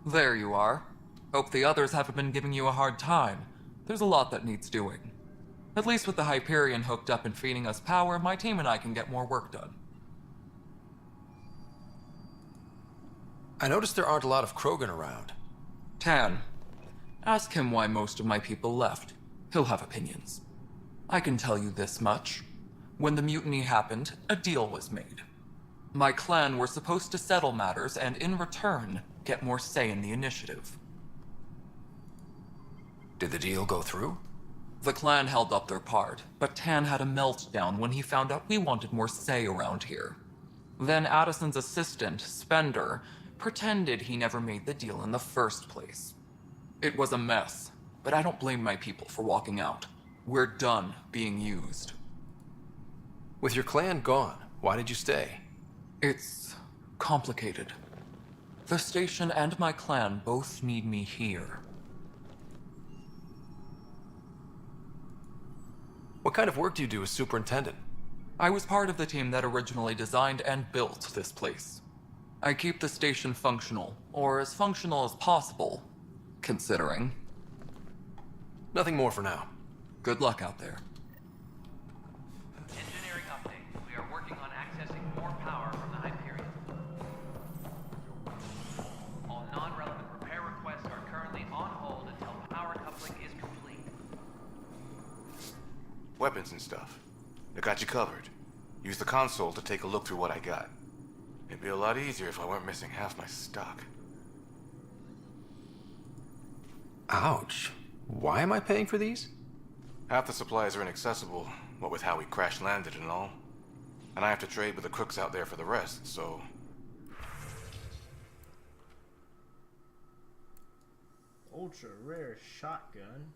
There you are. Hope the others haven't been giving you a hard time. There's a lot that needs doing. At least with the Hyperion hooked up and feeding us power, my team and I can get more work done. I noticed there aren't a lot of Krogan around. Tan, ask him why most of my people left. He'll have opinions. I can tell you this much. When the mutiny happened, a deal was made. My clan were supposed to settle matters and, in return, get more say in the initiative. Did the deal go through? The clan held up their part, but Tan had a meltdown when he found out we wanted more say around here. Then Addison's assistant, Spender, pretended he never made the deal in the first place. It was a mess, but I don't blame my people for walking out. We're done being used. With your clan gone, why did you stay? It's complicated. The station and my clan both need me here. What kind of work do you do as superintendent? I was part of the team that originally designed and built this place. I keep the station functional, or as functional as possible, considering. Nothing more for now. Good luck out there. Engineering update. We are working on accessing more power from the Hyperion. All non-relevant repair requests are currently on hold until power coupling is complete. Weapons and stuff. I got you covered. Use the console to take a look through what I got. It'd be a lot easier if I weren't missing half my stock. Ouch. Why am I paying for these? Half the supplies are inaccessible, what with how we crash-landed and all. And I have to trade with the crooks out there for the rest, so... Ultra rare shotgun.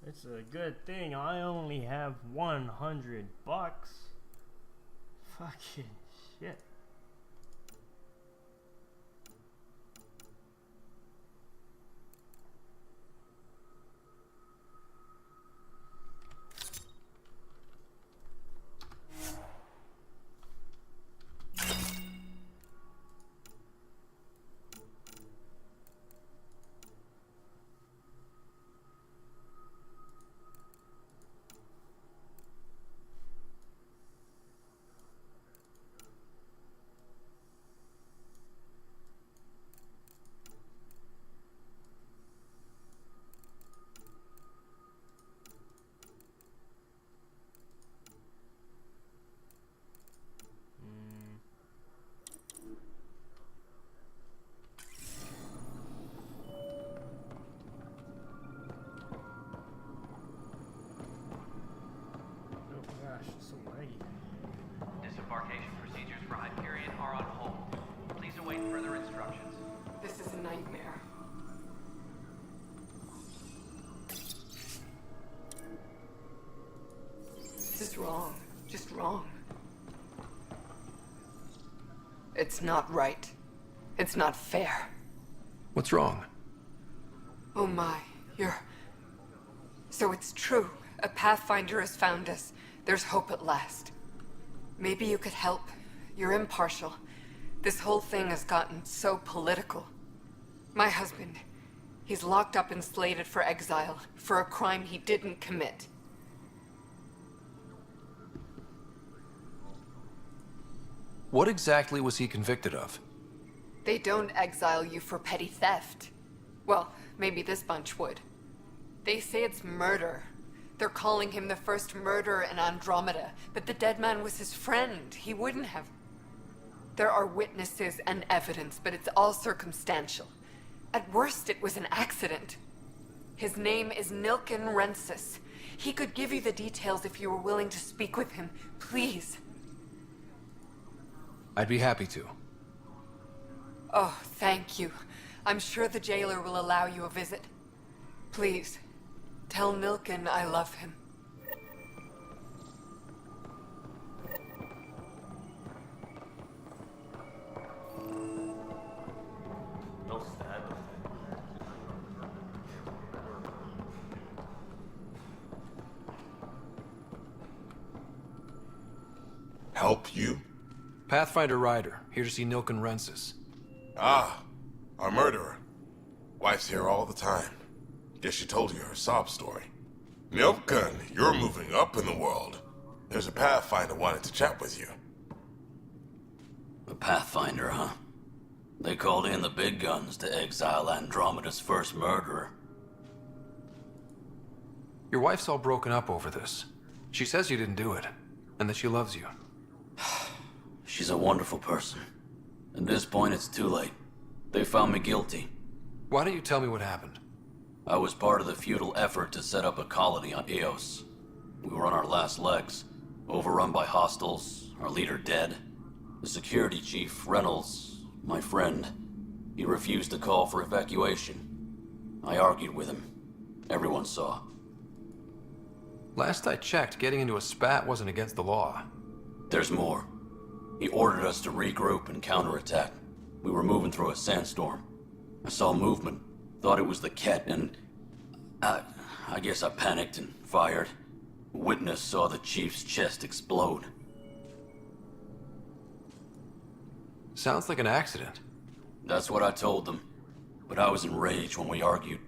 It's a good thing I only have $100. Fucking shit. Disembarkation procedures for Hyperion are on hold. Please await further instructions. This is a nightmare. This is wrong. Just wrong. It's not right. It's not fair. What's wrong? Oh my, So it's true. A Pathfinder has found us. There's hope at last. Maybe you could help. You're impartial. This whole thing has gotten so political. My husband, he's locked up and slated for exile for a crime he didn't commit. What exactly was he convicted of? They don't exile you for petty theft. Well, maybe this bunch would. They say it's murder. They're calling him the first murderer in Andromeda, but the dead man was his friend. He wouldn't have. There are witnesses and evidence, but it's all circumstantial. At worst, it was an accident. His name is Nilken Rensis. He could give you the details if you were willing to speak with him. Please. I'd be happy to. Oh, thank you. I'm sure the jailer will allow you a visit. Please, tell Nilken I love him. No stab. Help you? Pathfinder Ryder, here to see Nilken Rensis. Ah, our murderer. Wife's here all the time. Guess she told you her sob story. Nilken, you're moving up in the world. There's a Pathfinder wanted to chat with you. A Pathfinder, huh? They called in the big guns to exile Andromeda's first murderer. Your wife's all broken up over this. She says you didn't do it, and that she loves you. She's a wonderful person. At this point, it's too late. They found me guilty. Why don't you tell me what happened? I was part of the futile effort to set up a colony on Eos. We were on our last legs, overrun by hostiles, our leader dead. The security chief, Reynolds, my friend, he refused to call for evacuation. I argued with him. Everyone saw. Last I checked, getting into a spat wasn't against the law. There's more. He ordered us to regroup and counterattack. We were moving through a sandstorm. I saw movement, thought it was the Ket, and I guess I panicked and fired. A witness saw the chief's chest explode. Sounds like an accident. That's what I told them, but I was enraged when we argued.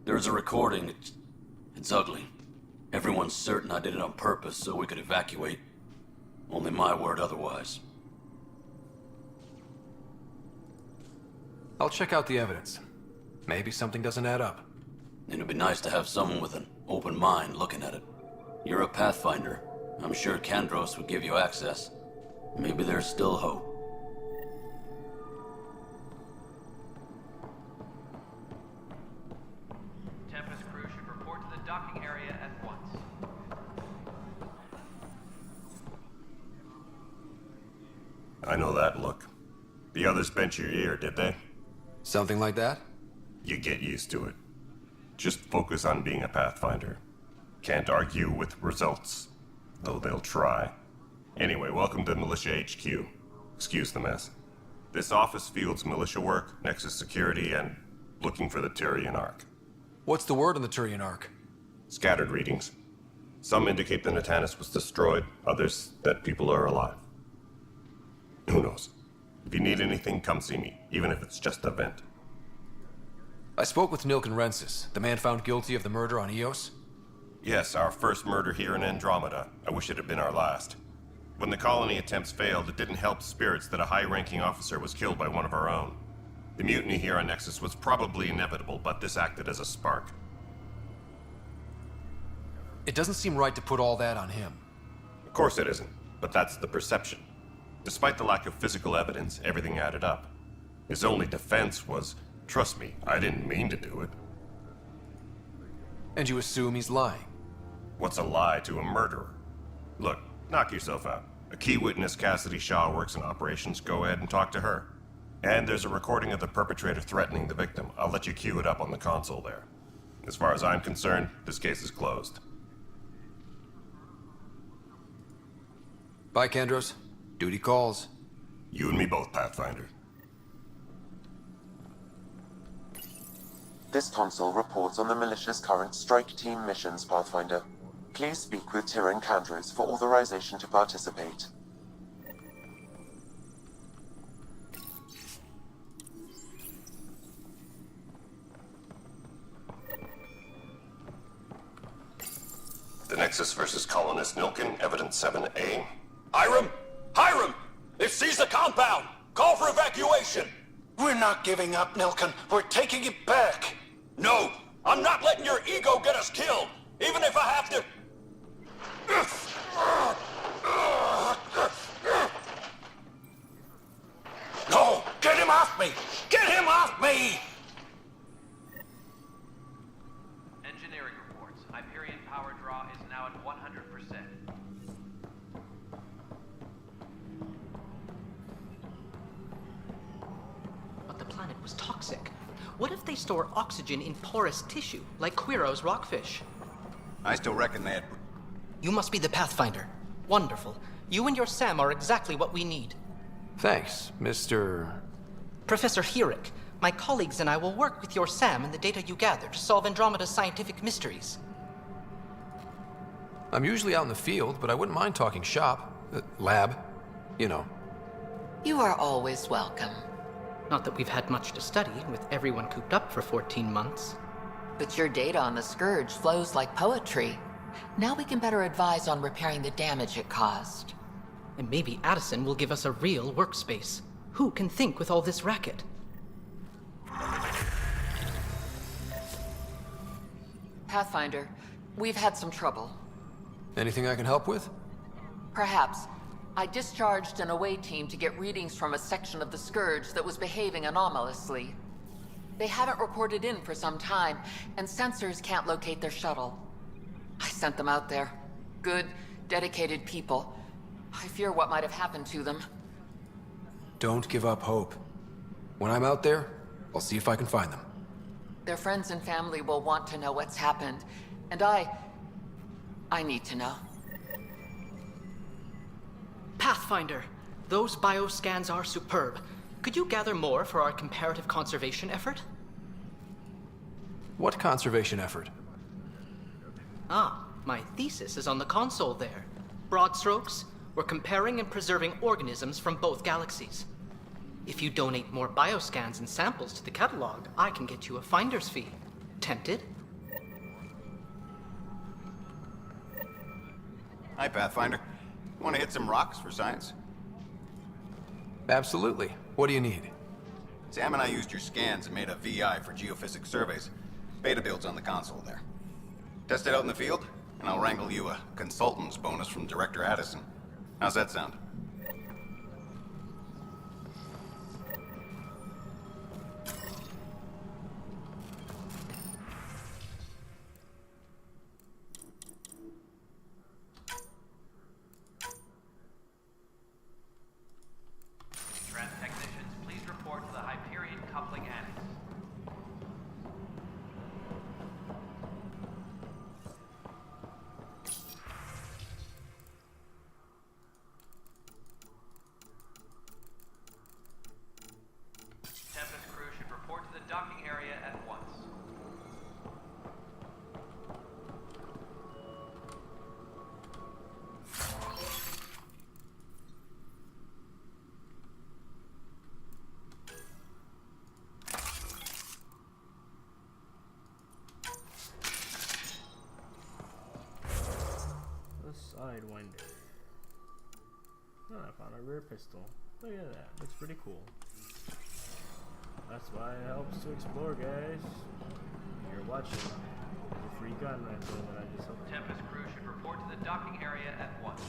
There's a recording. It's ugly. Everyone's certain I did it on purpose so we could evacuate. Only my word otherwise. I'll check out the evidence. Maybe something doesn't add up. It'd be nice to have someone with an open mind looking at it. You're a Pathfinder. I'm sure Kandros would give you access. Maybe there's still hope. Tempest crew should report to the docking area at once. I know that look. The others bent your ear, did they? Something like that? You get used to it. Just focus on being a Pathfinder. Can't argue with results, though they'll try. Anyway, welcome to Militia HQ. Excuse the mess. This office fields militia work, Nexus security, and looking for the Turian Ark. What's the word on the Turian Ark? Scattered readings. Some indicate the Natanus was destroyed, others that people are alive. Who knows? If you need anything, come see me, even if it's just a vent. I spoke with Nilken Rensis, the man found guilty of the murder on Eos. Yes, our first murder here in Andromeda. I wish it had been our last. When the colony attempts failed, it didn't help spirits that a high-ranking officer was killed by one of our own. The mutiny here on Nexus was probably inevitable, but this acted as a spark. It doesn't seem right to put all that on him. Of course it isn't, but that's the perception. Despite the lack of physical evidence, everything added up. His only defense was, trust me, I didn't mean to do it. And you assume he's lying? What's a lie to a murderer? Look, knock yourself out. A key witness, Cassidy Shaw, works in operations. Go ahead and talk to her. And there's a recording of the perpetrator threatening the victim. I'll let you cue it up on the console there. As far as I'm concerned, this case is closed. Bye, Kandros. Duty calls. You and me both, Pathfinder. This console reports on the militia's current strike team missions, Pathfinder. Please speak with Tyrion Kandros for authorization to participate. The Nexus versus Colonist Nilken, Evidence 7A. Hiram! Hiram! They've seized the compound! Call for evacuation! We're not giving up, Nilken. We're taking it back. No! I'm not letting your ego get us killed! Even if I have to... No! Get him off me! Get him off me! Engineering reports. Hyperion power draw is now at 100%. But the planet was toxic. What if they store oxygen in porous tissue, like Quiro's rockfish? I still reckon that. You must be the Pathfinder. Wonderful. You and your Sam are exactly what we need. Thanks, Mr. Professor Herrick, my colleagues and I will work with your Sam and the data you gather to solve Andromeda's scientific mysteries. I'm usually out in the field, but I wouldn't mind talking shop. Lab. You know. You are always welcome. Not that we've had much to study, with everyone cooped up for 14 months. But your data on the Scourge flows like poetry. Now we can better advise on repairing the damage it caused. And maybe Addison will give us a real workspace. Who can think with all this racket? Pathfinder, we've had some trouble. Anything I can help with? Perhaps. I discharged an away team to get readings from a section of the Scourge that was behaving anomalously. They haven't reported in for some time, and sensors can't locate their shuttle. I sent them out there. Good, dedicated people. I fear what might have happened to them. Don't give up hope. When I'm out there, I'll see if I can find them. Their friends and family will want to know what's happened, and I need to know. Pathfinder, those bioscans are superb. Could you gather more for our comparative conservation effort? What conservation effort? Ah, my thesis is on the console there. Broad strokes, we're comparing and preserving organisms from both galaxies. If you donate more bioscans and samples to the catalog, I can get you a finder's fee. Tempted? Hi, Pathfinder. Want to hit some rocks for science? Absolutely. What do you need? Sam and I used your scans and made a VI for geophysics surveys. Beta builds on the console there. Test it out in the field, and I'll wrangle you a consultant's bonus from Director Addison. How's that sound? Technicians, please report to the Hyperion Coupling Annex. Tempest crew should report to the docking area at once. Sidewinder. Oh, I found a rare pistol. Look at that. Looks pretty cool. That's why it helps to explore, guys. You're watching. There's a free gun right there that I just opened. Tempest crew should report to the docking area at once.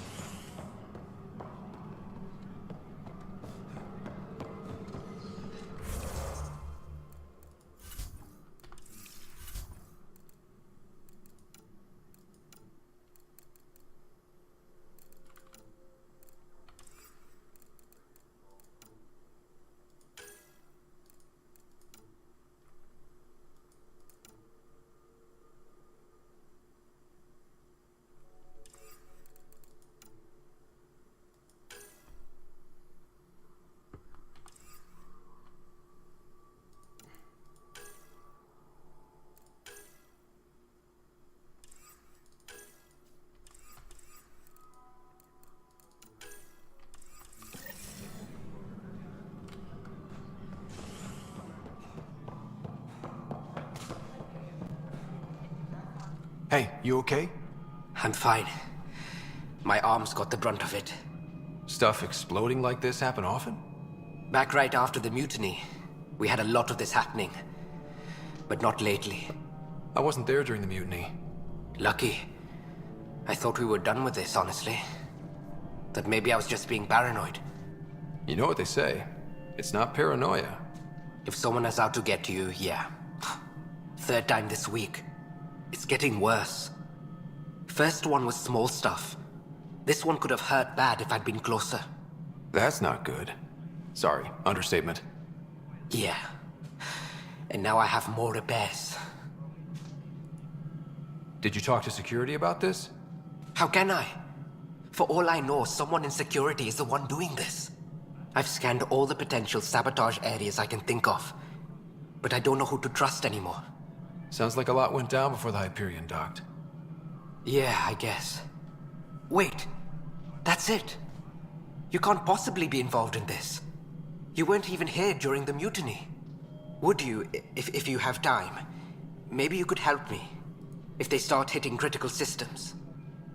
Hey, you okay? I'm fine. My arms got the brunt of it. Stuff exploding like this happen often? Back right after the mutiny, we had a lot of this happening. But not lately. I wasn't there during the mutiny. Lucky. I thought we were done with this, honestly. That maybe I was just being paranoid. You know what they say. It's not paranoia. If someone is out to get you, yeah. Third time this week. It's getting worse. First one was small stuff. This one could have hurt bad if I'd been closer. That's not good. Sorry, understatement. Yeah. And now I have more repairs. Did you talk to security about this? How can I? For all I know, someone in security is the one doing this. I've scanned all the potential sabotage areas I can think of. But I don't know who to trust anymore. Sounds like a lot went down before the Hyperion docked. Yeah, I guess. Wait. That's it. You can't possibly be involved in this. You weren't even here during the mutiny. Would you, if you have time? Maybe you could help me. If they start hitting critical systems.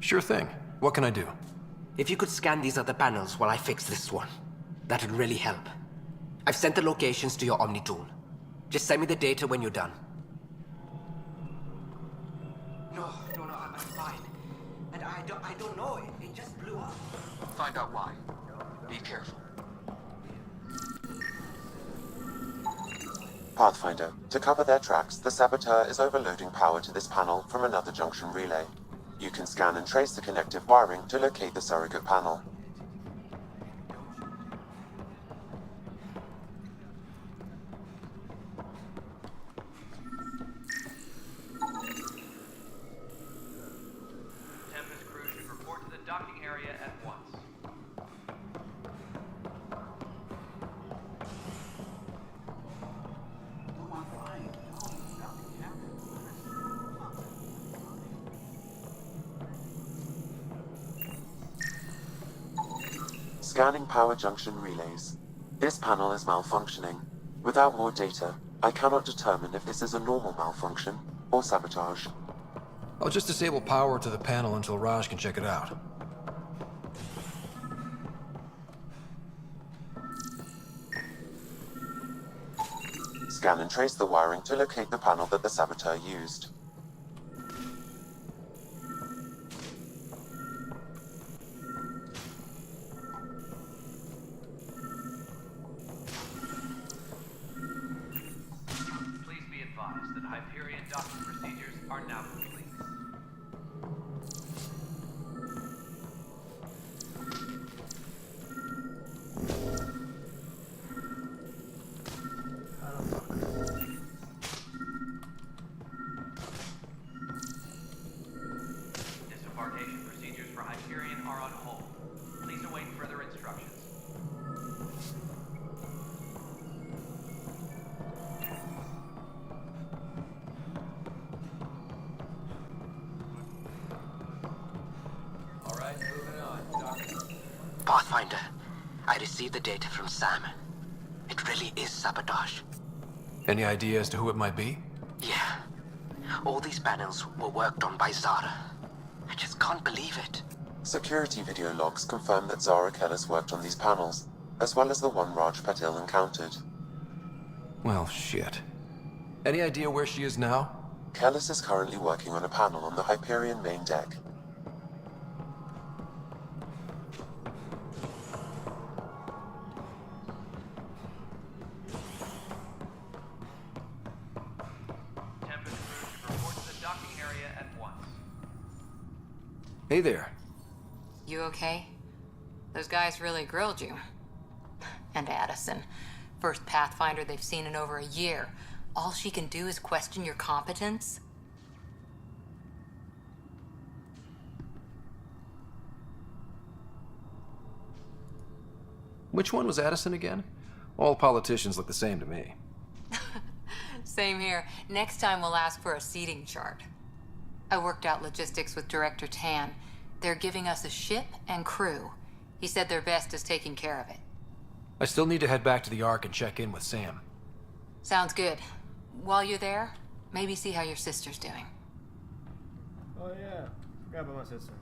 Sure thing. What can I do? If you could scan these other panels while I fix this one, that would really help. I've sent the locations to your Omni tool. Just send me the data when you're done. No, I'm fine. And I don't know, it just blew up. Find out why. Be careful. Pathfinder, to cover their tracks, the saboteur is overloading power to this panel from another junction relay. You can scan and trace the connective wiring to locate the surrogate panel. Tempest crew should report to the docking area at once. Scanning power junction relays. This panel is malfunctioning. Without more data, I cannot determine if this is a normal malfunction or sabotage. I'll just disable power to the panel until Raj can check it out. Scan and trace the wiring to locate the panel that the saboteur used. Please be advised that Hyperion docking procedures are now complete. Disembarkation procedures for Hyperion are on hold. Please await further instructions. Alright, moving on. Pathfinder, I received the data from Sam. It really is sabotage. Any idea as to who it might be? Yeah. All these panels were worked on by Zara. I just can't believe it. Security video logs confirm that Zara Kellis worked on these panels, as well as the one Raj Patil encountered. Well, shit. Any idea where she is now? Kellis is currently working on a panel on the Hyperion main deck. Tempest crew should report to the docking area at once. Hey there. You okay? Those guys really grilled you. And Addison. First Pathfinder they've seen in over a year. All she can do is question your competence? Which one was Addison again? All politicians look the same to me. Same here. Next time we'll ask for a seating chart. I worked out logistics with Director Tan. They're giving us a ship and crew. He said their best is taking care of it. I still need to head back to the Ark and check in with Sam. Sounds good. While you're there, maybe see how your sister's doing. Oh yeah, forgot about my sister.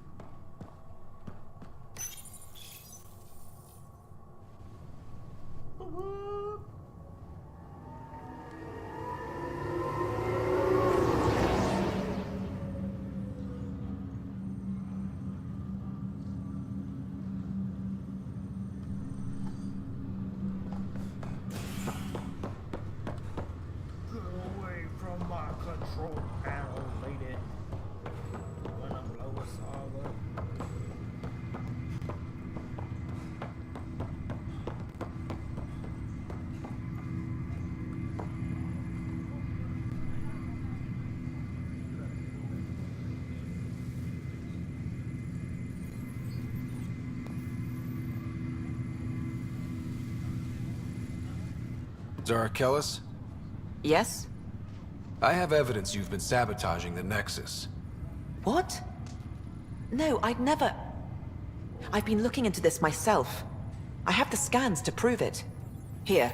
Get away from my control panel, lady. Wanna blow us all up? Zara Kellis? Yes? I have evidence you've been sabotaging the Nexus. What? No, I'd never... I've been looking into this myself. I have the scans to prove it. Here,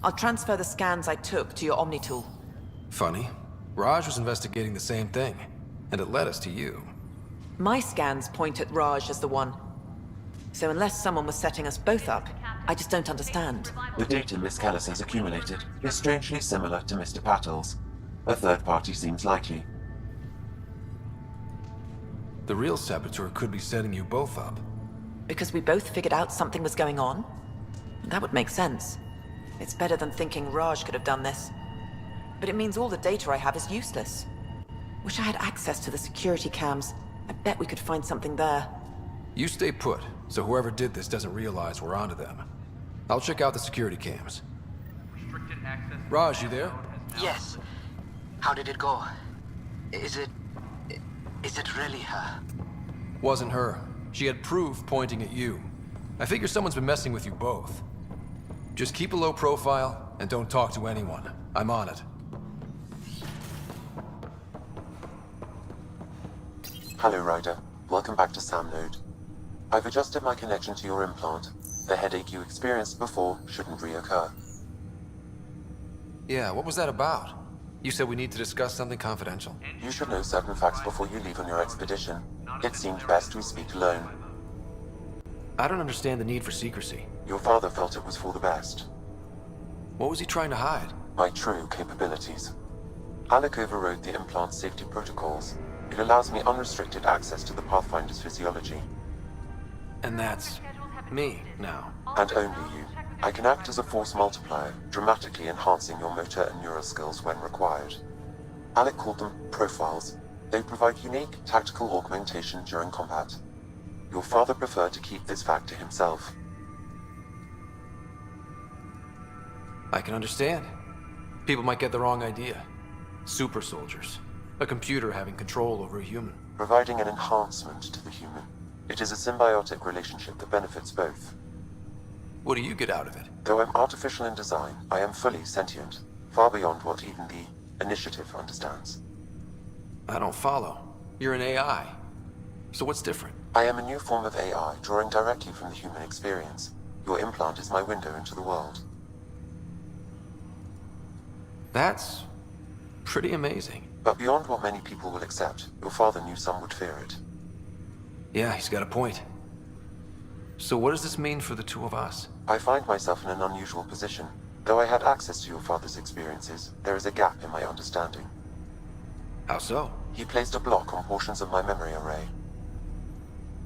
I'll transfer the scans I took to your Omni tool. Funny. Raj was investigating the same thing, and it led us to you. My scans point at Raj as the one. So unless someone was setting us both up, I just don't understand. The data Miss Callis has accumulated is strangely similar to Mr. Patel's. A third party seems likely. The real saboteur could be setting you both up. Because we both figured out something was going on? That would make sense. It's better than thinking Raj could have done this. But it means all the data I have is useless. Wish I had access to the security cams. I bet we could find something there. You stay put, so whoever did this doesn't realize we're onto them. I'll check out the security cams. Raj, you there? Yes. How did it go? Is it really her? Wasn't her. She had proof pointing at you. I figure someone's been messing with you both. Just keep a low profile, and don't talk to anyone. I'm on it. Hello, Ryder. Welcome back to Sam Node. I've adjusted my connection to your implant. The headache you experienced before shouldn't reoccur. Yeah, what was that about? You said we need to discuss something confidential. You should know certain facts before you leave on your expedition. It seemed best we speak alone. I don't understand the need for secrecy. Your father felt it was for the best. What was he trying to hide? My true capabilities. Alec overrode the implant's safety protocols. It allows me unrestricted access to the Pathfinder's physiology. And that's me now. And only you. I can act as a force multiplier, dramatically enhancing your motor and neural skills when required. Alec called them profiles. They provide unique tactical augmentation during combat. Your father preferred to keep this fact to himself. I can understand. People might get the wrong idea. Super soldiers. A computer having control over a human. Providing an enhancement to the human. It is a symbiotic relationship that benefits both. What do you get out of it? Though I'm artificial in design, I am fully sentient, far beyond what even the Initiative understands. I don't follow. You're an AI. So what's different? I am a new form of AI, drawing directly from the human experience. Your implant is my window into the world. That's pretty amazing. But beyond what many people will accept, your father knew some would fear it. Yeah, he's got a point. So what does this mean for the two of us? I find myself in an unusual position. Though I had access to your father's experiences, there is a gap in my understanding. How so? He placed a block on portions of my memory array.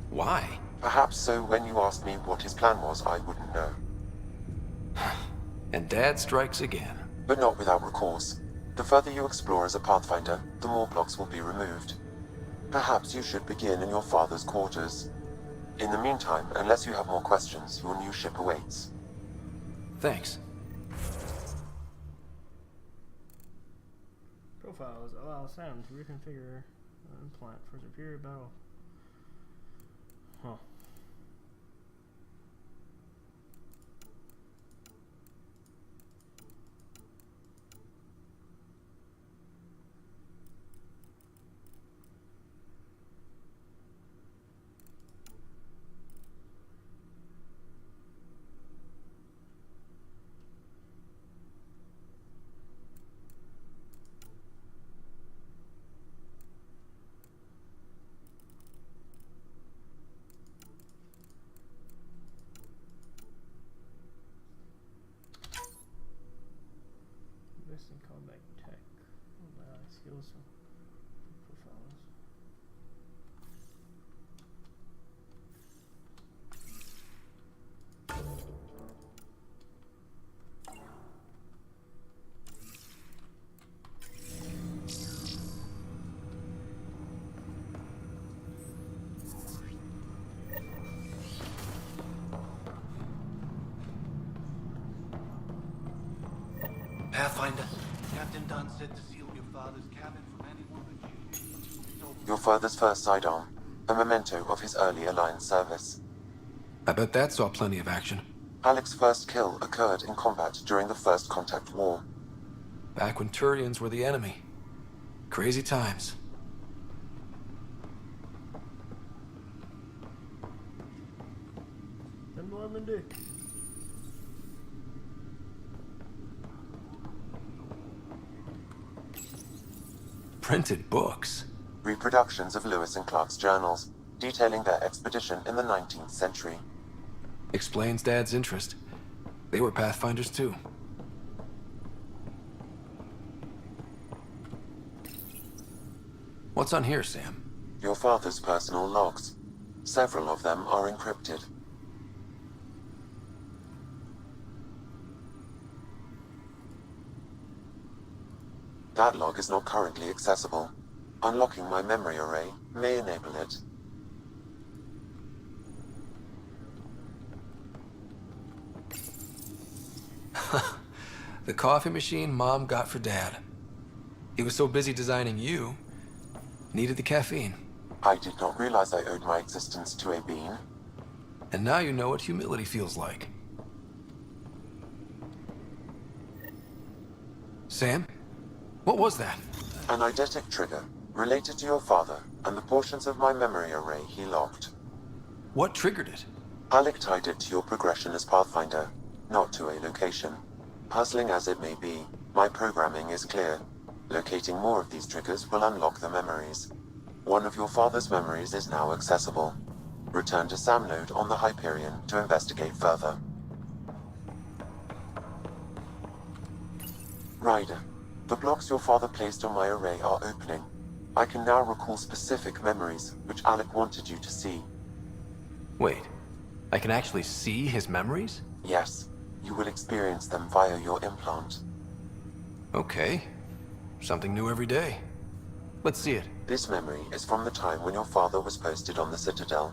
Why? Perhaps so when you asked me what his plan was, I wouldn't know. And Dad strikes again. But not without recourse. The further you explore as a Pathfinder, the more blocks will be removed. Perhaps you should begin in your father's quarters. In the meantime, unless you have more questions, your new ship awaits. Thanks. Profiles allow Sam to reconfigure an implant for superior battle. Huh. Invest in combat tech. Skills profiles. Pathfinder, Captain Dunn said to seal your father's cabin from anyone but you. Your father's first sidearm, a memento of his early Alliance service. I bet that saw plenty of action. Alec's first kill occurred in combat during the First Contact War. Back when Turians were the enemy. Crazy times. Normandy. Printed books? Reproductions of Lewis and Clark's journals, detailing their expedition in the 19th century. Explains Dad's interest. They were Pathfinders too. What's on here, Sam? Your father's personal logs. Several of them are encrypted. That log is not currently accessible. Unlocking my memory array may enable it. The coffee machine Mom got for Dad. He was so busy designing you, needed the caffeine. I did not realize I owed my existence to a bean. And now you know what humility feels like. Sam? What was that? An eidetic trigger, related to your father, and the portions of my memory array he locked. What triggered it? Alec tied it to your progression as Pathfinder, not to a location. Puzzling as it may be, my programming is clear. Locating more of these triggers will unlock the memories. One of your father's memories is now accessible. Return to Sam Node on the Hyperion to investigate further. Ryder, the blocks your father placed on my array are opening. I can now recall specific memories, which Alec wanted you to see. Wait, I can actually see his memories? Yes, you will experience them via your implant. Okay. Something new every day. Let's see it. This memory is from the time when your father was posted on the Citadel.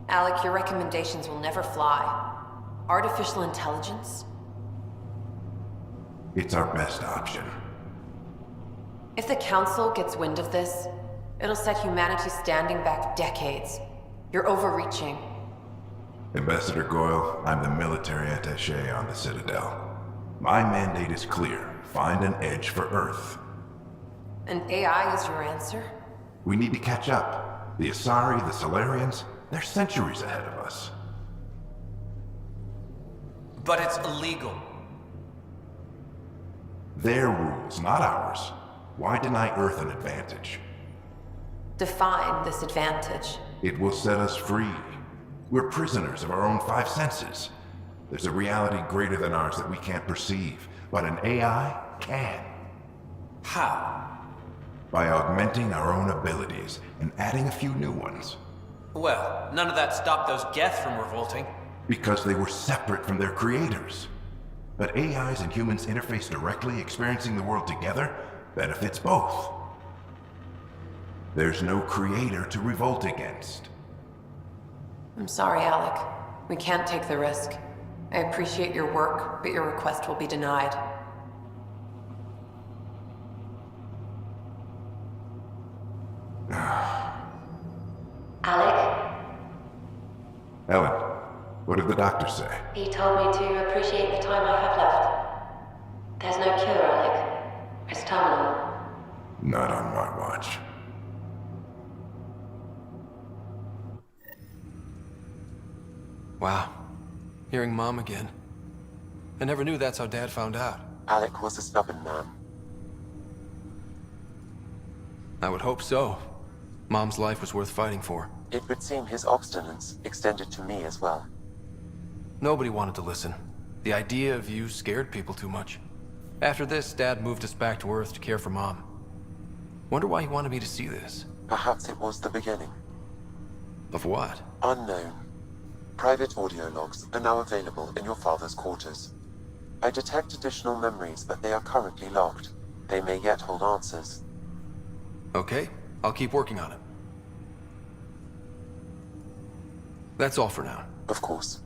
Alec, your recommendations will never fly. Artificial intelligence? It's our best option. If the Council gets wind of this, it'll set humanity standing back decades. You're overreaching. Ambassador Goyle, I'm the military attaché on the Citadel. My mandate is clear. Find an edge for Earth. And AI is your answer? We need to catch up. The Asari, the Solarians, they're centuries ahead of us. But it's illegal. Their rules, not ours. Why deny Earth an advantage? Define this advantage. It will set us free. We're prisoners of our own five senses. There's a reality greater than ours that we can't perceive, but an AI can. How? By augmenting our own abilities and adding a few new ones. Well, none of that stopped those Geth from revolting. Because they were separate from their creators. But AIs and humans interface directly, experiencing the world together, benefits both. There's no creator to revolt against. I'm sorry, Alec. We can't take the risk. I appreciate your work, but your request will be denied. Alec? Ellen, what did the doctor say? He told me to appreciate the time I have left. There's no cure, Alec. It's terminal. Not on my watch. Wow. Hearing Mom again. I never knew that's how Dad found out. Alec was a stubborn man. I would hope so. Mom's life was worth fighting for. It would seem his obstinance extended to me as well. Nobody wanted to listen. The idea of you scared people too much. After this, Dad moved us back to Earth to care for Mom. Wonder why he wanted me to see this. Perhaps it was the beginning. Of what? Unknown. Private audio logs are now available in your father's quarters. I detect additional memories, but they are currently locked. They may yet hold answers. Okay, I'll keep working on it. That's all for now. Of course.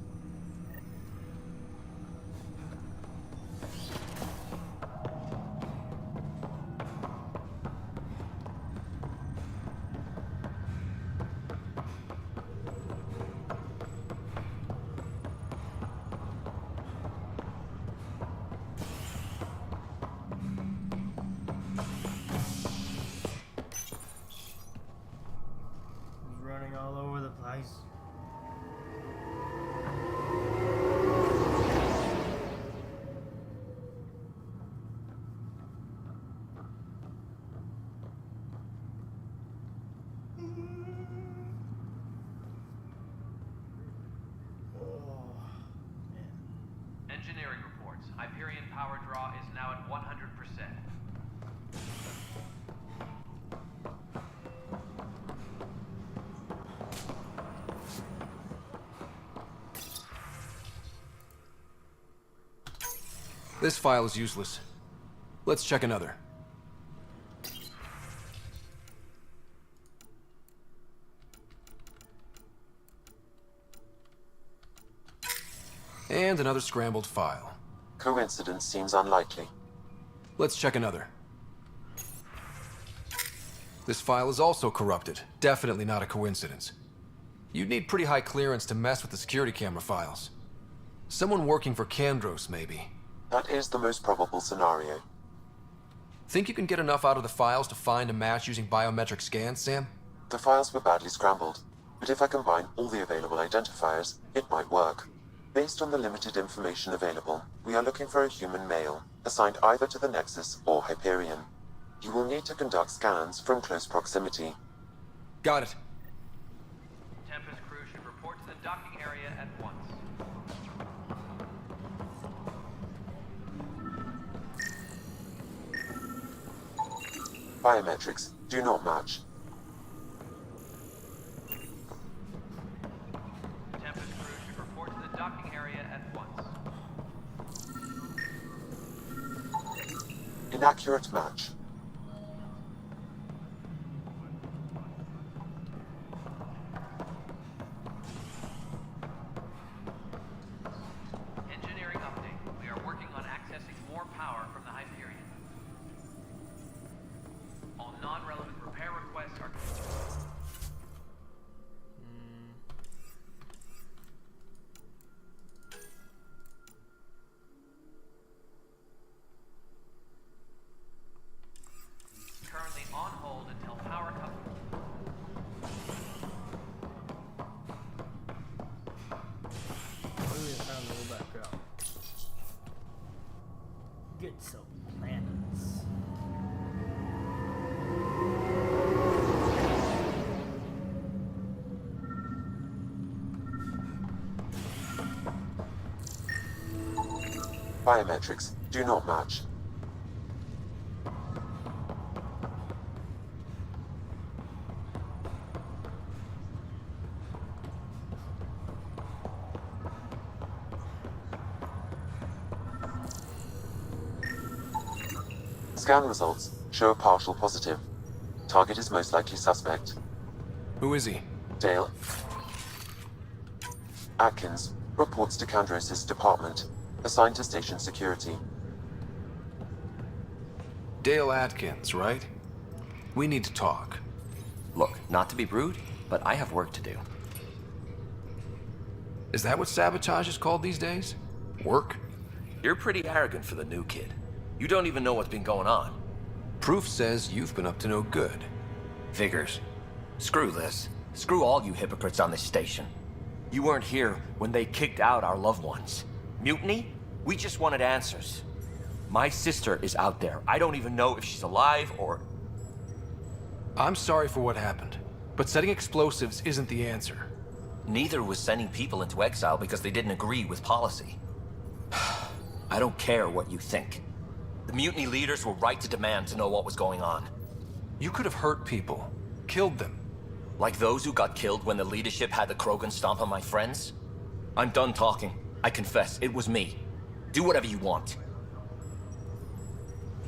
This file is useless. Let's check another. And another scrambled file. Coincidence seems unlikely. Let's check another. This file is also corrupted. Definitely not a coincidence. You'd need pretty high clearance to mess with the security camera files. Someone working for Kandros, maybe. That is the most probable scenario. Think you can get enough out of the files to find a match using biometric scans, Sam? The files were badly scrambled, but if I combine all the available identifiers, it might work. Based on the limited information available, we are looking for a human male, assigned either to the Nexus or Hyperion. You will need to conduct scans from close proximity. Got it. Tempest crew should report to the docking area at once. Biometrics do not match. Tempest crew should report to the docking area at once. Inaccurate match. Engineering update. We are working on accessing more power from the Hyperion. All non-relevant repair requests are... Currently on hold until power comes... Maybe it's time to go back out. Get some planets. Biometrics do not match. Scan results show a partial positive. Target is most likely suspect. Who is he? Dale Atkins reports to Kandros' department, assigned to station security. Dale Atkins, right? We need to talk. Look, not to be rude, but I have work to do. Is that what sabotage is called these days? Work? You're pretty arrogant for the new kid. You don't even know what's been going on. Proof says you've been up to no good. Figures. Screw this. Screw all you hypocrites on this station. You weren't here when they kicked out our loved ones. Mutiny? We just wanted answers. My sister is out there. I don't even know if she's alive or... I'm sorry for what happened, but setting explosives isn't the answer. Neither was sending people into exile because they didn't agree with policy. I don't care what you think. The mutiny leaders were right to demand to know what was going on. You could have hurt people, killed them. Like those who got killed when the leadership had the Krogan stomp on my friends? I'm done talking. I confess, it was me. Do whatever you want.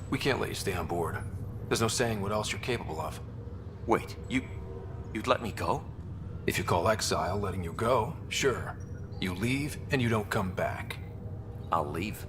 We can't let you stay on board. There's no saying what else you're capable of. Wait, you'd let me go? If you call exile letting you go, sure. You leave and you don't come back. I'll leave.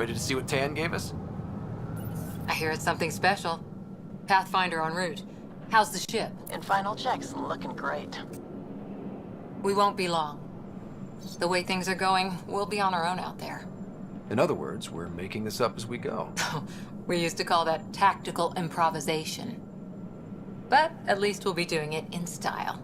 Ready to see what Tan gave us? I hear it's something special. Pathfinder en route. How's the ship? In final checks, looking great. We won't be long. The way things are going, we'll be on our own out there. In other words, we're making this up as we go. We used to call that tactical improvisation. But at least we'll be doing it in style.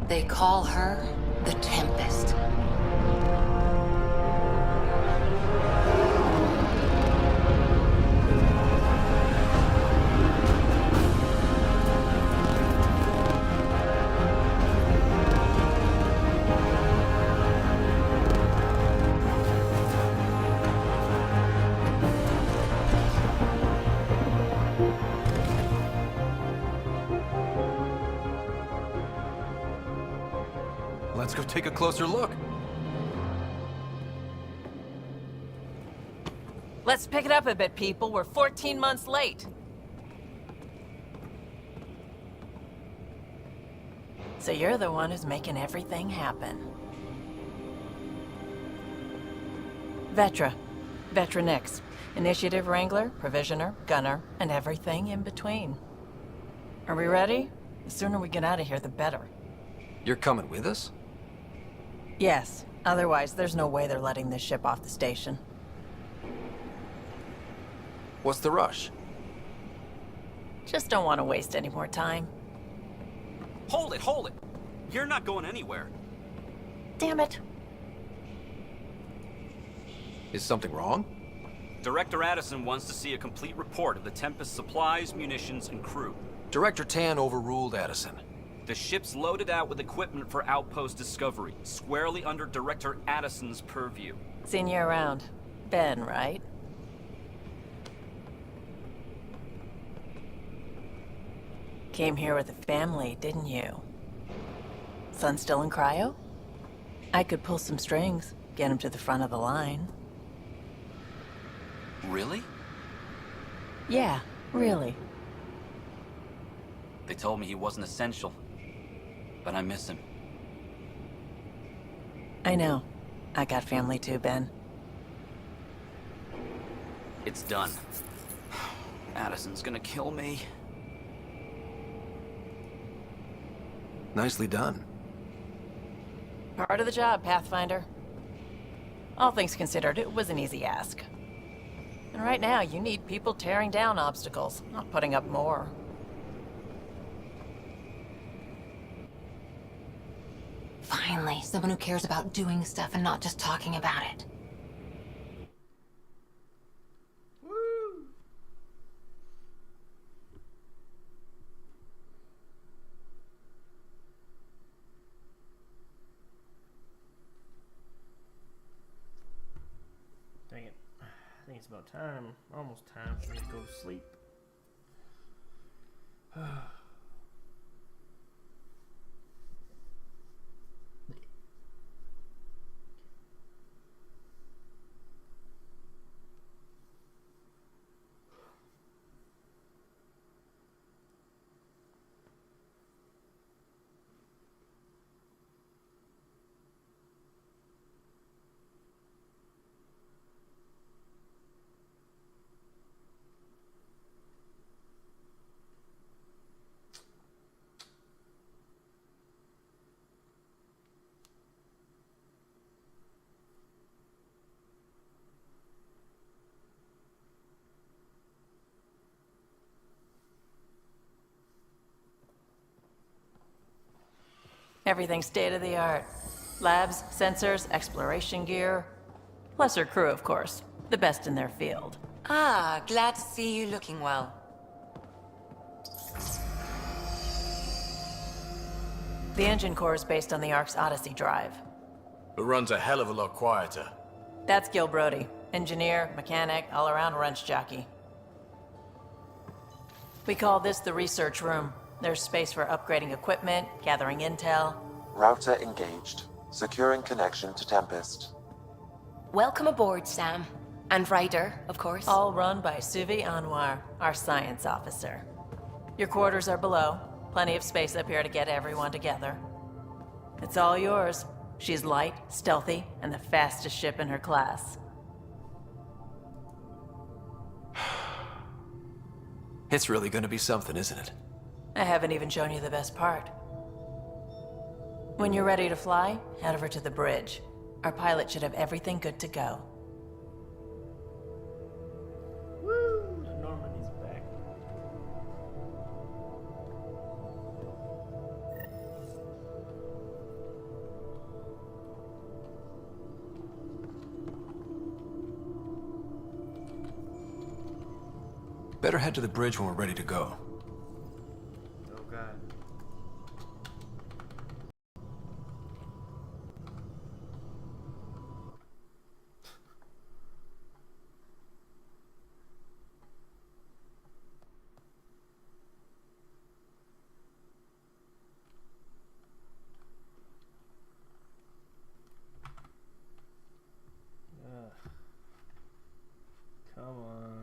They call her the Tempest. Let's go take a closer look. Let's pick it up a bit, people. We're 14 months late. So you're the one who's making everything happen. Vetra. Vetra Nix. Initiative Wrangler, Provisioner, Gunner, and everything in between. Are we ready? The sooner we get out of here, the better. You're coming with us? Yes. Otherwise, there's no way they're letting this ship off the station. What's the rush? Just don't want to waste any more time. Hold it! You're not going anywhere. Damn it. Is something wrong? Director Addison wants to see a complete report of the Tempest supplies, munitions, and crew. Director Tan overruled Addison. The ship's loaded out with equipment for outpost discovery, squarely under Director Addison's purview. Seen you around. Ben, right? Came here with a family, didn't you? Son still in cryo? I could pull some strings, get him to the front of the line. Really? Yeah, really. They told me he wasn't essential, but I miss him. I know. I got family too, Ben. It's done. Addison's gonna kill me. Nicely done. Part of the job, Pathfinder. All things considered, it was an easy ask. And right now, you need people tearing down obstacles, not putting up more. Finally, someone who cares about doing stuff and not just talking about it. Dang it. I think it's about time, almost time for me to go to sleep. Everything's state-of-the-art. Labs, sensors, exploration gear. Plus her crew, of course. The best in their field. Ah, glad to see you looking well. The engine core is based on the Ark's Odyssey drive. It runs a hell of a lot quieter. That's Gil Brody. Engineer, mechanic, all-around wrench jockey. We call this the research room. There's space for upgrading equipment, gathering intel. Router engaged. Securing connection to Tempest. Welcome aboard, Sam. And Ryder, of course. All run by Suvi Anwar, our science officer. Your quarters are below. Plenty of space up here to get everyone together. It's all yours. She's light, stealthy, and the fastest ship in her class. It's really gonna be something, isn't it? I haven't even shown you the best part. When you're ready to fly, head over to the bridge. Our pilot should have everything good to go. Woo! Normandy's back. Better head to the bridge when we're ready to go. Oh god. Ugh. Come on.